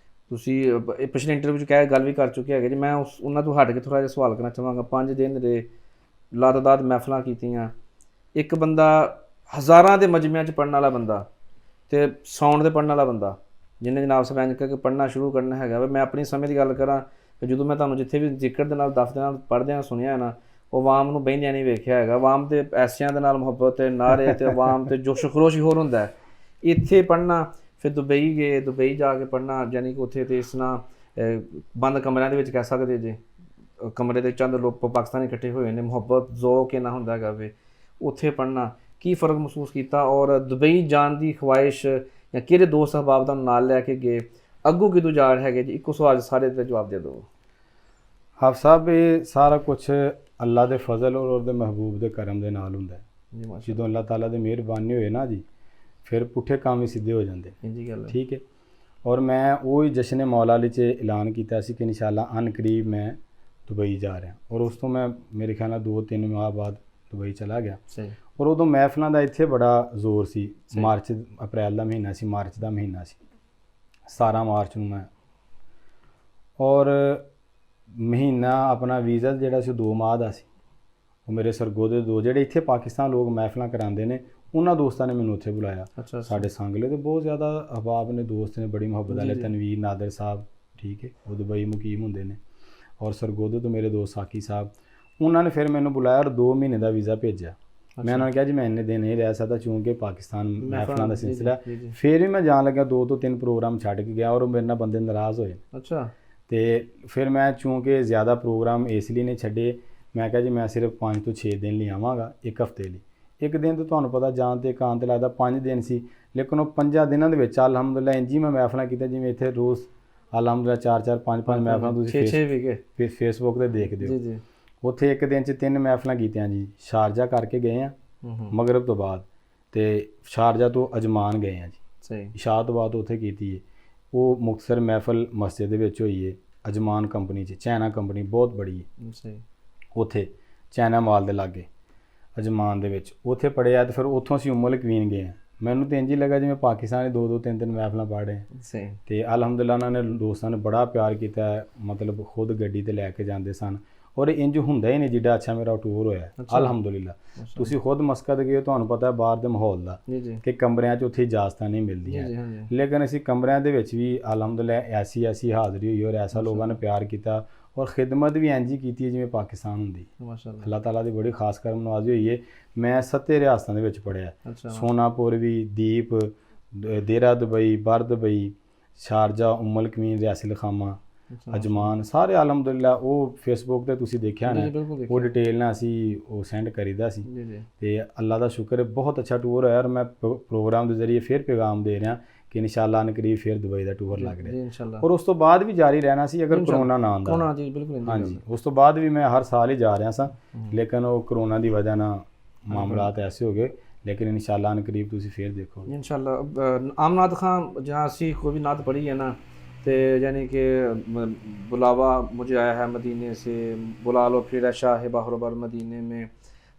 B: ਤੁਸੀਂ ਪਿਛਲੇ ਇੰਟਰਵਿਊ 'ਚ ਗੱਲ ਵੀ ਕਰ ਚੁੱਕੇ ਹੈਗੇ ਜੀ। ਮੈਂ ਉਹਨਾਂ ਤੋਂ ਹਟ ਕੇ ਥੋੜ੍ਹਾ ਜਿਹਾ ਸਵਾਲ ਕਰਨਾ ਚਾਹਾਂਗਾ। 5 ਦਿਨ ਦੇ ਲਾਤਾਦਾਦ ਮਹਿਫਲਾਂ ਕੀਤੀਆਂ, ਇੱਕ ਬੰਦਾ ਹਜ਼ਾਰਾਂ ਦੇ ਮਜਮਿਆਂ 'ਚ ਪੜ੍ਹਨ ਵਾਲਾ ਬੰਦਾ ਅਤੇ ਸਾਊਂਡ 'ਤੇ ਪੜ੍ਹਨ ਵਾਲਾ ਬੰਦਾ, ਜਿਹਨੇ ਜਨਾਬ ਸਾਹਿਬ ਕਿ ਪੜ੍ਹਨਾ ਸ਼ੁਰੂ ਕਰਨਾ ਹੈਗਾ। ਮੈਂ ਆਪਣੀ ਸਮੇਂ ਦੀ ਗੱਲ ਕਰਾਂ ਕਿ ਜਦੋਂ ਮੈਂ ਤੁਹਾਨੂੰ ਜਿੱਥੇ ਵੀ ਜ਼ਿਕਰ ਦੇ ਨਾਲ ਦਫ਼ਤਰ ਨਾਲ ਪੜ੍ਹਦਿਆਂ ਸੁਣਿਆ ਨਾ, ਉਹ ਆਵਾਮ ਨੂੰ ਬਹਿੰਦਿਆਂ ਨਹੀਂ ਵੇਖਿਆ ਹੈਗਾ। ਆਵਾਮ ਦੇ ਐਸਿਆਂ ਦੇ ਨਾਲ ਮੁਹੱਬਤ ਅਤੇ ਨਾਅਰੇ ਅਤੇ ਆਵਾਮ ਅਤੇ ਜੋਸ਼ ਖਰੋਸ਼ ਹੀ ਹੋਰ ਹੁੰਦਾ ਹੈ। ਇੱਥੇ ਪੜ੍ਹਨਾ, ਫਿਰ ਦੁਬਈ ਗਏ, ਦੁਬਈ ਜਾ ਕੇ ਪੜ੍ਹਨਾ, ਯਾਨੀ ਕਿ ਉੱਥੇ ਤਾਂ ਇਸ ਤਰ੍ਹਾਂ ਬੰਦ ਕਮਰਿਆਂ ਦੇ ਵਿੱਚ ਕਹਿ ਸਕਦੇ ਜੇ, ਕਮਰੇ ਦੇ ਚੰਦ ਲੋਕ ਪਾਕਿਸਤਾਨੀ ਇਕੱਠੇ ਹੋਏ ਨੇ, ਮੁਹੱਬਤ ਜ਼ੌਕ ਇੰਨਾ ਹੁੰਦਾ ਹੈਗਾ ਵੇ। ਉੱਥੇ ਪੜ੍ਹਨਾ ਕੀ ਫ਼ਰਕ ਮਹਿਸੂਸ ਕੀਤਾ? ਔਰ ਦੁਬਈ ਜਾਣ ਦੀ ਖਵਾਇਸ਼ ਜਾਂ ਕਿਹੜੇ ਦੋਸਤ ਅਹਿਬਾਬ ਦਾ ਨਾਲ ਲੈ ਕੇ ਗਏ, ਅੱਗੋਂ ਕਿਦੋਂ ਜਾ ਰਹੇ ਹੈਗੇ ਜੀ? ਇੱਕੋ ਸਵਾਲ ਸਾਰੇ ਦਾ ਜਵਾਬ ਦੇ ਦਿਓ।
A: ਹਾਫ ਸਾਹਿਬ ਇਹ ਸਾਰਾ ਕੁਛ ਅੱਲਾ ਦੇ ਫਜ਼ਲ ਔਰ ਉਹਦੇ ਮਹਿਬੂਬ ਦੇ ਕਰਮ ਦੇ ਨਾਲ ਹੁੰਦਾ ਹੈ।
B: ਜੀ ਮਾਸ਼ਾ
A: ਜਦੋਂ ਅੱਲਾਹ ਤਾਲਾ ਦੀ ਮਿਹਰਬਾਨੀ ਹੋਏ ਨਾ ਜੀ, ਫਿਰ ਪੁੱਠੇ ਕੰਮ ਵੀ ਸਿੱਧੇ ਹੋ ਜਾਂਦੇ।
B: ਜੀ ਗੱਲ ਹੈ।
A: ਠੀਕ ਹੈ। ਔਰ ਮੈਂ ਉਹ ਹੀ ਜਸ਼ਨ ਮੌਲਾ ਅਲੀ 'ਚ ਐਲਾਨ ਕੀਤਾ ਸੀ ਕਿ ਇਨਸ਼ਾਅੱਲਾ ਅਨ ਕਰੀਬ ਮੈਂ ਦੁਬਈ ਜਾ ਰਿਹਾ, ਔਰ ਉਸ ਤੋਂ ਮੈਂ ਮੇਰੇ ਖਿਆਲ ਨਾਲ 2-3 ਮਾਹ ਬਾਅਦ ਦੁਬਈ ਚਲਾ ਗਿਆ।
B: ਸਹੀ।
A: ਔਰ ਉਦੋਂ ਮਹਿਫਲਾਂ ਦਾ ਇੱਥੇ ਬੜਾ ਜ਼ੋਰ ਸੀ। ਮਾਰਚ ਅਪ੍ਰੈਲ ਦਾ ਮਹੀਨਾ ਸੀ, ਮਾਰਚ ਦਾ ਮਹੀਨਾ ਸੀ, 17 ਮਾਰਚ ਨੂੰ ਮੈਂ, ਔਰ ਮਹੀਨਾ ਆਪਣਾ ਵੀਜ਼ਾ ਜਿਹੜਾ ਸੀ 2 ਮਾਹ ਦਾ ਸੀ। ਉਹ ਮੇਰੇ ਸਰਗੋਦੇ 2 ਜਿਹੜੇ ਇੱਥੇ ਪਾਕਿਸਤਾਨ ਲੋਕ ਮਹਿਫਲਾਂ ਕਰਾਉਂਦੇ ਨੇ, ਉਹਨਾਂ ਦੋਸਤਾਂ ਨੇ ਮੈਨੂੰ ਉੱਥੇ ਬੁਲਾਇਆ।
B: ਅੱਛਾ।
A: ਸਾਡੇ ਸੰਗਲੇ ਦੇ ਬਹੁਤ ਜ਼ਿਆਦਾ ਅਹਿਬਾਬ ਨੇ, ਦੋਸਤ ਨੇ, ਬੜੀ ਮੁਹੱਬਤ ਵਾਲੇ, ਤਨਵੀਰ ਨਾਦਰ ਸਾਹਿਬ, ਠੀਕ ਹੈ, ਉਹ ਦੁਬਈ ਮੁਕੀਮ ਹੁੰਦੇ ਨੇ, ਔਰ ਸਰਗੋਦੇ ਤੋਂ ਮੇਰੇ ਦੋਸਤ ਸਾਕੀ ਸਾਹਿਬ, ਉਹਨਾਂ ਨੇ ਫਿਰ ਮੈਨੂੰ ਬੁਲਾਇਆ ਔਰ 2 ਮਹੀਨੇ ਦਾ ਵੀਜ਼ਾ ਭੇਜਿਆ। ਮੈਂ ਉਹਨਾਂ ਨੂੰ ਕਿਹਾ ਜੀ ਮੈਂ ਇੰਨੇ ਦਿਨ ਨਹੀਂ ਰਹਿ ਸਕਦਾ, ਚੂੰਕਿ ਪਾਕਿਸਤਾਨ ਮਹਿਫਲਾਂ ਦਾ ਸਿਲਸਿਲਾ। ਫਿਰ ਵੀ ਮੈਂ ਜਾਣ ਲੱਗਾ 2 ਤੋਂ 3 ਪ੍ਰੋਗਰਾਮ ਛੱਡ ਕੇ ਗਿਆ, ਔਰ ਮੇਰੇ ਨਾਲ ਬੰਦੇ ਨਾਰਾਜ਼ ਹੋਏ।
B: ਅੱਛਾ।
A: ਤੇ ਫਿਰ ਮੈਂ ਚੂੰਕਿ ਜ਼ਿਆਦਾ ਪ੍ਰੋਗਰਾਮ ਇਸ ਲਈ ਨਹੀਂ ਛੱਡੇ, ਮੈਂ ਕਿਹਾ ਜੀ ਮੈਂ ਸਿਰਫ 5 ਤੋਂ 6 ਦਿਨ ਲਈ ਆਵਾਂਗਾ, 1 ਹਫ਼ਤੇ ਲਈ। 1 ਦਿਨ ਤਾਂ ਤੁਹਾਨੂੰ ਪਤਾ ਜਾਣ ਤੇ ਕਾਂ ਤੇ ਲੱਗਦਾ, 5 ਦਿਨ ਸੀ, ਲੇਕਿਨ ਉਹ 5 ਦਿਨਾਂ ਦੇ ਵਿੱਚ ਅਲਹਮਦੁਲਿਲਾ ਇੰਜੀ ਮੈਂ ਮਹਿਫਲਾਂ ਕੀਤਾ ਜਿਵੇਂ ਇੱਥੇ ਰੋਜ਼ ਅਲਹਮਦੁਲਿਲਾ 4-4 5-5 ਮਹਿਫਲਾਂ ਤੁਸੀਂ
B: 6 ਵੀ
A: ਫੇਸਬੁੱਕ ਤੇ ਦੇਖਦੇ ਹੋ।
B: ਜੀ।
A: ਉੱਥੇ 1 ਦਿਨ 'ਚ 3 ਮਹਿਫਲਾਂ ਕੀਤੀਆਂ ਜੀ। ਸ਼ਾਰਜਾ ਕਰਕੇ ਗਏ ਆ ਮਗਰਬ ਤੋਂ ਬਾਅਦ, ਤੇ ਸ਼ਾਰਜਾ ਤੋਂ ਅਜਮਾਨ ਗਏ ਆ ਜੀ।
B: ਸਹੀ।
A: ਇਸ਼ਾਅ ਤੋਂ ਬਾਅਦ ਉੱਥੇ ਕੀਤੀ ਹੈ। ਉਹ ਮੁਕਤਸਰ ਮਹਿਫਲ ਮਸਜਿਦ ਦੇ ਵਿੱਚ ਹੋਈ ਹੈ, ਅਜਮਾਨ ਕੰਪਨੀ 'ਚ, ਚਾਈਨਾ ਕੰਪਨੀ ਬਹੁਤ ਬੜੀ ਹੈ।
B: ਸਹੀ। ਉੱਥੇ
A: ਚਾਈਨਾ ਮਾਲ ਦੇ ਲਾਗੇ ਅਜਮਾਨ ਦੇ ਵਿੱਚ ਉੱਥੇ ਪੜ੍ਹਿਆ, ਤੇ ਫਿਰ ਉੱਥੋਂ ਅਸੀਂ ਉਮੁਲ ਕਵੀਨ ਗਏ ਹਾਂ। ਮੈਨੂੰ ਤਾਂ ਇੰਝ ਹੀ ਲੱਗਾ ਜਿਵੇਂ ਪਾਕਿਸਤਾਨ ਦੇ 2-2 3-3 ਮਹਿਫਲਾਂ ਪੜ੍ਹ ਰਹੇ।
B: ਸਹੀ। ਤੇ
A: ਅਲਹਮਦੁਲਿਲਾ ਉਹਨਾਂ ਨੇ ਦੋਸਤਾਂ ਨੇ ਬੜਾ ਪਿਆਰ ਕੀਤਾ, ਮਤਲਬ ਖੁਦ ਗੱਡੀ ਤੇ ਲੈ ਕੇ ਜਾਂਦੇ ਸਨ, ਔਰ ਇੰਜ ਹੁੰਦਾ ਹੀ ਨਹੀਂ ਜਿੱਡਾ ਅੱਛਾ ਮੇਰਾ ਟੂਰ ਹੋਇਆ ਅਲਹਮਦੁਲਿਲਾ। ਤੁਸੀਂ ਖੁਦ ਮਸਕਤ ਗਏ, ਤੁਹਾਨੂੰ ਪਤਾ ਬਾਹਰ ਦੇ ਮਾਹੌਲ ਦਾ ਕਿ ਕਮਰਿਆਂ 'ਚ ਉੱਥੇ ਇਜਾਜ਼ਤਾਂ ਨਹੀਂ ਮਿਲਦੀਆਂ, ਲੇਕਿਨ ਅਸੀਂ ਕਮਰਿਆਂ ਦੇ ਵਿੱਚ ਵੀ ਅਲਹਮਦੁਲਿਲਾ ਐਸੀ ਹਾਜ਼ਰੀ ਹੋਈ, ਔਰ ਐਸਾ ਲੋਕਾਂ ਨੇ ਪਿਆਰ ਕੀਤਾ, ਔਰ ਖਿਦਮਤ ਵੀ ਇੰਝ ਹੀ ਕੀਤੀ ਹੈ ਜਿਵੇਂ ਪਾਕਿਸਤਾਨ ਹੁੰਦੀ। ਮਾਸ਼ਾਅੱਲਾ, ਅੱਲਾਹ ਤਾਲਾ ਦੀ ਬੜੀ ਖਾਸ ਕਰਮ ਨਵਾਜ਼ੀ ਹੋਈ ਹੈ। ਮੈਂ 7 ਰਿਆਸਤਾਂ ਦੇ ਵਿੱਚ ਪੜ੍ਹਿਆ, ਸੋਨਾਪੁਰ ਵੀ, ਦੀਪ, ਦੇਰਾ ਦੁਬਈ, ਬਰ ਦੁਬਈ, ਸ਼ਾਰਜਾ, ਉਮਲ ਕਵੀਨ, ਰਿਆਸਲ ਖਾਮਾ, ਅਜਮਾਨ, ਸਾਰੇ ਅਲਹਮਦੁਲਿਲਾ। ਉਹ ਫੇਸਬੁੱਕ ਤੇ ਤੁਸੀਂ ਦੇਖਿਆ ਨਾ, ਉਹ ਡਿਟੇਲ ਨਾਲ ਅਸੀਂ ਉਹ ਸੈਂਡ ਕਰੀਦਾ ਸੀ। ਤੇ ਅੱਲਾ ਦਾ ਸ਼ੁਕਰ ਹੈ, ਬਹੁਤ ਅੱਛਾ ਟੂਰ ਹੋਇਆ, ਔਰ ਮੈਂ ਪ੍ਰੋਗਰਾਮ ਦੇ ਜ਼ਰੀਏ ਫਿਰ ਪੈਗਾਮ ਦੇ ਰਿਹਾ ਕਿ ਇਨਸ਼ਾਅੱਲਾ ਅਨ ਕਰੀਬ ਫਿਰ ਦੁਬਈ ਦਾ ਟੂਰ ਲੱਗ ਰਿਹਾ, ਔਰ ਉਸ ਤੋਂ ਬਾਅਦ ਵੀ ਜਾਰੀ ਰਹਿਣਾ ਸੀ ਅਗਰ ਕਰੋਨਾ ਨਾ ਆਉਂਦਾ। ਹਾਂਜੀ, ਉਸ ਤੋਂ ਬਾਅਦ ਵੀ ਮੈਂ ਹਰ ਸਾਲ ਹੀ ਜਾ ਰਿਹਾ ਸਾਂ, ਲੇਕਿਨ ਉਹ ਕਰੋਨਾ ਦੀ ਵਜ੍ਹਾ ਨਾਲ ਮਾਮਲਾਤ ਐਸੇ ਹੋ ਗਏ, ਲੇਕਿਨ ਇਨਸ਼ਾਅੱਲਾ ਅਨ ਕਰੀਬ ਤੁਸੀਂ ਫਿਰ ਦੇਖੋਗੇ
B: ਇਨਸ਼ਾਅੱਲਾ। ਆਮ ਨਾਤ ਖਾਂ जहाँ ਅਸੀਂ कोई भी नात पढ़ी है ना, तो यानी कि बुलावा मुझे आया है मदीने से, बुला लो फिर शाह बाहरबर मदीने में,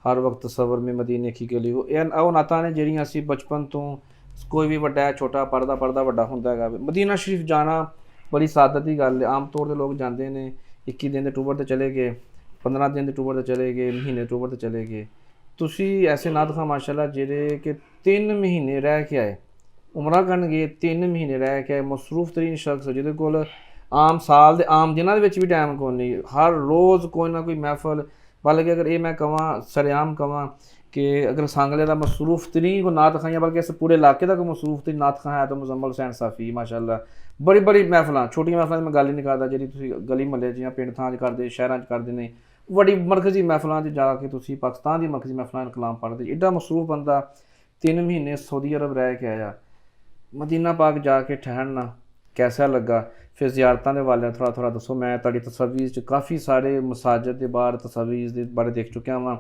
B: हर वक्त तस्वर में मदीने की गली। ਉਹ ਨਾਤਾਂ ਨੇ ਜਿਹੜੀਆਂ ਅਸੀਂ ਬਚਪਨ ਤੋਂ, ਕੋਈ ਵੀ ਵੱਡਾ ਛੋਟਾ ਪੜਦਾ ਵੱਡਾ ਹੁੰਦਾ ਹੈਗਾ। ਮਦੀਨਾ ਸ਼ਰੀਫ ਜਾਣਾ ਬੜੀ ਸਾਦਤ ਦੀ ਗੱਲ ਹੈ। ਆਮ ਤੌਰ 'ਤੇ ਲੋਕ ਜਾਂਦੇ ਨੇ 21 ਦਿਨ ਦੇ ਟੂਰ 'ਤੇ ਚਲੇ ਗਏ, 15 ਦਿਨ ਦੇ ਟੂਰ 'ਤੇ ਚਲੇ ਗਏ, ਮਹੀਨੇ ਟੂਰ 'ਤੇ ਚਲੇ ਗਏ। ਤੁਸੀਂ ਐਸੇ ਨਾਤ ਖਾਂ ਮਾਸ਼ਾਅੱਲਾ ਜਿਹੜੇ ਕਿ 3 ਮਹੀਨੇ ਰਹਿ ਕੇ ਆਏ, ਉਮਰਾ ਕਰਨ ਗਏ, 3 ਮਹੀਨੇ ਰਹਿ ਕੇ ਆਏ, ਮਸਰੂਫ ਤਰੀਨ ਸ਼ਖਸ ਜਿਹਦੇ ਕੋਲ ਆਮ ਸਾਲ ਦੇ ਆਮ ਦਿਨਾਂ ਦੇ ਵਿੱਚ ਵੀ ਟਾਈਮ ਕੋਈ ਨਹੀਂ, ਹਰ ਰੋਜ਼ ਕੋਈ ਨਾ ਕੋਈ ਮਹਿਫਲ। ਬਲਕਿ ਅਗਰ ਇਹ ਮੈਂ ਕਹਾਂ, ਸਰੇਆਮ ਕਹਾਂ ਕਿ अगर सांगले का मसरूफ तरीन को नात खां, बल्कि इस पूरे इलाके का कोई मसरूफ तरीन नात खां है तो मुजम्मल हुसैन साफ़ी माशाअल्लाह। बड़ी महफिल, छोटी महफिल मैं गल ही नहीं करता जी गली महल्ले जियां पिंड थां करते, शहरों करते हैं, बड़ी मरकजी महफिलों जाके तुसीं पाकिस्तान की मरकजी महफिलों कलाम पढ़ते। एडा मसरूफ बंदा 3 महीने सऊदी अरब रह के आया, मदीना पाक जाके ठहरना कैसा लगा? फिर ज़ियारतां दे वाले थोड़ा दसो। मैं तुहाडी तस्वीर काफ़ी सारे मसाजिद के बाहर तस्वीर के बारे देख चुकिया वां,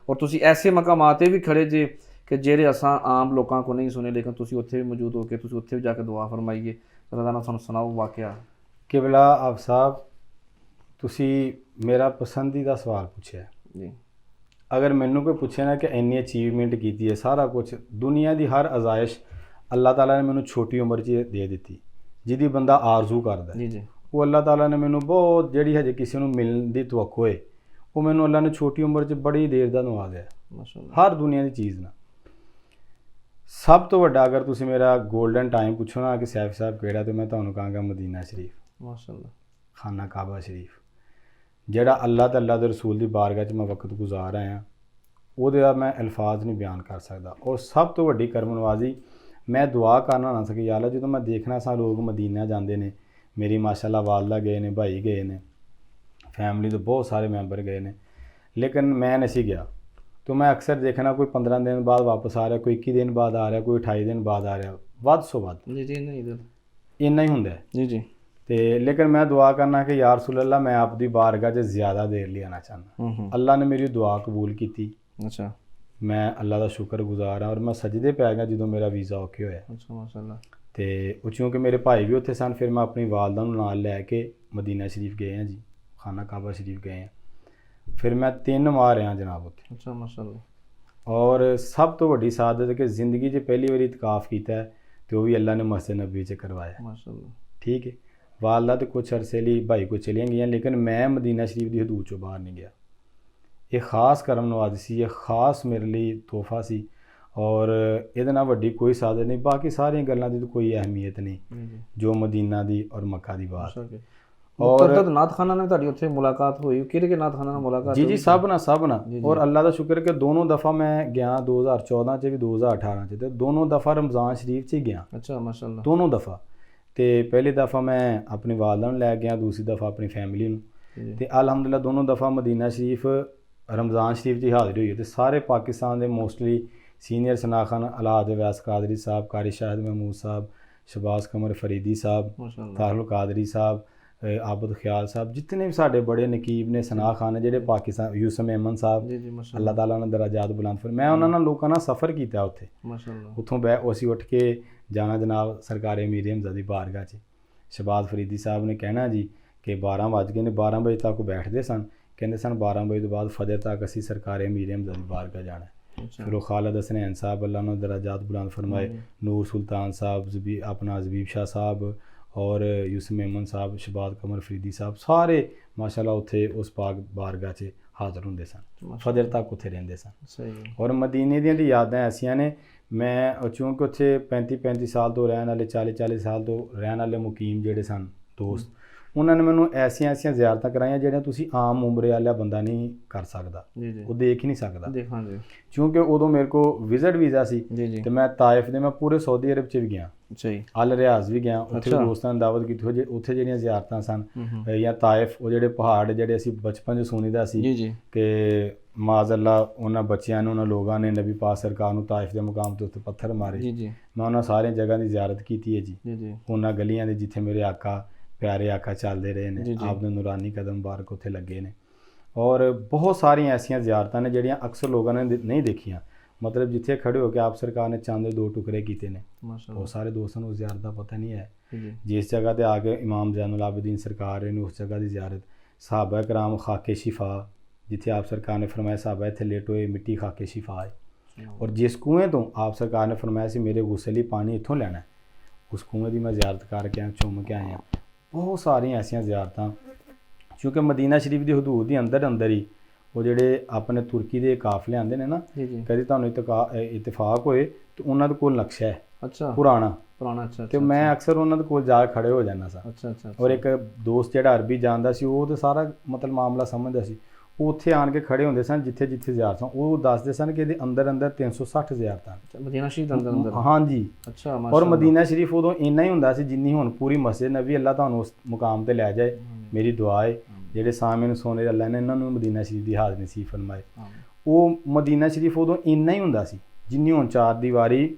B: और तुसी ऐसे मकामात भी खड़े जे कि ਜਿਹੜੇ ਅਸਾਂ ਆਮ ਲੋਕਾਂ ਕੋ ਨਹੀਂ ਸੁਣੇ, ਲੇਕਿਨ ਤੁਸੀਂ ਉੱਥੇ ਵੀ ਮੌਜੂਦ ਹੋ ਕੇ ਤੁਸੀਂ ਉੱਥੇ ਵੀ ਜਾ ਕੇ ਦੁਆ ਫਰਮਾਈਏ। ਰਜ਼ਾਨਾ ਸਾਨੂੰ ਸੁਣਾਓ ਵਾਕਿਆ।
A: ਕਿਬਲਾ ਆਪ ਸਾਹਿਬ, ਤੁਸੀਂ ਮੇਰਾ ਪਸੰਦੀਦਾ ਸਵਾਲ ਪੁੱਛਿਆ ਜੀ। ਅਗਰ ਮੈਨੂੰ ਕੋਈ ਪੁੱਛੇ ਨਾ ਕਿ ਇੰਨੀ ਅਚੀਵਮੈਂਟ ਕੀਤੀ ਹੈ, ਸਾਰਾ ਕੁਝ ਦੁਨੀਆ ਦੀ ਹਰ ਅਜ਼ਾਇਸ਼ ਅੱਲਾਹ ਤਾਲਾ ਨੇ ਮੈਨੂੰ ਛੋਟੀ ਉਮਰ 'ਚ ਦੇ ਦਿੱਤੀ, ਜਿਹਦੀ ਬੰਦਾ ਆਰਜ਼ੂ ਕਰਦਾ ਜੀ। ਉਹ ਅੱਲਾਹ ਤਾਲਾ ਨੇ ਮੈਨੂੰ ਬਹੁਤ, ਜਿਹੜੀ ਹਜੇ ਕਿਸੇ ਨੂੰ ਮਿਲਣ ਦੀ ਤਵੱਕੋ ਹੈ, ਉਹ ਮੈਨੂੰ ਅੱਲਾਹ ਨੇ ਛੋਟੀ ਉਮਰ 'ਚ ਬੜੀ ਦੇਰ ਦਾ ਨਵਾਜ਼ਿਆ ਮਾਸ਼ਾਅੱਲਾ, ਹਰ ਦੁਨੀਆ ਦੀ ਚੀਜ਼ ਨਾਲ। ਸਭ ਤੋਂ ਵੱਡਾ ਅਗਰ ਤੁਸੀਂ ਮੇਰਾ ਗੋਲਡਨ ਟਾਈਮ ਪੁੱਛੋ ਨਾ ਕਿ ਸੈਫ ਸਾਹਿਬ ਕਿਹੜਾ, ਤੇ ਮੈਂ ਤੁਹਾਨੂੰ ਕਹਾਂਗਾ ਮਦੀਨਾ ਸ਼ਰੀਫ ਮਾਸ਼ਾਅੱਲਾ, ਖਾਨਾ ਕਾਬਾ ਸ਼ਰੀਫ, ਜਿਹੜਾ ਅੱਲਾਹ ਤੇ ਅੱਲਾਹ ਦੇ ਰਸੂਲ ਦੀ ਬਾਰਗਾਹ 'ਚ ਮੈਂ ਵਕਤ ਗੁਜ਼ਾਰ ਆਇਆ, ਉਹਦਾ ਮੈਂ ਅਲਫਾਜ਼ ਨਹੀਂ ਬਿਆਨ ਕਰ ਸਕਦਾ। ਔਰ ਸਭ ਤੋਂ ਵੱਡੀ ਕਰਮ ਨਵਾਜ਼ੀ, ਮੈਂ ਦੁਆ ਕਰਨਾ ਨਾ ਸਕੀ, ਯਾ ਅੱਲਾ ਜਦੋਂ ਮੈਂ ਦੇਖਣਾ ਸਾਂ ਲੋਕ ਮਦੀਨਾ ਜਾਂਦੇ ਨੇ, ਮੇਰੀ ਮਾਸ਼ਾਅੱਲਾ ਵਾਲਦਾ ਗਏ ਨੇ, ਭਾਈ ਗਏ ਨੇ, फैमिली तो बहुत सारे मैंबर गए हैं, लेकिन मैं नहीं गया। तो मैं अक्सर देखना कोई 15 दिन बाद वापस आ रहा, कोई 21 दिन बाद आ रहा, कोई 28 दिन बाद आ रहा, ਵੱਧ ਸੋ ਵੱਧ ਜੀ ਇਨਾ ਹੀ ਹੁੰਦਾ ਜੀ। ਤੇ ਲੇਕਿਨ ਮੈਂ ਦੁਆ ਕਰਨਾ ਕਿ ਯਾ ਰਸੂਲ ਅੱਲਾ ਮੈਂ ਆਪ ਦੀ ਬਾਰਗਾਹ 'ਚ ਜ਼ਿਆਦਾ ਦੇਰ ਲਈ ਆਉਣਾ ਚਾਹੁੰਦਾ। ਅੱਲਾ ਨੇ ਮੇਰੀ ਦੁਆ ਕਬੂਲ ਕੀਤੀ।
B: ਅੱਛਾ,
A: ਮੈਂ ਅੱਲਾ ਦਾ ਸ਼ੁਕਰਗੁਜ਼ਾਰ ਹਾਂ ਔਰ ਮੈਂ ਸਜਦੇ ਪੈ ਗਿਆ ਜਦੋਂ ਮੇਰਾ ਵੀਜ਼ਾ ਓਕੇ ਹੋਇਆ।
B: ਅੱਛਾ, ਮਾਸ਼ਾਅੱਲਾ।
A: ਤੇ ਉਹ ਕਿਉਂਕਿ ਮੇਰੇ ਭਾਈ ਵੀ ਉੱਥੇ ਸਨ, ਫਿਰ ਮੈਂ ਆਪਣੀ ਵਾਲਦਾ ਨੂੰ ਨਾਲ ਲੈ ਕੇ ਮਦੀਨਾ ਸ਼ਰੀਫ ਗਏ ਹਾਂ ਜੀ, ਖਾਨਾ ਕਾਬਾ ਸ਼ਰੀਫ ਗਏ ਹਾਂ। ਫਿਰ ਮੈਂ 3 ਵਾਰ ਰਿਹਾ ਜਨਾਬ ਉੱਥੇ।
B: ਅੱਛਾ, ਮਾਸ਼ਾਅੱਲਾ।
A: ਔਰ ਸਭ ਤੋਂ ਵੱਡੀ ਸਾਦਤ ਕਿ ਜ਼ਿੰਦਗੀ 'ਚ ਪਹਿਲੀ ਵਾਰੀ ਇਤਕਾਫ ਕੀਤਾ ਹੈ ਤੇ ਉਹ ਵੀ ਅੱਲਾ ਨੇ ਮਸਜਿਦ ਨਬੀ 'ਚ ਕਰਵਾਇਆ।
B: ਮਾਸ਼ਾਅੱਲਾ।
A: ਠੀਕ ਹੈ। ਵਾਲਦਾ ਤੇ ਕੁਛ ਅਰਸੇ ਲਈ ਭਾਈ ਕੋ ਚਲੀਆਂ ਗਈਆਂ, ਲੇਕਿਨ ਮੈਂ ਮਦੀਨਾ ਸ਼ਰੀਫ ਦੀ ਹਦੂਦ 'ਚੋਂ ਬਾਹਰ ਨਹੀਂ ਗਿਆ। ਇਹ ਖਾਸ ਕਰਮ ਨਵਾਜ਼ੀ ਸੀ, ਇਹ ਖਾਸ ਮੇਰੇ ਲਈ ਤੋਹਫਾ ਸੀ ਔਰ ਇਹਦੇ ਨਾਲ ਵੱਡੀ ਕੋਈ ਸਾਦਤ ਨਹੀਂ। ਬਾਕੀ ਸਾਰੀਆਂ ਗੱਲਾਂ ਦੀ ਤਾਂ ਕੋਈ ਅਹਿਮੀਅਤ ਨਹੀਂ ਜੋ ਮਦੀਨਾ ਦੀ ਔਰ ਮੱਕਾ ਦੀ ਬਾਤ।
B: ਔਰ ਨਾਤਖਾਨਾ ਨਾਲ ਤੁਹਾਡੀ ਉੱਥੇ ਮੁਲਾਕਾਤ ਹੋਈ? ਕਿਹੜੇ ਨਾਤਖਾਨਾ ਨਾਲ ਮੁਲਾਕਾਤ?
A: ਜੀ ਸਭ ਨਾਲ ਔਰ ਅੱਲਾ ਦਾ ਸ਼ੁਕਰ ਕਿ ਦੋਨੋਂ ਦਫਾ ਮੈਂ ਗਿਆ, 2014 'ਚ ਵੀ 2018 'ਚ, ਤੇ ਦੋਨੋਂ ਦਫਾ ਰਮਜ਼ਾਨ ਸ਼ਰੀਫ 'ਚ ਹੀ ਗਿਆ।
B: ਅੱਛਾ, ਮਾਸ਼ਾਅੱਲਾ।
A: ਦੋਨੋਂ ਦਫਾ। ਤੇ ਪਹਿਲੀ ਦਫਾ ਮੈਂ ਆਪਣੀ ਵਾਲਦਾ ਨੂੰ ਲੈ ਗਿਆ, ਦੂਸਰੀ ਦਫਾ ਆਪਣੀ ਫੈਮਿਲੀ ਨੂੰ। ਤੇ ਅਲਹਮਦੁਲਿਲਾ ਦੋਨੋਂ ਦਫਾ ਮਦੀਨਾ ਸ਼ਰੀਫ ਰਮਜ਼ਾਨ ਸ਼ਰੀਫ 'ਚ ਹਾਜ਼ਰੀ ਹੋਈ। ਤੇ ਸਾਰੇ ਪਾਕਿਸਤਾਨ ਦੇ ਮੋਸਟਲੀ ਸੀਨੀਅਰ ਸਨਾਖਾਨ ਅਲਾਦ ਵੈਸ ਕਾਦਰੀ ਸਾਹਿਬ, ਕਾਰੀ ਸ਼ਾਹਿਦ ਮਹਿਮੂਦ ਸਾਹਿਬ, ਸ਼ਬਾਜ਼ ਕਮਰ ਫਰੀਦੀ ਸਾਹਿਬ, ਤਾਹਿਰ ਕਾਦਰੀ ਸਾਹਿਬ, ਆਬਦ ਖਿਆਲ ਸਾਹਿਬ, ਜਿतने भी ਸਾਡੇ ਬੜੇ ਨਕੀਬ ਨੇ ਸਨਾਹ ਖਾਨ ਨੇ ਜਿਹੜੇ ਪਾਕਿਸਤਾਨ, ਯੂਸਫ ਮੇਮਨ ਸਾਹਿਬ, ਅੱਲਾਹ ਤਾਲਾ ਨੇ ਦਰਾਜਾਤ ਬੁਲੰਦ ਫਰਮਾਏ। ਮੈਂ ਉਹਨਾਂ ਨਾਲ ਲੋਕਾਂ ਨਾਲ ਸਫ਼ਰ ਕੀਤਾ ਉੱਥੇ। ਮਾਸ਼ਾਅੱਲਾ। ਉੱਥੋਂ ਅਸੀਂ ਉੱਠ ਕੇ ਜਾਣਾ ਜਨਾਬ ਸਰਕਾਰੇ ਅਮੀਰ ਹਮਜ਼ਾ ਦੀ ਬਾਰਗਾਹ 'ਚ। ਸ਼ਬਾਜ਼ ਫਰੀਦੀ ਸਾਹਿਬ ਨੇ ਕਹਿਣਾ ਜੀ ਕਿ 12 ਵੱਜ ਗਏ ਨੇ, 12 ਵਜੇ ਤੱਕ ਉਹ ਬੈਠਦੇ ਸਨ, ਕਹਿੰਦੇ ਸਨ 12 ਵਜੇ ਤੋਂ ਬਾਅਦ ਫਜਰ ਤੱਕ ਅਸੀਂ ਸਰਕਾਰੇ ਅਮੀਰ ਹਮਜ਼ਾ ਦੀ ਬਾਰਗਾਹ ਜਾਣਾ। ਫਿਰ ਉਹ ਖਾਲਿਦ ਹਸਨੈਨ ਸਾਹਿਬ ਅੱਲਾਹ ਨੇ ਦਰਾਜਾਤ ਬੁਲੰਦ ਫਰਮਾਏ, ਨੂਰ ਸੁਲਤਾਨ ਸਾਹਿਬ, ਆਪਣਾ ਜ਼ਬੀਬ ਸ਼ਾਹ ਸਾਹਿਬ ਔਰ ਯੂਸਫ ਮੇਮਨ ਸਾਹਿਬ, ਸ਼ਬਾਜ਼ ਕਮਰ ਫਰੀਦੀ ਸਾਹਿਬ, ਸਾਰੇ ਮਾਸ਼ਾਅੱਲਾ ਉੱਥੇ ਉਸ ਪਾਕ ਬਾਰਗਾਹ 'ਚ ਹਾਜ਼ਰ ਹੁੰਦੇ ਸਨ, ਫਜਰ ਤੱਕ ਉੱਥੇ ਰਹਿੰਦੇ ਸਨ। ਸਹੀ। ਔਰ ਮਦੀਨੇ ਦੀਆਂ ਦੀ ਯਾਦਾਂ ਐਸੀਆਂ ਨੇ, ਮੈਂ ਚੂੰਕਿ ਉੱਥੇ 35 ਸਾਲ ਤੋਂ ਰਹਿਣ ਵਾਲੇ, 40 ਸਾਲ ਤੋਂ ਰਹਿਣ ਵਾਲੇ ਮੁਕੀਮ ਜਿਹੜੇ ਸਨ ਦੋਸਤ, ਉਹਨਾਂ ਨੇ ਮੈਨੂੰ ਐਸੀਆਂ ਜ਼ਿਆਰਤਾਂ ਕਰਾਈਆਂ ਜਿਹੜੀਆਂ ਤੁਸੀਂ ਆਮ ਉਮਰੇ ਵਾਲਾ ਬੰਦਾ ਨਹੀਂ ਕਰ ਸਕਦਾ, ਉਹ ਦੇਖ ਹੀ ਨਹੀਂ ਸਕਦਾ। ਕਿਉਂਕਿ ਉਦੋਂ ਮੇਰੇ ਕੋਲ ਵਿਜ਼ਿਟ ਵੀਜ਼ਾ ਸੀ ਤੇ ਮੈਂ ਤਾਇਫ ਦੇ, ਮੈਂ ਪੂਰੇ ਸਾਊਦੀ ਅਰਬ 'ਚ ਵੀ ਗਿਆ, ਅਲ ਰਿਆਜ਼ ਵੀ ਗਿਆ, ਉੱਥੇ ਦੋਸਤਾਂ ਨੇ ਦਾਵਤ ਕੀਤੀ। ਉੱਥੇ ਜਿਹੜੀਆਂ ਜ਼ਿਆਰਤਾਂ ਸਨ ਜਾਂ ਤਾਇਫ, ਉਹ ਜਿਹੜੇ ਪਹਾੜ ਜਿਹੜੇ ਅਸੀਂ ਬਚਪਨ 'ਚ ਸੁਣੀਦਾ ਸੀ ਕਿ ਮਾਜ਼ ਅੱਲਾ ਉਹਨਾਂ ਬੱਚਿਆਂ ਨੂੰ, ਉਹਨਾਂ ਲੋਕਾਂ ਨੇ ਨਬੀ ਪਾਕ ਸਰਕਾਰ ਨੂੰ ਤਾਇਫ ਦੇ ਮੁਕਾਮ ਤੋਂ ਉੱਤੇ ਪੱਥਰ ਮਾਰੇ। ਮੈਂ ਉਹਨਾਂ ਸਾਰੀਆਂ ਜਗ੍ਹਾ ਦੀ ਜ਼ਿਆਰਤ ਕੀਤੀ ਹੈ ਜੀ, ਉਹਨਾਂ ਗਲੀਆਂ ਦੇ ਜਿੱਥੇ ਮੇਰੇ ਆਕਾ ਪਿਆਰੇ ਆਕਾ ਚੱਲਦੇ ਰਹੇ ਨੇ, ਆਪ ਦੇ ਨੂਰਾਨੀ ਕਦਮ ਮੁਬਾਰਕ ਉੱਥੇ ਲੱਗੇ ਨੇ। ਔਰ ਬਹੁਤ ਸਾਰੀਆਂ ਐਸੀਆਂ ਜ਼ਿਆਰਤਾਂ ਨੇ ਜਿਹੜੀਆਂ ਅਕਸਰ ਲੋਕਾਂ ਨੇ ਨਹੀਂ ਦੇਖੀਆਂ। ਮਤਲਬ ਜਿੱਥੇ ਖੜੇ ਹੋ ਕੇ ਆਪ ਸਰਕਾਰ ਨੇ ਚੰਦ ਦੇ 2 ਟੁਕੜੇ ਕੀਤੇ ਨੇ, ਉਹ ਸਾਰੇ ਦੋਸਤਾਂ ਨੂੰ ਉਸ ਜ਼ਿਆਰਤ ਦਾ ਪਤਾ ਨਹੀਂ ਹੈ। ਜਿਸ ਜਗ੍ਹਾ ਤੇ ਆ ਕੇ ਇਮਾਮ ਜ਼ੈਨੁਲ ਆਬਦੀਨ ਸਰਕਾਰ ਨੇ ਉਸ ਜਗ੍ਹਾ ਦੀ ਜ਼ਿਆਰਤ, ਸਹਾਬਾ ਕਰਾਮ ਖਾਕੇ ਸ਼ਿਫਾ, ਜਿੱਥੇ ਆਪ ਸਰਕਾਰ ਨੇ ਫਰਮਾਇਆ ਸਹਾਬਾ ਇੱਥੇ ਲੇਟੋਏ, ਮਿੱਟੀ ਖਾਕੇ ਸ਼ਿਫਾ ਹੈ। ਔਰ ਜਿਸ ਕੂਏ ਤੋਂ ਆਪ ਸਰਕਾਰ ਨੇ ਫਰਮਾਇਆ ਸੀ ਮੇਰੇ ਗੁਸਲ ਲਈ ਪਾਣੀ ਇੱਥੋਂ ਲੈਣਾ, ਉਸ ਕੂਏ ਦੀ ਮੈਂ ਜ਼ਿਆਰਤ ਕਰਕੇ ਚੁੰਮ ਕੇ ਆਇਆ। ਬਹੁਤ ਸਾਰੀਆਂ ਐਸੀਆਂ ਜ਼ਿਆਰਤਾਂ, ਕਿਉਂਕਿ ਮਦੀਨਾ ਸ਼ਰੀਫ ਦੀ ਹਦੂਦ ਦੇ ਅੰਦਰ ਹੀ ਉਹ ਜਿਹੜੇ ਆਪਣੇ ਤੁਰਕੀ ਦੇ ਕਾਫਲੇ ਆਉਂਦੇ ਨੇ ਨਾ, ਕਦੇ ਤੁਹਾਨੂੰ ਇਤਫਾਕ ਹੋਏ ਤੇ ਉਹਨਾਂ ਦੇ ਕੋਲ ਨਕਸ਼ਾ ਹੈ ਪੁਰਾਣਾ। ਅੱਛਾ। ਤੇ ਮੈਂ ਅਕਸਰ ਉਹਨਾਂ ਦੇ ਕੋਲ ਜਾ ਕੇ ਖੜੇ ਹੋ ਜਾਂਦਾ ਸਾਂ। ਅੱਛਾ। ਔਰ ਇੱਕ ਦੋਸਤ ਜਿਹੜਾ ਅਰਬੀ ਜਾਣਦਾ ਸੀ, ਉਹ ਤਾਂ ਸਾਰਾ ਮਤਲਬ ਮਾਮਲਾ ਸਮਝਦਾ ਸੀ, ਉਹ ਉੱਥੇ ਆਣ ਕੇ ਖੜੇ ਹੁੰਦੇ ਸਨ ਜਿੱਥੇ ਜ਼ਿਆਰਤਾਂ, ਉਹ ਦੱਸਦੇ ਸਨ ਕਿ ਇਹਦੇ ਅੰਦਰ 360 ਜ਼ਿਆਰਤਾਂ ਮਦੀਨਾ ਸ਼ਰੀਫ ਦੇ ਅੰਦਰ। ਹਾਂਜੀ। ਅੱਛਾ। ਔਰ ਮਦੀਨਾ ਸ਼ਰੀਫ ਉਦੋਂ ਇੰਨਾ ਹੀ ਹੁੰਦਾ ਸੀ ਜਿੰਨੀ ਹੁਣ ਪੂਰੀ ਮਸਜਿਦ ਨਬੀ। ਅੱਲਾਹ ਤੁਹਾਨੂੰ ਉਸ ਮੁਕਾਮ ਤੇ ਲੈ ਜਾਏ, ਮੇਰੀ ਦੁਆ ਹੈ ਜਿਹੜੇ ਸਾਹਮਣੇ ਸੋਨੇ ਅੱਲਾਹ ਨੇ ਇਹਨਾਂ ਨੂੰ ਮਦੀਨਾ ਸ਼ਰੀਫ ਦੀ ਹਾਜ਼ਰੀ ਨਸੀਬ ਫਰਮਾਏ। ਉਹ ਮਦੀਨਾ ਸ਼ਰੀਫ ਉਦੋਂ ਇੰਨਾ ਹੀ ਹੁੰਦਾ ਸੀ ਜਿੰਨੀ ਹੁਣ 4 ਦੀਵਾਰੀ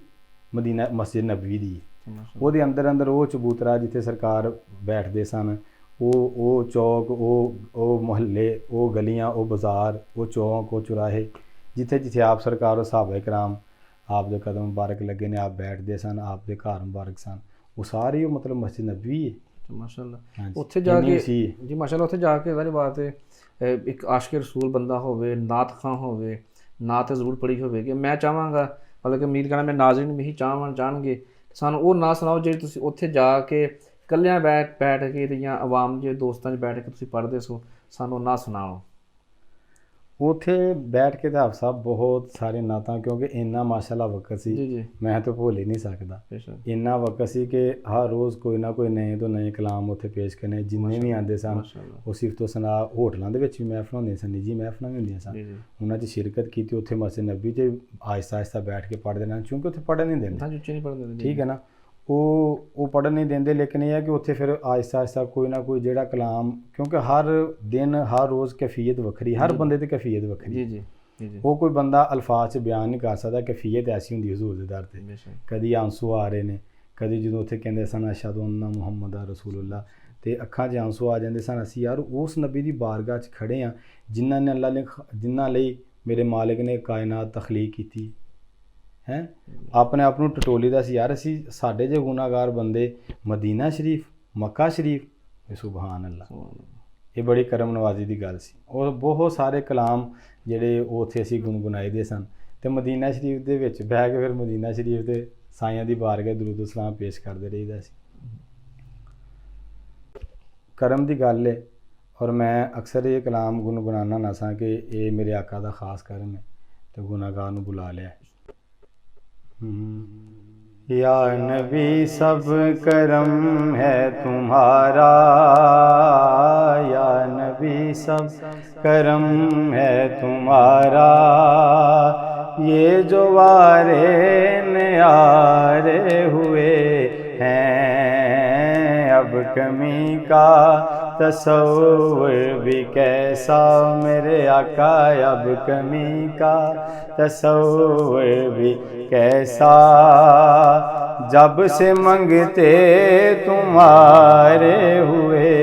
A: ਮਦੀਨਾ ਮਸਜਿਦ ਨਬਵੀ ਦੀ ਹੈ। ਉਹਦੇ ਅੰਦਰ ਉਹ ਚਬੂਤਰਾ ਜਿੱਥੇ ਸਰਕਾਰ ਬੈਠਦੇ ਸਨ, ਉਹ ਚੌਕ, ਉਹ ਮੁਹੱਲੇ, ਉਹ ਗਲੀਆਂ, ਉਹ ਬਾਜ਼ਾਰ, ਉਹ ਚੌਕ, ਉਹ ਚੁਰਾਹੇ, ਜਿੱਥੇ ਆਪ ਸਰਕਾਰ ਉਹ ਸਹਾਬਾ ਕਰਾਮ ਆਪ ਦੇ ਕਦਮ ਮੁਬਾਰਕ ਲੱਗੇ ਨੇ, ਆਪ ਬੈਠਦੇ ਸਨ, ਆਪ ਦੇ ਘਰ ਮੁਬਾਰਕ ਸਨ, ਉਹ ਸਾਰੇ ਉਹ ਮਤਲਬ ਮਸਜਿਦ ਨਬਵੀ ਹੈ। ਮਾਸ਼ਾਅੱਲਾ। ਉੱਥੇ ਜਾ ਕੇ ਜੀ ਮਾਸ਼ਾਅੱਲਾ, ਉੱਥੇ ਜਾ ਕੇ ਸਾਰੀ ਬਾਤ ਹੈ ਇੱਕ ਆਸ਼ਕ ਰਸੂਲ ਬੰਦਾ ਹੋਵੇ, ਨਾਤ ਖਾਂ ਹੋਵੇ, ਨਾਤ ਜ਼ਰੂਰ ਪੜ੍ਹੀ ਹੋਵੇ। ਕਿ ਮੈਂ ਚਾਹਾਂਗਾ, ਮਤਲਬ ਕਿ ਉਮੀਦ ਕਰਨਾ ਮੈਂ ਨਾਜ਼ਰੀਨ ਵੀ ਚਾਹਣਗੇ ਸਾਨੂੰ ਉਹ ਨਾ ਸੁਣਾਓ ਜਿਹੜੀ ਤੁਸੀਂ ਉੱਥੇ ਜਾ ਕੇ ਇਕੱਲਿਆਂ ਬੈਠ ਕੇ ਜਾਂ ਆਵਾਮ ਜੇ ਦੋਸਤਾਂ 'ਚ ਬੈਠ ਕੇ ਤੁਸੀਂ ਪੜ੍ਹਦੇ ਸੋ, ਸਾਨੂੰ ਨਾ ਸੁਣਾਓ। ਉੱਥੇ ਬੈਠ ਕੇ ਤਾਂ ਆਪ ਸਾਹਿਬ ਬਹੁਤ ਸਾਰੇ ਨਾਤਾਂ, ਕਿਉਂਕਿ ਇੰਨਾ ਮਾਸ਼ਾਅੱਲਾ ਵਕਤ ਸੀ ਮੈਂ ਤਾਂ ਭੁੱਲ ਹੀ ਨਹੀਂ ਸਕਦਾ। ਇੰਨਾ ਵਕਤ ਸੀ ਕਿ ਹਰ ਰੋਜ਼ ਕੋਈ ਨਾ ਕੋਈ ਨਏ ਤੋਂ ਨਏ ਕਲਾਮ ਉੱਥੇ ਪੇਸ਼ ਕਰਨੇ, ਜਿੰਨੇ ਵੀ ਆਉਂਦੇ ਸਨ। ਉਹ ਸਿਫਤ ਤੋਂ ਸਨਾ ਹੋਟਲਾਂ ਦੇ ਵਿੱਚ ਵੀ ਮਹਿਫਲਾਂ ਹੁੰਦੀਆਂ ਸਨ, ਨਿੱਜੀ ਮਹਿਫਲਾਂ ਵੀ ਹੁੰਦੀਆਂ ਸਨ, ਉਹਨਾਂ 'ਚ ਸ਼ਿਰਕਤ ਕੀਤੀ। ਉੱਥੇ ਮਸਜਿਦ ਨਬੀ 'ਚ ਆਹਿਸਤਾ ਬੈਠ ਕੇ ਪੜ੍ਹਦੇ ਨੇ, ਕਿਉਂਕਿ ਉੱਥੇ ਪੜ੍ਹਨ ਨਹੀਂ ਦਿੰਦੇ, ਠੀਕ ਹੈ ਨਾ, ਉਹ ਪੜ੍ਹਨ ਨਹੀਂ ਦਿੰਦੇ। ਲੇਕਿਨ ਇਹ ਹੈ ਕਿ ਉੱਥੇ ਫਿਰ ਆਹਿਸਤਾ ਕੋਈ ਨਾ ਕੋਈ ਜਿਹੜਾ ਕਲਾਮ, ਕਿਉਂਕਿ ਹਰ ਦਿਨ ਹਰ ਰੋਜ਼ ਕੈਫੀਅਤ ਵੱਖਰੀ, ਹਰ ਬੰਦੇ ਦੀ ਕੈਫੀਅਤ ਵੱਖਰੀ। ਉਹ ਕੋਈ ਬੰਦਾ ਅਲਫਾਜ਼ 'ਚ ਬਿਆਨ ਨਹੀਂ ਕਰ ਸਕਦਾ। ਕੈਫੀਅਤ ਐਸੀ ਹੁੰਦੀ ਹਜ਼ੂਰ ਦੇ ਦਰ 'ਤੇ, ਕਦੀ ਆਂਸੂ ਆ ਰਹੇ ਨੇ, ਕਦੀ ਜਦੋਂ ਉੱਥੇ ਕਹਿੰਦੇ ਸਨ ਅਸ਼ਹਦੁ ਅੰਨਾ ਮੁਹੰਮਦ ਰਸੂਲੁल्लाह, ਤੇ ਅੱਖਾਂ 'ਚ ਆਂਸੂ ਆ ਜਾਂਦੇ ਸਨ। ਅਸੀਂ ਯਾਰ ਉਸ ਨਬੀ ਦੀ ਬਾਰਗਾਹ 'ਚ ਖੜੇ ਹਾਂ ਜਿਨ੍ਹਾਂ ਨੇ ਜਿਨ੍ਹਾਂ ਲਈ ਮੇਰੇ ਮਾਲਿਕ ਨੇ ਕਾਇਨਾਤ ਤਖਲੀਕ ਕੀਤੀ ਹੈ। ਆਪਣੇ ਆਪ ਨੂੰ ਟਟੋਲੀ ਦਾ ਸੀ ਯਾਰ ਅਸੀਂ, ਸਾਡੇ ਜੇ ਗੁਨਾਹਗਾਰ ਬੰਦੇ ਮਦੀਨਾ ਸ਼ਰੀਫ, ਮੱਕਾ ਸ਼ਰੀਫ, ਸੁਬਹਾਨ ਅੱਲਾ। ਇਹ ਬੜੀ ਕਰਮ ਨਵਾਜ਼ੀ ਦੀ ਗੱਲ ਸੀ। ਔਰ ਬਹੁਤ ਸਾਰੇ ਕਲਾਮ ਜਿਹੜੇ ਉਹ ਉੱਥੇ ਅਸੀਂ ਗੁਣਗੁਣਾਏ ਦੇ ਸਨ ਅਤੇ ਮਦੀਨਾ ਸ਼ਰੀਫ ਦੇ ਵਿੱਚ ਬਹਿ ਕੇ ਫਿਰ ਮਦੀਨਾ ਸ਼ਰੀਫ ਦੇ ਸਾਈਆਂ ਦੀ ਬਾਰਗਾਹ ਦਰੂਦ ਸਲਾਮ ਪੇਸ਼ ਕਰਦੇ ਰਹੀਦਾ ਸੀ। ਕਰਮ ਦੀ ਗੱਲ ਹੈ। ਔਰ ਮੈਂ ਅਕਸਰ ਇਹ ਕਲਾਮ ਗੁਣਗੁਣਾਉਣਾ ਨਾ ਸਾਂ ਕਿ ਇਹ ਮੇਰੇ ਆਕਾ ਦਾ ਖਾਸ ਕਰਮ ਹੈ ਅਤੇ ਗੁਨਾਹਗਾਰ ਨੂੰ ਬੁਲਾ ਲਿਆ। یا نبی سب کرم ہے تمہارا، یا نبی سب کرم ہے تمہارا، یہ جو وارے نیارے ہوئے ہیں، اب کمی کا تصور بھی کیسا میرے آقا، اب کمی کا تصور بھی کیسا، جب سے منگتے تمہارے ہوئے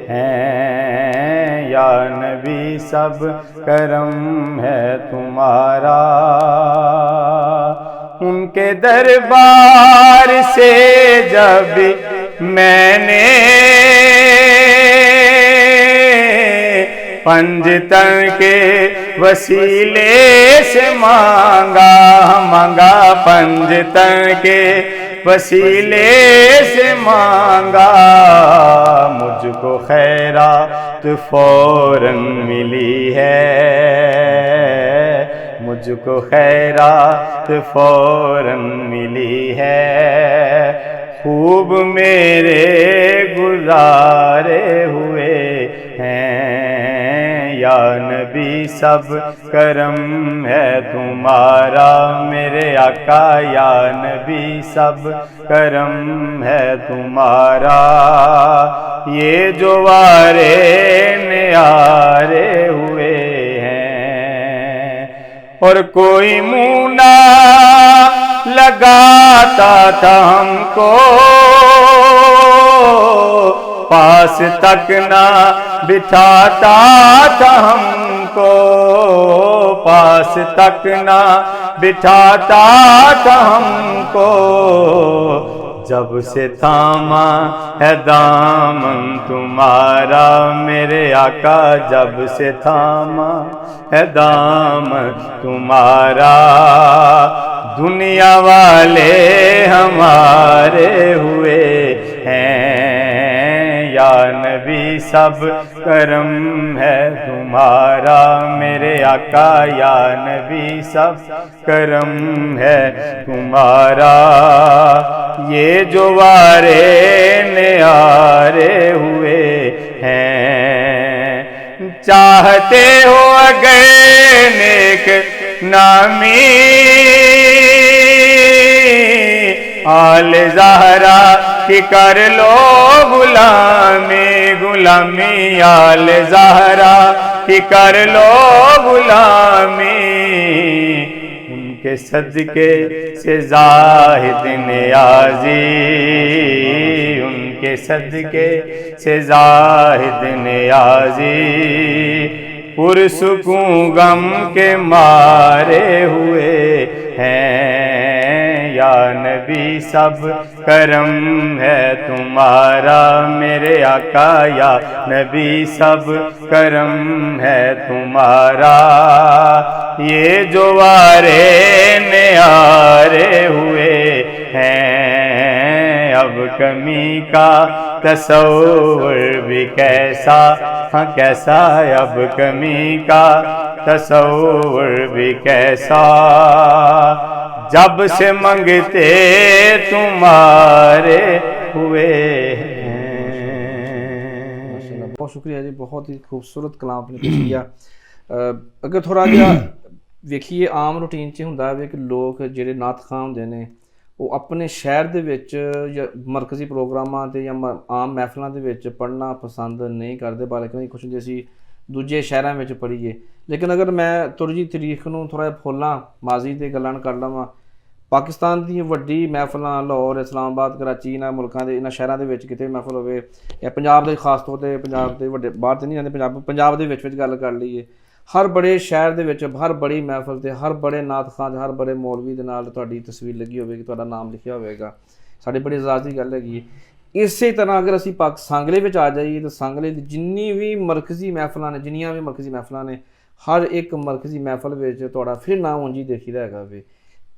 A: ہیں، یا نبی سب کرم ہے تمہارا۔ ان کے دربار سے جب میں نے پنج تن کے وسیلے سے مانگا پنج تن کے وسیلے سے مانگا، مجھ کو خیرات فوراً ملی ہے، مجھ کو خیرات فوراً ملی ہے، خوب میرے گزارے ہوئے ہیں، یا نبی سب کرم ہے تمہارا میرے آقا، یا نبی سب کرم ہے تمہارا، یہ جو وارے نیارے ہوئے ہیں، اور کوئی منہ نہ لگاتا تھا ہم کو، پاس تک نہ بٹھاتا تھا ہم کو، پاس تک نہ بٹھاتا تھا ہم کو، جب سے تھاما ہے دامن تمہارا میرے آقا، جب سے تھاما ہے دامن تمہارا، دنیا والے ہمارے ہوئے ہیں، یا نبی سب کرم ہے تمہارا میرے آقا، یا نبی سب کرم ہے تمہارا، یہ جو وارے نیارے ہوئے ہیں، چاہتے ہو اگر نیک نامی آل زہرا کی کر لو غلامی، غلامی آل زہرا کی کر لو غلامی، ان کے صدقے سے زاہد نیازی، ان کے صدقے سے زاہد نیازی، پرسکون غم کے مارے ہوئے ہیں، یا نبی سب کرم ہے تمہارا میرے آقا، یا نبی سب کرم ہے تمہارا، یہ جو وارے نیارے ہوئے ہیں، اب کمی کا تصور بھی کیسا، ہاں کیسا، اب کمی کا تصور بھی کیسا، جب سے منگتے تمہارے ہوئے
B: ماشاءاللہ، بہت شکریہ جی، بہت ہی خوبصورت کلام آپ نے پیش کیا۔ اگر تھوڑا جہا ਵੇਖੀਏ ਆਮ ਰੂਟੀਨ 'ਚ ਹੁੰਦਾ ਵੇ ਕਿ ਲੋਕ ਜਿਹੜੇ ਨਾਤ ਖਾਂ ਹੁੰਦੇ ਨੇ ਉਹ ਆਪਣੇ ਸ਼ਹਿਰ ਦੇ ਵਿੱਚ ਜਾਂ ਮਰਕਜ਼ੀ ਪ੍ਰੋਗਰਾਮਾਂ 'ਤੇ ਜਾਂ ਆਮ ਮਹਿਫਲਾਂ ਦੇ ਵਿੱਚ ਪੜ੍ਹਨਾ ਪਸੰਦ ਨਹੀਂ ਕਰਦੇ, ਬਲਕਿ ਕੁਛ ਹੁੰਦੇ ਅਸੀਂ ਦੂਜੇ ਸ਼ਹਿਰਾਂ ਵਿੱਚ ਪੜ੍ਹੀਏ। ਲੇਕਿਨ ਅਗਰ ਮੈਂ ਥੋੜ੍ਹੀ ਜਿਹੀ ਤਾਰੀਖ ਨੂੰ ਥੋੜ੍ਹਾ ਜਿਹਾ ਫੋਲਾਂ, ਮਾਜ਼ੀ 'ਤੇ ਗੱਲਾਂ ਕਰ ਲਵਾਂ, ਪਾਕਿਸਤਾਨ ਦੀ ਵੱਡੀ ਮਹਿਫਲਾਂ ਲਾਹੌਰ, ਇਸਲਾਮਾਬਾਦ, ਕਰਾਚੀ, ਇਹਨਾਂ ਮੁਲਕਾਂ ਦੇ ਇਹਨਾਂ ਸ਼ਹਿਰਾਂ ਦੇ ਵਿੱਚ ਕਿਤੇ ਮਹਿਫਲ ਹੋਵੇ, ਜਾਂ ਪੰਜਾਬ ਦੇ ਖਾਸ ਤੌਰ 'ਤੇ ਪੰਜਾਬ ਦੇ ਵੱਡੇ ਬਾਹਰ ਤੇ ਨਹੀਂ ਜਾਂਦੇ, ਪੰਜਾਬ ਦੇ ਵਿੱਚ ਗੱਲ ਕਰ ਲਈਏ, ਹਰ ਬੜੇ ਸ਼ਹਿਰ ਦੇ ਵਿੱਚ ਹਰ ਬੜੀ ਮਹਿਫਲ 'ਤੇ ਹਰ ਬੜੇ ਨਾਤ ਖਾਂ ਹਰ ਬੜੇ ਮੌਲਵੀ ਦੇ ਨਾਲ ਤੁਹਾਡੀ ਤਸਵੀਰ ਲੱਗੀ ਹੋਵੇਗੀ, ਤੁਹਾਡਾ ਨਾਮ ਲਿਖਿਆ ਹੋਵੇਗਾ। ਸਾਡੇ ਬੜੀ ਇਜਾਜ਼ਤ ਦੀ ਗੱਲ ਹੈਗੀ। ਇਸੇ ਤਰ੍ਹਾਂ ਅਗਰ ਅਸੀਂ ਸਾਂਗਲੇ ਵਿੱਚ ਆ ਜਾਈਏ ਤਾਂ ਸਾਂਗਲੇ ਦੀ ਜਿੰਨੀ ਵੀ ਮਰਕਜ਼ੀ ਮਹਿਫਲਾਂ ਨੇ, ਜਿੰਨੀਆਂ ਵੀ ਮਰਕਜ਼ੀ ਮਹਿਫਲਾਂ ਨੇ, ਹਰ ਇੱਕ ਮਰਕਜ਼ੀ ਮਹਿਫਲ ਵਿੱਚ ਤੁਹਾਡਾ ਫਿਰ ਨਾਮ ਉਂਝ ਹੀ ਦੇਖੀਦਾ ਹੈਗਾ ਵੇ।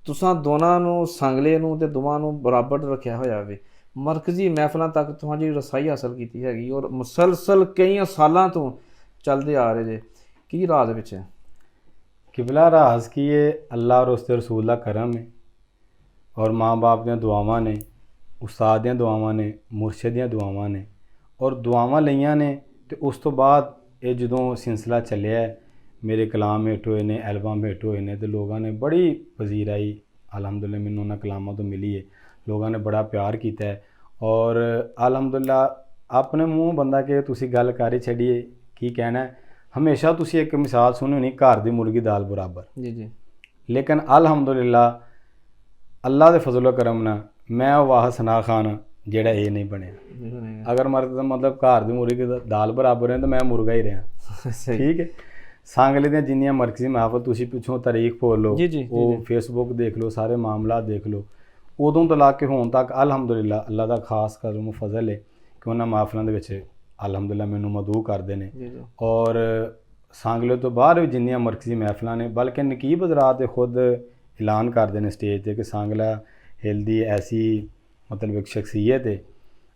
B: ਤੁਸਾਂ ਦੋਨਾਂ ਨੂੰ, ਸਾਂਗਲੇ ਨੂੰ ਤੇ ਦੋਵਾਂ ਨੂੰ ਬਰਾਬਰ ਰੱਖਿਆ ਹੋਇਆ ਵੇ। ਮਰਕਜ਼ੀ ਮਹਿਫਲਾਂ ਤੱਕ ਤੁਹਾਂ ਜਿਹੜੀ ਰਸਾਈ ਹਾਸਲ ਕੀਤੀ ਹੈਗੀ ਔਰ ਮੁਸਲਸਲ ਕਈਆਂ ਸਾਲਾਂ ਤੋਂ ਚੱਲਦੇ ਆ ਰਹੇ ਜੇ, ਕੀ ਰਾਜ਼ ਵਿੱਚ ਹੈ?
A: ਕਿਬਲਾ ਰਾਜ਼ ਕੀ ਹੈ, ਅੱਲਾ ਔਰ ਉਸਦੇ ਰਸੂਲ ਦਾ ਕਰਮ ਹੈ ਔਰ ਮਾਂ ਬਾਪ ਦੀਆਂ ਦੁਆਵਾਂ ਨੇ, ਉਸਤਾਦ ਦੀਆਂ ਦੁਆਵਾਂ ਨੇ, ਮੁਰਸ਼ਿਦ ਦੀਆਂ ਦੁਆਵਾਂ ਨੇ, ਔਰ ਦੁਆਵਾਂ ਲਈਆਂ ਨੇ। ਤੇ ਉਸ ਤੋਂ ਬਾਅਦ ਇਹ ਜਦੋਂ ਸਿਲਸਿਲਾ ਚੱਲਿਆ ਹੈ, ਮੇਰੇ ਕਲਾਮ ਹਿੱਟ ਹੋਏ ਨੇ, ਐਲਬਮ ਹਿੱਟ ਹੋਏ ਨੇ, ਤੇ ਲੋਕਾਂ ਨੇ ਬੜੀ ਪਜ਼ੀਰਾਈ ਅਲਹਮਦੁਲਿਲਾ ਮੈਨੂੰ ਉਹਨਾਂ ਕਲਾਮਾਂ ਤੋਂ ਮਿਲੀ ਹੈ। ਲੋਕਾਂ ਨੇ ਬੜਾ ਪਿਆਰ ਕੀਤਾ ਹੈ ਔਰ ਅਲਹਮਦੁਲਿਲਾ ਆਪਣੇ ਮੂੰਹ ਬੰਦਾ ਕਿ ਤੁਸੀਂ ਗੱਲ ਕਰ ਹੀ ਛੱਡੀਏ, ਕੀ ਕਹਿਣਾ। ਹਮੇਸ਼ਾ ਤੁਸੀਂ ਇੱਕ ਮਿਸਾਲ ਸੁਣੀ ਹੋਣੀ, ਘਰ ਦੀ ਮੁਰਗੀ ਦਾਲ ਬਰਾਬਰ।
B: ਜੀ ਜੀ।
A: ਲੇਕਿਨ ਅਲਹਮਦੁਲਿਲਾ ਅੱਲਾ ਦੇ ਫਜ਼ਲ ਕਰਮ ਨਾਲ ਮੈਂ ਉਹ ਵਾਹ ਸਨਾ ਖਾਨ ਜਿਹੜਾ ਇਹ ਨਹੀਂ ਬਣਿਆ। ਅਗਰ ਮਤਲਬ ਘਰ ਦੀ ਮੁਰਗੀ ਦਾਲ ਬਰਾਬਰ ਹੈ ਤਾਂ ਮੈਂ ਮੁਰਗਾ ਹੀ ਰਿਹਾ। ਠੀਕ ਹੈ। ਸਾਂਗਲੇ ਦੀਆਂ ਜਿੰਨੀਆਂ ਮਰਕਜ਼ੀ ਮਹਿਫਲ ਤੁਸੀਂ ਪਿੱਛੋਂ ਤਾਰੀਖ ਭੁੱਲ ਲਓ, ਉਹ ਫੇਸਬੁੱਕ ਦੇਖ ਲਓ, ਸਾਰੇ ਮਾਮਲਾ ਦੇਖ ਲਓ, ਉਦੋਂ ਤੋਂ ਲਾ ਕੇ ਹੁਣ ਤੱਕ ਅਲਹਮਦੁਲਿਲਾ ਅੱਲਾ ਦਾ ਖਾਸ ਕਰਮ ਫਜ਼ਲ ਹੈ ਕਿ ਉਹਨਾਂ ਮਹਿਫਲਾਂ ਦੇ ਵਿੱਚ ਅਲਹਮਦੁਲਿਲਾ ਮੈਨੂੰ ਮਦੂ ਕਰਦੇ ਨੇ। ਔਰ ਸਾਂਗਲੇ ਤੋਂ ਬਾਹਰ ਵੀ ਜਿੰਨੀਆਂ ਮਰਕਜ਼ੀ ਮਹਿਫਲਾਂ ਨੇ, ਬਲਕਿ ਨਕੀਬ ਹਜ਼ਰਾਤ ਤੇ ਖੁਦ ਐਲਾਨ ਕਰਦੇ ਨੇ ਸਟੇਜ 'ਤੇ ਕਿ ਸਾਂਗਲਾ ਹਿਲ ਦੀ ਐਸੀ ਮਤਲਬ ਇੱਕ ਸ਼ਖਸੀਅਤ ਹੈ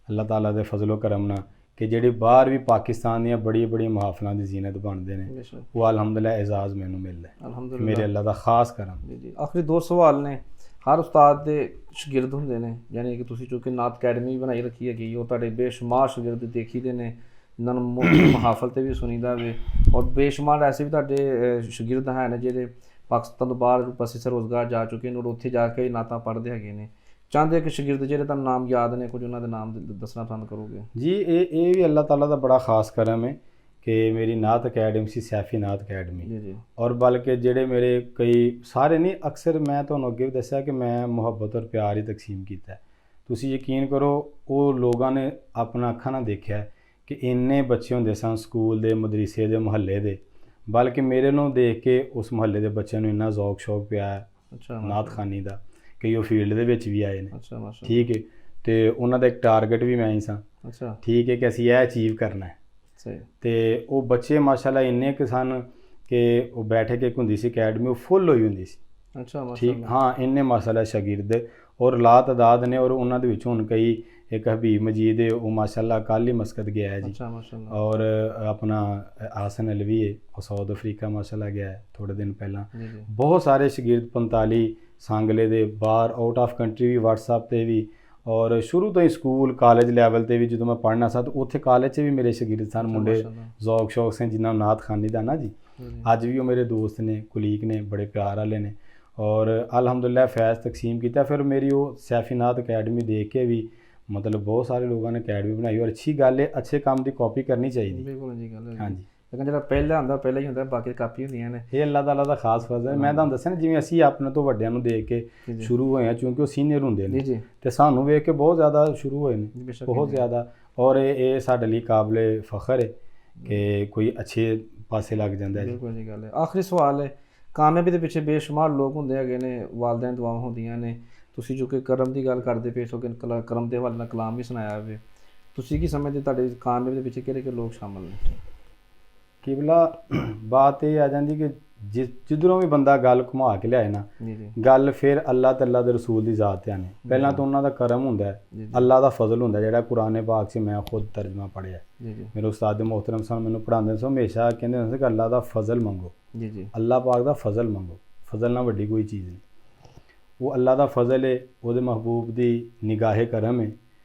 A: ਅੱਲਾਹ ਤਾਲਾ ਦੇ ਫਜ਼ਲ ਕਰਮ ਨਾਲ ਕਿ ਜਿਹੜੀ ਬਾਹਰ ਵੀ ਪਾਕਿਸਤਾਨ ਦੀਆਂ ਬੜੀਆਂ ਮਹਾਫਲਾਂ ਦੀ ਜ਼ੀਨਤ ਬਣਦੇ ਨੇ, ਉਹ ਅਲਹਮਦੁਲਿਲਾ ਇਜਾਜ਼ ਮੈਨੂੰ ਮਿਲਦਾ ਹੈ, ਮੇਰੇ ਅੱਲਾਹ ਦਾ ਖਾਸ ਕਰਮ।
B: ਜੀ। ਆਖਰੀ ਦੋ ਸਵਾਲ ਨੇ। ਹਰ ਉਸਤਾਦ ਦੇ ਸ਼ਾਗਿਰਦ ਹੁੰਦੇ ਨੇ, ਯਾਨੀ ਕਿ ਤੁਸੀਂ ਚੂँਕਿ ਨਾਤ ਅਕੈਡਮੀ ਬਣਾਈ ਰੱਖੀ ਹੈਗੀ, ਉਹ ਤੁਹਾਡੇ ਬੇਸ਼ੁਮਾਰ ਸ਼ਾਗਿਰਦ ਦੇਖੀਦੇ ਨੇ, ਇਹਨਾਂ ਨੂੰ ਮਹਾਫਲ 'ਤੇ ਵੀ ਸੁਣੀਦਾ ਵੇ, ਔਰ ਬੇਸ਼ੁਮਾਰ ਐਸੇ ਵੀ ਤੁਹਾਡੇ ਸ਼ਾਗਿਰਦ ਹੈ ਨੇ ਜਿਹੜੇ ਪਾਕਿਸਤਾਨ ਤੋਂ ਬਾਹਰ ਪਾਸੇ ਰੋਜ਼ਗਾਰ ਜਾ ਚੁੱਕੇ ਨੇ ਔਰ ਉੱਥੇ ਜਾ ਕੇ ਨਾਤਾਂ ਪੜ੍ਹਦੇ ਹੈਗੇ ਨੇ। ਚਾਹੁੰਦੇ ਕਿ ਸ਼ਾਗਿਰਦ ਜਿਹੜੇ ਤੁਹਾਨੂੰ ਨਾਮ ਯਾਦ ਨੇ, ਕੁਝ ਉਹਨਾਂ ਦੇ ਨਾਮ ਦੱਸਣਾ ਪਸੰਦ ਕਰੋਗੇ? ਜੀ,
A: ਇਹ ਵੀ ਅੱਲਾਹ ਤਾਲਾ ਦਾ ਬੜਾ ਖਾਸ ਕਰਮ ਹੈ ਕਿ ਮੇਰੀ ਨਾਤ ਅਕੈਡਮੀ ਸੀ, ਸੈਫੀ ਨਾਤ ਅਕੈਡਮੀ। ਜੀ। ਔਰ ਬਲਕਿ ਜਿਹੜੇ ਮੇਰੇ ਕਈ ਸਾਰੇ ਨਹੀਂ, ਅਕਸਰ ਮੈਂ ਤੁਹਾਨੂੰ ਅੱਗੇ ਵੀ ਦੱਸਿਆ ਕਿ ਮੈਂ ਮੁਹੱਬਤ ਔਰ ਪਿਆਰ ਹੀ ਤਕਸੀਮ ਕੀਤਾ। ਤੁਸੀਂ ਯਕੀਨ ਕਰੋ, ਉਹ ਲੋਕਾਂ ਨੇ ਆਪਣਾ ਅੱਖਾਂ ਨਾਲ ਦੇਖਿਆ ਕਿ ਇੰਨੇ ਬੱਚੇ ਹੁੰਦੇ ਸਨ ਸਕੂਲ ਦੇ, ਮਦਰਸੇ ਦੇ, ਮੁਹੱਲੇ ਦੇ, ਬਲਕਿ ਮੇਰੇ ਨੂੰ ਦੇਖ ਕੇ ਉਸ ਮੁਹੱਲੇ ਦੇ ਬੱਚਿਆਂ ਨੂੰ ਇੰਨਾ ਜ਼ੌਕ ਸ਼ੌਕ ਪਿਆ ਨਾਤ ਖਾਨੀ ਦਾ ਕਿ ਉਹ ਫੀਲਡ ਦੇ ਵਿੱਚ ਵੀ ਆਏ ਨੇ। ਠੀਕ ਹੈ। ਤੇ ਉਹਨਾਂ ਦਾ ਇੱਕ ਟਾਰਗੇਟ ਵੀ ਮੈਂ ਹੀ ਸਾਂ। ਠੀਕ ਹੈ ਕਿ ਅਸੀਂ ਇਹ ਅਚੀਵ ਕਰਨਾ ਹੈ। ਤੇ ਉਹ ਬੱਚੇ ਮਾਸ਼ਾਅੱਲਾ ਇੰਨੇ ਕੁ ਸਨ ਕਿ ਉਹ ਬੈਠੇ ਕੇ ਹੁੰਦੀ ਸੀ ਅਕੈਡਮੀ, ਉਹ ਫੁੱਲ ਹੋਈ ਹੁੰਦੀ ਸੀ। ਠੀਕ। ਹਾਂ, ਇੰਨੇ ਮਾਸ਼ਾਅੱਲਾ ਸ਼ਾਗਿਰਦ ਔਰ ਲਾ ਤਾਦਾਦ ਨੇ, ਔਰ ਉਹਨਾਂ ਦੇ ਵਿੱਚ ਹੁਣ ਕਈ, ਇੱਕ ਹਬੀਬ ਮਜੀਦ ਹੈ, ਉਹ ਮਾਸ਼ਾਅੱਲਾ ਕੱਲ੍ਹ ਹੀ ਮਸਕਤ ਗਿਆ ਹੈ ਜੀ। ਔਰ ਆਪਣਾ ਆਸਨ ਅਲਵੀ ਹੈ, ਉਹ ਸਾਊਥ ਅਫਰੀਕਾ ਮਾਸ਼ਾਅੱਲਾ ਗਿਆ ਹੈ ਥੋੜ੍ਹੇ ਦਿਨ ਪਹਿਲਾਂ। ਬਹੁਤ ਸਾਰੇ ਸ਼ਾਗਿਰਦ 45 ਸਾਂਗਲੇ ਦੇ ਬਾਹਰ ਆਊਟ ਆਫ ਕੰਟਰੀ ਵੀ, WhatsApp 'ਤੇ ਵੀ, ਔਰ ਸ਼ੁਰੂ ਤੋਂ ਹੀ ਸਕੂਲ ਕਾਲਜ ਲੈਵਲ 'ਤੇ ਵੀ ਜਦੋਂ ਮੈਂ ਪੜ੍ਹਨਾ ਸਾਂ ਤਾਂ ਉੱਥੇ ਕਾਲਜ 'ਚ ਵੀ ਮੇਰੇ ਸ਼ਾਗਿਰਦ ਸਨ, ਮੁੰਡੇ ਜ਼ੌਕ ਸ਼ੌਕ ਸਨ ਜਿਨ੍ਹਾਂ ਨੂੰ ਨਾਤ ਖਾਨੀ ਦਾ ਨਾ ਜੀ। ਅੱਜ ਵੀ ਉਹ ਮੇਰੇ ਦੋਸਤ ਨੇ, ਕੁਲੀਗ ਨੇ, ਬੜੇ ਪਿਆਰ ਵਾਲੇ ਨੇ। ਔਰ ਅਲਹਮਦੁਲਿਲਾ ਫੈਜ਼ ਤਕਸੀਮ ਕੀਤਾ। ਫਿਰ ਮੇਰੀ ਉਹ ਸੈਫੀ ਨਾਤ ਅਕੈਡਮੀ ਦੇਖ ਕੇ ਵੀ ਮਤਲਬ ਬਹੁਤ ਸਾਰੇ ਲੋਕਾਂ ਨੇ ਅਕੈਡਮੀ ਬਣਾਈ, ਔਰ ਅੱਛੀ ਗੱਲ ਹੈ, ਅੱਛੇ ਕੰਮ ਦੀ ਕਾਪੀ ਕਰਨੀ ਚਾਹੀਦੀ। ਬਿਲਕੁਲ ਜੀ ਗੱਲ ਹੈ। ਹਾਂਜੀ। ਲੇਕਿਨ ਜਿਹੜਾ ਪਹਿਲਾਂ ਹੁੰਦਾ ਪਹਿਲਾਂ ਹੀ ਹੁੰਦਾ, ਬਾਕੀ ਕਾਪੀ ਹੁੰਦੀਆਂ ਨੇ। ਇਹ ਅੱਲਾਹ ਤਾਲਾ ਦਾ ਖਾਸ ਫਜ਼ਲ ਹੈ। ਮੈਂ ਤੁਹਾਨੂੰ ਦੱਸਿਆ ਨਾ, ਜਿਵੇਂ ਅਸੀਂ ਆਪਣੇ ਤੋਂ ਵੱਡਿਆਂ ਨੂੰ ਦੇਖ ਕੇ ਸ਼ੁਰੂ ਹੋਏ ਹਾਂ, ਕਿਉਂਕਿ ਉਹ ਸੀਨੀਅਰ ਹੁੰਦੇ ਨੇ, ਤੇ ਸਾਨੂੰ ਵੇਖ ਕੇ ਬਹੁਤ ਜ਼ਿਆਦਾ ਸ਼ੁਰੂ ਹੋਏ ਨੇ, ਬਹੁਤ ਜ਼ਿਆਦਾ। ਔਰ ਇਹ ਸਾਡੇ ਲਈ ਕਾਬਲੇ ਫਖਰ ਹੈ ਕਿ ਕੋਈ ਅੱਛੇ ਪਾਸੇ ਲੱਗ ਜਾਂਦਾ ਹੈ। ਬਿਲਕੁਲ ਜੀ ਗੱਲ ਹੈ। ਆਖਰੀ ਸਵਾਲ ਹੈ, ਕਾਮਯਾਬੀ ਦੇ ਪਿੱਛੇ ਬੇਸ਼ੁਮਾਰ ਲੋਕ ਹੁੰਦੇ ਹੈਗੇ ਨੇ, ਵਾਲਦੈਨ ਦੁਆਵਾਂ ਹੁੰਦੀਆਂ ਨੇ। ਤੁਸੀਂ ਜੋ ਕਿ ਕਰਮ ਦੀ ਗੱਲ ਕਰਦੇ ਪਏ ਸੋ ਕਿ ਕਰਮ ਦੇ ਹਵਾਲੇ ਨਾਲ ਕਲਾਮ ਵੀ ਸੁਣਾਇਆ ਹੋਵੇ, ਤੁਸੀਂ ਕੀ ਸਮਝਦੇ ਤੁਹਾਡੇ ਕਾਮਯਾਬੀ ਦੇ ਪਿੱਛੇ ਕਿਹੜੇ ਲੋਕ ਸ਼ਾਮਲ ਨੇ? ਕਿਬਲਾ ਬਾਤ ਇਹ ਆ ਜਾਂਦੀ ਕਿ ਜਿੱਧਰੋਂ ਵੀ ਬੰਦਾ ਗੱਲ ਘੁਮਾ ਕੇ ਲਿਆਏ ਨਾ, ਗੱਲ ਫਿਰ ਅੱਲਾਹ ਤੇ ਅੱਲਾਹ ਦੇ ਰਸੂਲ ਦੀ ਜ਼ਾਤ ਤੇ ਆਨੇ। ਪਹਿਲਾਂ ਤਾਂ ਉਹਨਾਂ ਦਾ ਕਰਮ ਹੁੰਦਾ ਹੈ, ਅੱਲਾਹ ਦਾ ਫਜ਼ਲ ਹੁੰਦਾ, ਜਿਹੜਾ ਕੁਰਾਨ ਪਾਕ 'ਚ ਮੈਂ ਖੁਦ ਤਰਜਮਾ ਪੜ੍ਹਿਆ। ਮੇਰੇ ਉਸਤਾਦ ਮੁਹਤਰਮ ਸਾਹਿਬ ਮੈਨੂੰ ਪੜ੍ਹਾਉਂਦੇ ਸਨ, ਹਮੇਸ਼ਾ ਕਹਿੰਦੇ ਹੁੰਦੇ ਸੀ ਕਿ ਅੱਲਾਹ ਦਾ ਫਜ਼ਲ ਮੰਗੋ, ਅੱਲਾਹ ਪਾਕ ਦਾ ਫਜ਼ਲ ਮੰਗੋ। ਫਜ਼ਲ ਨਾਲ ਵੱਡੀ ਕੋਈ ਚੀਜ਼ ਨਹੀਂ। ਉਹ ਅੱਲਾਹ ਦਾ ਫਜ਼ਲ ਹੈ, ਉਹਦੇ ਮਹਿਬੂਬ ਦੀ ਨਿਗਾਹੇ ਕਰਮ ਹੈ,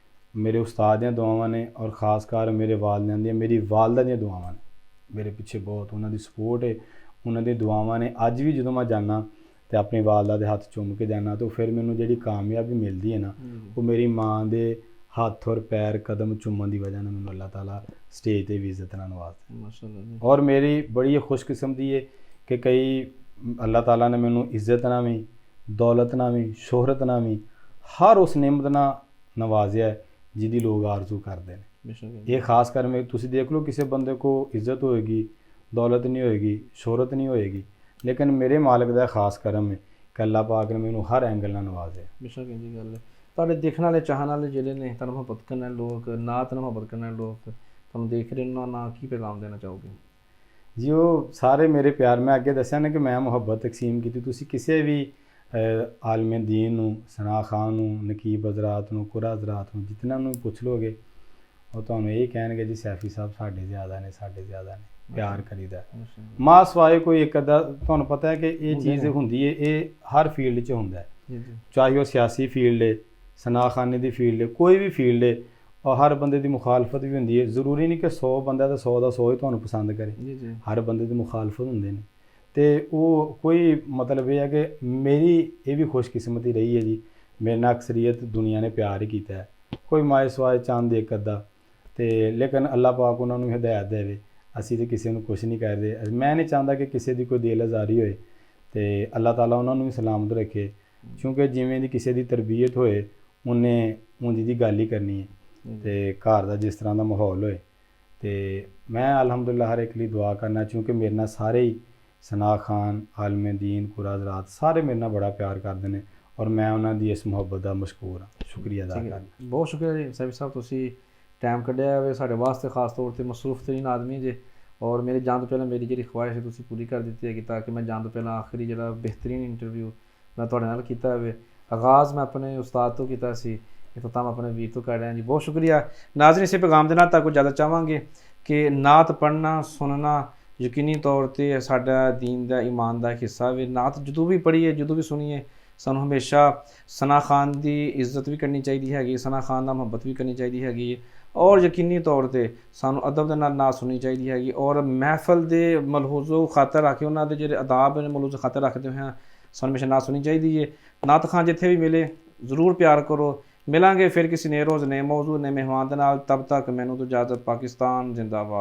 A: ਮੇਰੇ ਉਸਤਾਦ ਦੀਆਂ ਦੁਆਵਾਂ ਨੇ, ਔਰ ਖਾਸ ਕਰ ਮੇਰੇ ਵਾਲਿਦਾਂ ਦੀਆਂ, ਮੇਰੀ ਵਾਲਦਾ ਦੀਆਂ ਦੁਆਵਾਂ ਨੇ ਮੇਰੇ ਪਿੱਛੇ ਬਹੁਤ, ਉਹਨਾਂ ਦੀ ਸਪੋਰਟ ਹੈ, ਉਹਨਾਂ ਦੀ ਦੁਆਵਾਂ ਨੇ। ਅੱਜ ਵੀ ਜਦੋਂ ਮੈਂ ਜਾਂਦਾ ਅਤੇ ਆਪਣੀ ਵਾਲਦਾ ਦੇ ਹੱਥ ਚੁੰਮ ਕੇ ਜਾਂਦਾ, ਤਾਂ ਫਿਰ ਮੈਨੂੰ ਜਿਹੜੀ ਕਾਮਯਾਬੀ ਮਿਲਦੀ ਹੈ ਨਾ, ਉਹ ਮੇਰੀ ਮਾਂ ਦੇ ਹੱਥ ਔਰ ਪੈਰ ਕਦਮ ਚੁੰਮਣ ਦੀ ਵਜ੍ਹਾ ਨਾਲ ਮੈਨੂੰ ਅੱਲਾਹ ਤਾਲਾ ਸਟੇਜ 'ਤੇ ਵੀ ਇੱਜ਼ਤ ਨਾਲ ਨਵਾਜ਼ਦਾ। ਔਰ ਮੇਰੀ ਬੜੀ ਖੁਸ਼ਕਿਸਮਤੀ ਹੈ ਕਿ ਕਈ ਅੱਲਾਹ ਤਾਲਾ ਨੇ ਮੈਨੂੰ ਇੱਜ਼ਤ ਨਾਲ ਵੀ ਦੌਲਤ ਨਾਲ ਵੀ, ਸ਼ੋਹਰਤ ਨਾਲ ਵੀ, ਹਰ ਉਸ ਨਿਮਤ ਨਾਲ ਨਵਾਜ਼ਿਆ ਹੈ ਜਿਹਦੀ ਲੋਕ ਆਰਜ਼ੂ ਕਰਦੇ ਨੇ।
B: ਬੇਸ਼ੱਕ
A: ਇਹ ਖਾਸ ਕਰ ਮੈਂ ਤੁਸੀਂ ਦੇਖ ਲਓ ਕਿਸੇ ਬੰਦੇ ਕੋ ਇੱਜ਼ਤ ਹੋਏਗੀ, ਦੌਲਤ ਨਹੀਂ ਹੋਏਗੀ, ਸ਼ੋਹਰਤ ਨਹੀਂ ਹੋਏਗੀ, ਲੇਕਿਨ ਮੇਰੇ ਮਾਲਕ ਦਾ ਖਾਸ ਕਰਮ ਹੈ ਕਿ ਅੱਲਾਹ ਪਾਕ ਨੇ ਮੈਨੂੰ ਹਰ ਐਂਗਲ ਨਾਲ ਨਵਾਜ਼ਿਆ।
B: ਬੇਸ਼ੱਕ ਜੀ ਗੱਲ ਹੈ। ਤੁਹਾਡੇ ਦੇਖਣ ਵਾਲੇ ਚਾਹਣ ਵਾਲੇ ਜਿਹੜੇ ਨੇ, ਤੁਹਾਨੂੰ ਮੁਹੱਬਤ ਕਰਨ ਵਾਲੇ ਲੋਕ, ਨਾਤ ਨਾਲ ਮੁਹੱਬਤ ਕਰਨ ਵਾਲੇ ਲੋਕ ਤੁਹਾਨੂੰ ਦੇਖ ਰਹੇ, ਉਹਨਾਂ ਨਾਲ ਕੀ ਪੈਗਾਮ ਦੇਣਾ ਚਾਹੋਗੇ?
A: ਜੀ ਉਹ ਸਾਰੇ ਮੇਰੇ ਪਿਆਰ, ਮੈਂ ਅੱਗੇ ਦੱਸਿਆ ਨਾ ਕਿ ਮੈਂ ਮੁਹੱਬਤ ਤਕਸੀਮ ਕੀਤੀ। ਤੁਸੀਂ ਕਿਸੇ ਵੀ ਆਲਮ ਦੀਨ ਨੂੰ, ਸਨਾ ਖਾਨ ਨੂੰ, ਨਕੀਬ ਹਜ਼ਰਾਤ ਨੂੰ, ਕੁਰਾ ਹਜ਼ਰਾਤ ਨੂੰ, ਜਿਤਨਾ ਨੂੰ ਪੁੱਛ ਲੋਗੇ ਉਹ ਤੁਹਾਨੂੰ ਇਹ ਕਹਿਣਗੇ ਜੀ ਸੈਫੀ ਸਾਹਿਬ ਸਾਡੇ ਜ਼ਿਆਦਾ ਨੇ, ਸਾਡੇ ਜ਼ਿਆਦਾ ਨੇ, ਪਿਆਰ ਕਰੀਦਾ। ਮਾਂ ਸਵਾਏ ਕੋਈ ਇੱਕ ਅੱਧਾ, ਤੁਹਾਨੂੰ ਪਤਾ ਹੈ ਕਿ ਇਹ ਚੀਜ਼ ਹੁੰਦੀ ਹੈ, ਇਹ ਹਰ ਫੀਲਡ 'ਚ ਹੁੰਦਾ ਹੈ, ਚਾਹੇ ਉਹ ਸਿਆਸੀ ਫੀਲਡ ਹੈ, ਸਨਾ ਖਾਨੇ ਦੀ ਫੀਲਡ ਹੈ, ਕੋਈ ਵੀ ਫੀਲਡ ਹੈ, ਔਰ ਹਰ ਬੰਦੇ ਦੀ ਮੁਖਾਲਫਤ ਵੀ ਹੁੰਦੀ ਹੈ। ਜ਼ਰੂਰੀ ਨਹੀਂ ਕਿ 100 ਬੰਦਾ ਤਾਂ 100 ਦਾ 100 ਹੀ ਤੁਹਾਨੂੰ ਪਸੰਦ ਕਰੇ, ਹਰ ਬੰਦੇ ਦੀ ਮੁਖਾਲਫਤ ਹੁੰਦੇ ਨੇ। ਅਤੇ ਉਹ ਕੋਈ ਮਤਲਬ ਇਹ ਹੈ ਕਿ ਮੇਰੀ ਇਹ ਵੀ ਖੁਸ਼ਕਿਸਮਤੀ ਰਹੀ ਹੈ ਜੀ, ਮੇਰੇ ਨਾਲ ਅਕਸਰੀਅਤ ਦੁਨੀਆ ਨੇ ਪਿਆਰ ਹੀ ਕੀਤਾ ਹੈ, ਕੋਈ ਮਾਏ ਸਵਾਏ ਚੰਦ ਇੱਕ ਅੱਧਾ, ਅਤੇ ਲੇਕਿਨ ਅੱਲਾਹ ਪਾਕ ਉਹਨਾਂ ਨੂੰ ਹਦਾਇਤ ਦੇਵੇ। ਅਸੀਂ ਤਾਂ ਕਿਸੇ ਨੂੰ ਕੁਛ ਨਹੀਂ ਕਰਦੇ। ਮੈਂ ਨਹੀਂ ਚਾਹੁੰਦਾ ਕਿ ਕਿਸੇ ਦੀ ਕੋਈ ਦਿਲ ਆਜ਼ਾਰੀ ਹੋਏ, ਅਤੇ ਅੱਲਾਹ ਤਾਲਾ ਉਹਨਾਂ ਨੂੰ ਵੀ ਸਲਾਮਤ ਰੱਖੇ, ਕਿਉਂਕਿ ਜਿਵੇਂ ਦੀ ਕਿਸੇ ਦੀ ਤਰਬੀਅਤ ਹੋਏ ਉਹਨੇ ਉਂਝ ਦੀ ਗੱਲ ਹੀ ਕਰਨੀ ਹੈ, ਅਤੇ ਘਰ ਦਾ ਜਿਸ ਤਰ੍ਹਾਂ ਦਾ ਮਾਹੌਲ ਹੋਏ। ਅਤੇ ਮੈਂ ਅਲਹਮਦੁਲਿਲਾ ਹਰ ਇੱਕ ਲਈ ਦੁਆ ਕਰਨਾ, ਕਿਉਂਕਿ ਮੇਰੇ ਨਾਲ ਸਾਰੇ ਹੀ ਸਨਾ ਖਾਨ, ਆਲਮ ਦੀਨ, ਕੁਰਾ ਹਜ਼ਰਾਤ ਸਾਰੇ ਮੇਰੇ ਨਾਲ ਬੜਾ ਪਿਆਰ ਕਰਦੇ ਨੇ, ਔਰ ਮੈਂ ਉਹਨਾਂ ਦੀ ਇਸ ਮੁਹੱਬਤ ਦਾ ਮਸ਼ਕੂਰ ਹਾਂ, ਸ਼ੁਕਰੀਆ ਅਦਾ ਕਰਦਾ।
B: ਬਹੁਤ ਸ਼ੁਕਰੀਆ ਜੀ ਸੈਫੀ ਸਾਹਿਬ, ਤੁਸੀਂ ਟਾਈਮ ਕੱਢਿਆ ਹੋਵੇ ਸਾਡੇ ਵਾਸਤੇ, ਖਾਸ ਤੌਰ 'ਤੇ ਮਸਰੂਫ ਤਰੀਨ ਆਦਮੀ ਜੇ, ਔਰ ਮੇਰੇ ਜਾਣ ਤੋਂ ਪਹਿਲਾਂ ਮੇਰੀ ਜਿਹੜੀ ਖਵਾਹਿਸ਼ ਹੈ ਤੁਸੀਂ ਪੂਰੀ ਕਰ ਦਿੱਤੀ ਹੈਗੀ, ਤਾਂ ਕਿ ਮੈਂ ਜਾਣ ਤੋਂ ਪਹਿਲਾਂ ਆਖਰੀ ਜਿਹੜਾ ਬਿਹਤਰੀਨ ਇੰਟਰਵਿਊ ਮੈਂ ਤੁਹਾਡੇ ਨਾਲ ਕੀਤਾ ਹੋਵੇ। ਆਗਾਜ਼ ਮੈਂ ਆਪਣੇ ਉਸਤਾਦ ਤੋਂ ਕੀਤਾ ਸੀ, ਇਖਤਤਾਮ ਆਪਣੇ ਵੀਰ ਤੋਂ ਕਰ ਰਿਹਾ ਜੀ। ਬਹੁਤ ਸ਼ੁਕਰੀਆ ਨਾਜ਼ਰੀਨ। ਇਸੇ ਪੈਗਾਮ ਦੇ ਨਾਲ ਤੱਕ ਜ਼ਿਆਦਾ ਚਾਹਾਂਗੇ ਕਿ ਨਾਤ ਪੜ੍ਹਨਾ, ਸੁਣਨਾ ਯਕੀਨੀ ਤੌਰ 'ਤੇ ਸਾਡਾ ਦੀਨ ਦਾ, ਈਮਾਨ ਦਾ ਇੱਕ ਹਿੱਸਾ ਵੇ। ਨਾਤ ਜਦੋਂ ਵੀ ਪੜ੍ਹੀਏ, ਜਦੋਂ ਵੀ ਸੁਣੀਏ, ਸਾਨੂੰ ਹਮੇਸ਼ਾ ਸਨਾ ਖਾਨ ਦੀ ਇੱਜ਼ਤ ਵੀ ਕਰਨੀ ਚਾਹੀਦੀ ਹੈਗੀ, ਸਨਾ ਖਾਨ ਨਾਲ ਮੁਹੱਬਤ ਵੀ ਕਰਨੀ ਚਾਹੀਦੀ ਹੈਗੀ ਹੈ, ਔਰ ਯਕੀਨੀ ਤੌਰ 'ਤੇ ਸਾਨੂੰ ਅਦਬ ਦੇ ਨਾਲ ਨਾਤ ਸੁਣਨੀ ਚਾਹੀਦੀ ਹੈਗੀ, ਔਰ ਮਹਿਫਲ ਦੇ ਮਲਹੂਜ਼ੋ ਖਾਤਰ ਰੱਖ ਕੇ, ਉਹਨਾਂ ਦੇ ਜਿਹੜੇ ਆਦਾਬ ਨੇ ਮਲਹੂਜ਼ੋ ਖਾਤਰ ਰੱਖਦੇ ਹੋਏ ਸਾਨੂੰ ਹਮੇਸ਼ਾ ਨਾਤ ਸੁਣਨੀ ਚਾਹੀਦੀ ਹੈ। ਨਾਤ ਖਾਨ ਜਿੱਥੇ ਵੀ ਮਿਲੇ ਜ਼ਰੂਰ ਪਿਆਰ ਕਰੋ। ਮਿਲਾਂਗੇ ਫਿਰ ਕਿਸੇ ਨਏ ਰੋਜ਼, ਨਏ ਮੌਜੂ, ਨਏ ਮਹਿਮਾਨ ਦੇ ਨਾਲ। ਤਬ ਤੱਕ ਮੈਨੂੰ ਤੋਂ ਇਜਾਜ਼ਤ। ਪਾਕਿਸਤਾਨ ਜ਼ਿੰਦਾਬਾਦ।